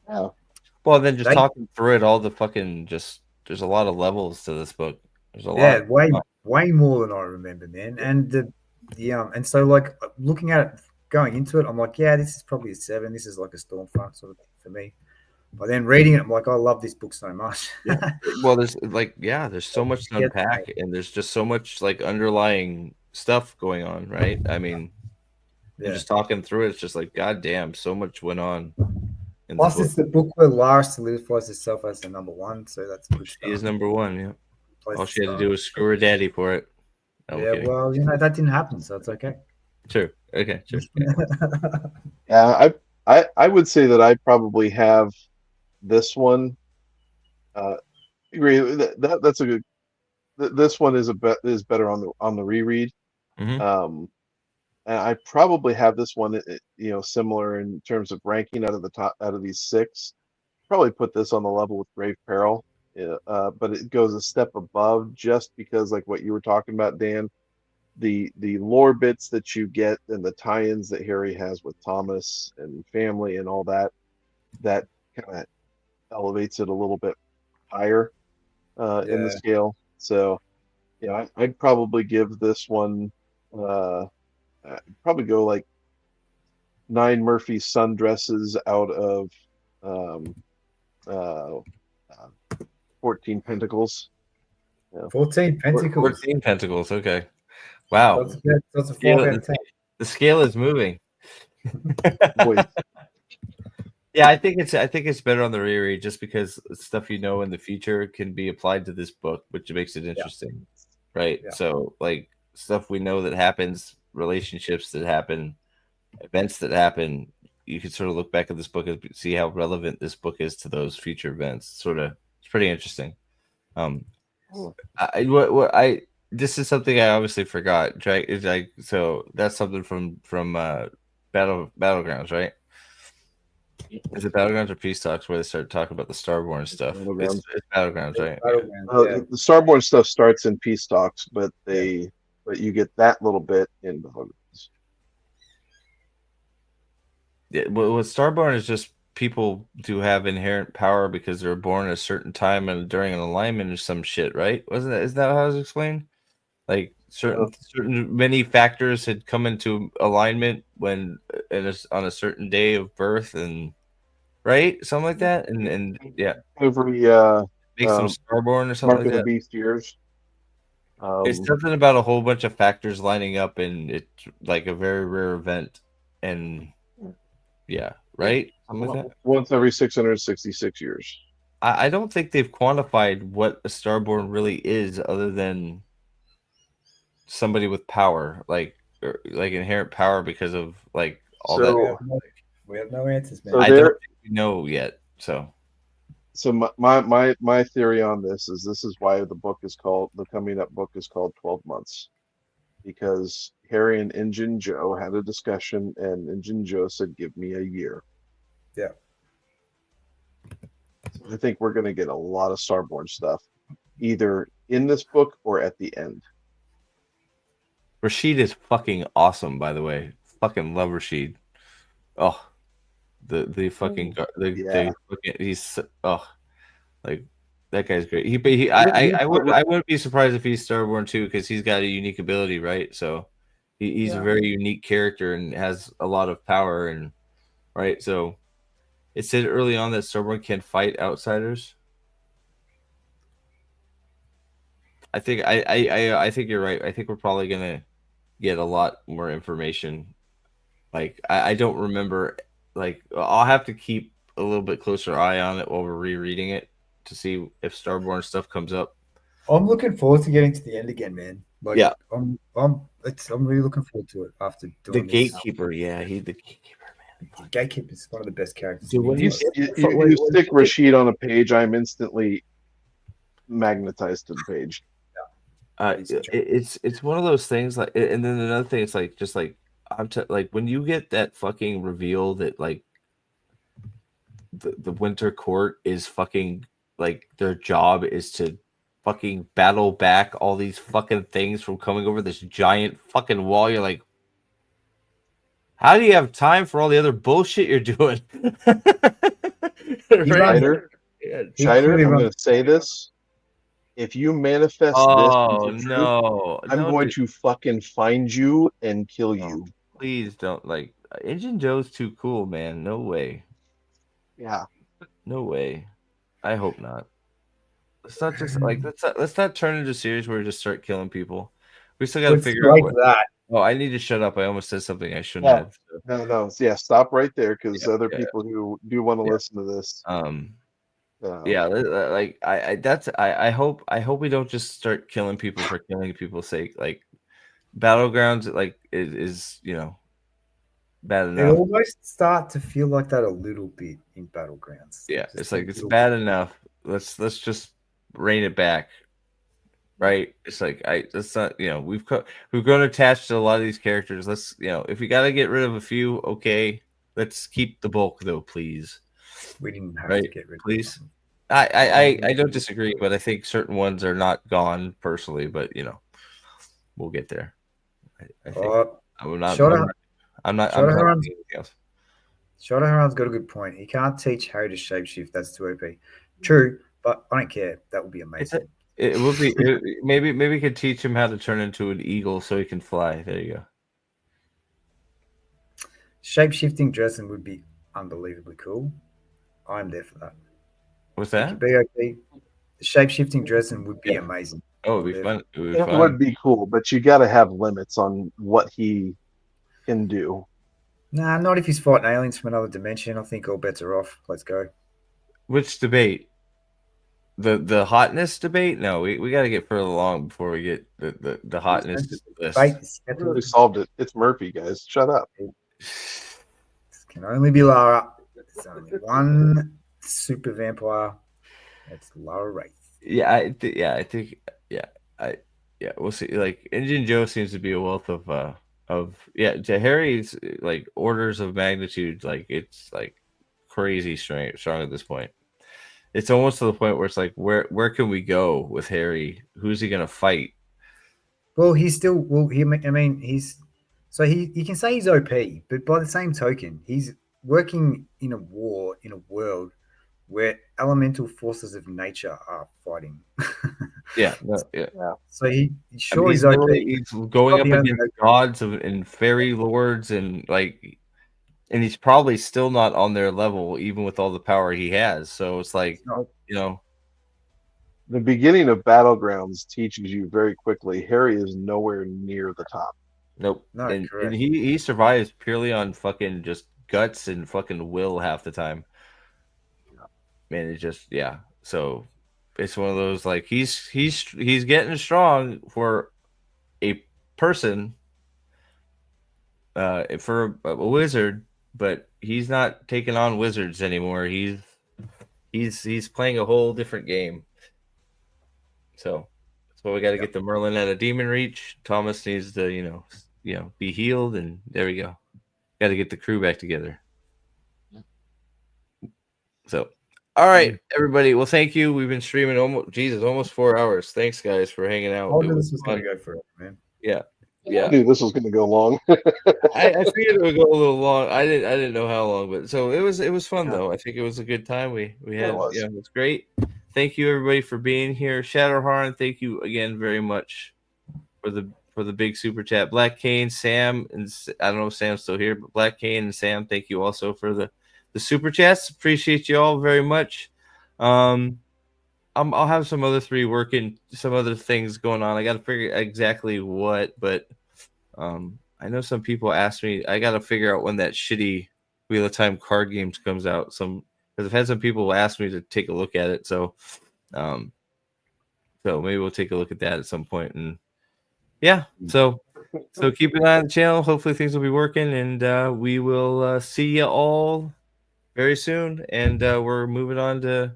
Yeah. Well, then just talking through it, all the fucking there's a lot of levels to this book. There's a lot. Way more than I remember, man. And and so like looking at it, going into it, I'm like, yeah, this is probably a 7. This is like a Stormfront sort of thing for me. But then reading it, I'm like, I love this book so much. Well, there's so much to unpack, and there's just so much like underlying stuff going on, right? I mean, just talking through it, it's just like, goddamn, so much went on. Plus, it's the book where Lara solidifies herself as the number 1, so that's a good start. She is number 1, yeah. All she had to do was screw her daddy for it. No, yeah, well, that didn't happen, so it's okay. True. Okay, true. Yeah, I would say that I probably have this one. Agree. That's a good. This one is better on the reread. Mm-hmm. And I probably have this one, similar in terms of ranking out of these 6. Probably put this on the level with Grave Peril, but it goes a step above just because, like what you were talking about, Dan, the lore bits that you get and the tie-ins that Harry has with Thomas and family and all that kind of elevates it a little bit higher in the scale. So, I'd probably give this one. I'd probably go like 9 Murphy sundresses out of 14 Pentacles. Yeah. 14 Pentacles. 14 Pentacles. Okay. Wow. That's a 4 out of 10. The scale is moving. Yeah, I think it's better on the reread just because stuff in the future can be applied to this book, which makes it interesting, right? Yeah. So like stuff we know that happens, relationships that happen, events that happen, you can sort of look back at this book and see how relevant this book is to those future events. It's pretty interesting. This is something I obviously forgot. So that's something from Battlegrounds, right? Is it Battlegrounds or Peace Talks where they start talking about the Starborn stuff? It's Battlegrounds, right? The Starborn stuff starts in Peace Talks, but you get that little bit in Battlegrounds. Yeah, well, Starborn is just people do have inherent power because they're born at a certain time and during an alignment or some shit, right? Is that how it was explained? Like certain many factors had come into alignment when on a certain day of birth, and right, something like that, and yeah, every makes them Starborn or something like that. Beast years. It's something about a whole bunch of factors lining up, and it's like a very rare event, and right, something like that. Once every 666 years. I don't think they've quantified what a Starborn really is, other than somebody with power, like inherent power because of like all that. We have no answers, man. I don't think we know yet. So my theory on this is why the coming up book is called 12 Months, because Harry and Injun Joe had a discussion, and Injun Joe said, "Give me a year." Yeah. So I think we're going to get a lot of Starborn stuff, either in this book or at the end. Rashid is fucking awesome, by the way. Fucking love Rashid. Oh, the fucking he's like that guy's great. I wouldn't be surprised if he's Starborn too, because he's got a unique ability, right? So he's a very unique character and has a lot of power, and right. So it said early on that Starborn can fight outsiders. I think I think you're right. I think we're probably gonna get a lot more information. Like I don't remember. Like I'll have to keep a little bit closer eye on it while we're rereading it to see if Starborn stuff comes up. I'm looking forward to getting to the end again, man. Like, I'm I'm really looking forward to it after The doing this. gatekeeper, yeah, he's the gatekeeper, man. Gatekeeper is one of the best characters. Dude, in when the you entire- You stick Rashid on a page, I'm instantly magnetized to the page. It's one of those things like, and then another thing, it's like just like like when you get that fucking reveal that like the Winter Court is fucking like their job is to fucking battle back all these fucking things from coming over this giant fucking wall. You're like, how do you have time for all the other bullshit you're doing? Chider, He Chider, clearly I'm going runs- to say this. If you manifest Oh this into truth, no! I'm No, going dude. to fucking find you and kill No. you. Please don't like Engine Joe's too cool, man. No way. Yeah. No way. I hope not. Let's not just like let's not turn into a series where we just start killing people. We still got to It's figure out like what. that. Oh, I need to shut up. I almost said something I shouldn't No. have. So, No. Yeah, stop right there because Yeah, other yeah. people who do want to Yeah. listen to this. Yeah, like I hope we don't just start killing people for killing people's sake. Like Battlegrounds, like is bad It enough. almost start to feel like that a little bit in Battlegrounds. Yeah, Just it's a like it's little bad bit. enough. Let's just rein it back, right? It's like that's not we've grown attached to a lot of these characters. Let's if we got to get rid of a few, okay, let's keep the bulk though, please. We didn't have to Right, get rid of please. them. I don't disagree, but I think certain ones are not gone personally. But we'll get there. I think I'm not. Shota I'm not Shota saying Haran's- anything else. Haran's got a good point. He can't teach Harry to shapeshift. That's too OP. True, but I don't care. That would be amazing. It will be maybe we could teach him how to turn into an eagle so he can fly. There you go. Shapeshifting Dresden would be unbelievably cool. I'm there for that. What's It that? could be okay. The shapeshifting Dresden would be Yeah. amazing. Oh, it'd be fun. It would be It fun. would be cool, but you got to have limits on what he can do. Nah, not if he's fighting aliens from another dimension. I think all bets are off. Let's go. Which debate? The hotness debate? No, we got to get further along before we get the hotness list. Debate is We settled. solved it. It's Murphy, guys. Shut up. This can only be Lara. There's only one super vampire. That's Lara Wraith. Yeah, I think we'll see. Like Indian Joe seems to be a wealth of to Harry's like orders of magnitude, like it's like crazy strong at this point. It's almost to the point where it's like where can we go with Harry? Who's he gonna fight? Well, he's still I mean, he's so you can say he's OP, but by the same token, he's working in a war in a world where elemental forces of nature are fighting. Yeah. So he's He's OP. going up Probably only against gods and fairy lords and he's probably still not on their level even with all the power he has. So it's like The beginning of Battlegrounds teaches you very quickly Harry is nowhere near the top. nope. No, and correct. he survives purely on fucking just guts and fucking will half the time. Man, it's just so it's one of those like he's getting strong for a person for a wizard, but he's not taking on wizards anymore. He's playing a whole different game. So that's why we got to get the Merlin out of Demon Reach. Thomas needs to be healed, and there we go. Got to get the crew back together. So all right, everybody. Well, thank you. We've been streaming almost 4 hours. Thanks, guys, for hanging out. I It knew was this was going fun. to go forever, man. Yeah. I knew this was going to go long. I figured it would go a little long. I didn't know how long, but so it was fun though. I think it was a good time. We had It was. it was great. Thank you everybody for being here. Shadowharn, thank you again very much for the big super chat. Black Cane, Sam, and I don't know if Sam's still here, but Black Cane and Sam, thank you also for the super chats. Appreciate you all very much. I'll have some other some other things going on. I got to figure exactly what, but I know some people asked me. I got to figure out when that shitty Wheel of Time card games comes out. Because I've had some people ask me to take a look at it. So maybe we'll take a look at that at some point. And yeah, so So keep an eye on the channel. Hopefully things will be working, and we will see you all very soon. And we're moving on to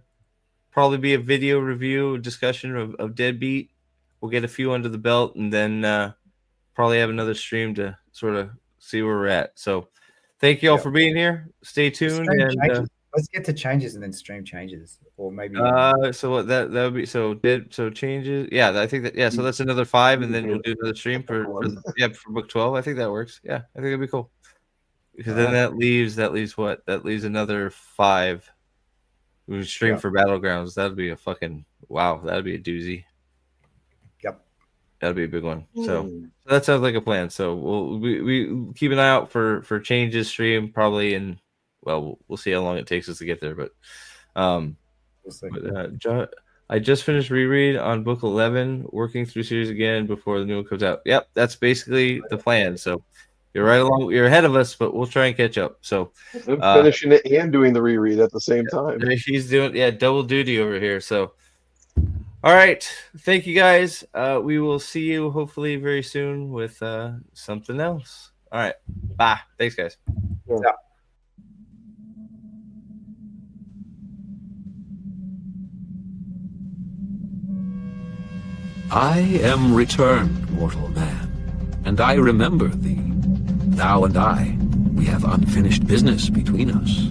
probably be a video review discussion of Deadbeat. We'll get a few under the belt, and then probably have another stream to sort of see where we're at. So thank you all for being here. Stay tuned. Stream And changes. Let's get to changes and then stream changes, or maybe. so what that would be so changes. Yeah, I think that so that's another 5, and then we'll do another stream for book 12. I think that works. Yeah, I think it'd be cool. Because then that leaves what? That leaves another 5. We stream for Battlegrounds. That'd be a fucking wow. That'd be a doozy. Yep. That'd be a big one. So that sounds like a plan. So we keep an eye out for changes stream probably, and well, we'll see how long it takes us to get there. But We'll see. I just finished reread on book 11, working through series again before the new one comes out. Yep, that's basically the plan. So you're right along. You're ahead of us, but we'll try and catch up. So I'm finishing it and doing the reread at the same time. he's doing double duty over here. So all right, thank you guys. We will see you hopefully very soon with something else. All right, bye. Thanks, guys. Yeah. I am returned, mortal man, and I remember thee. Thou and I, we have unfinished business between us.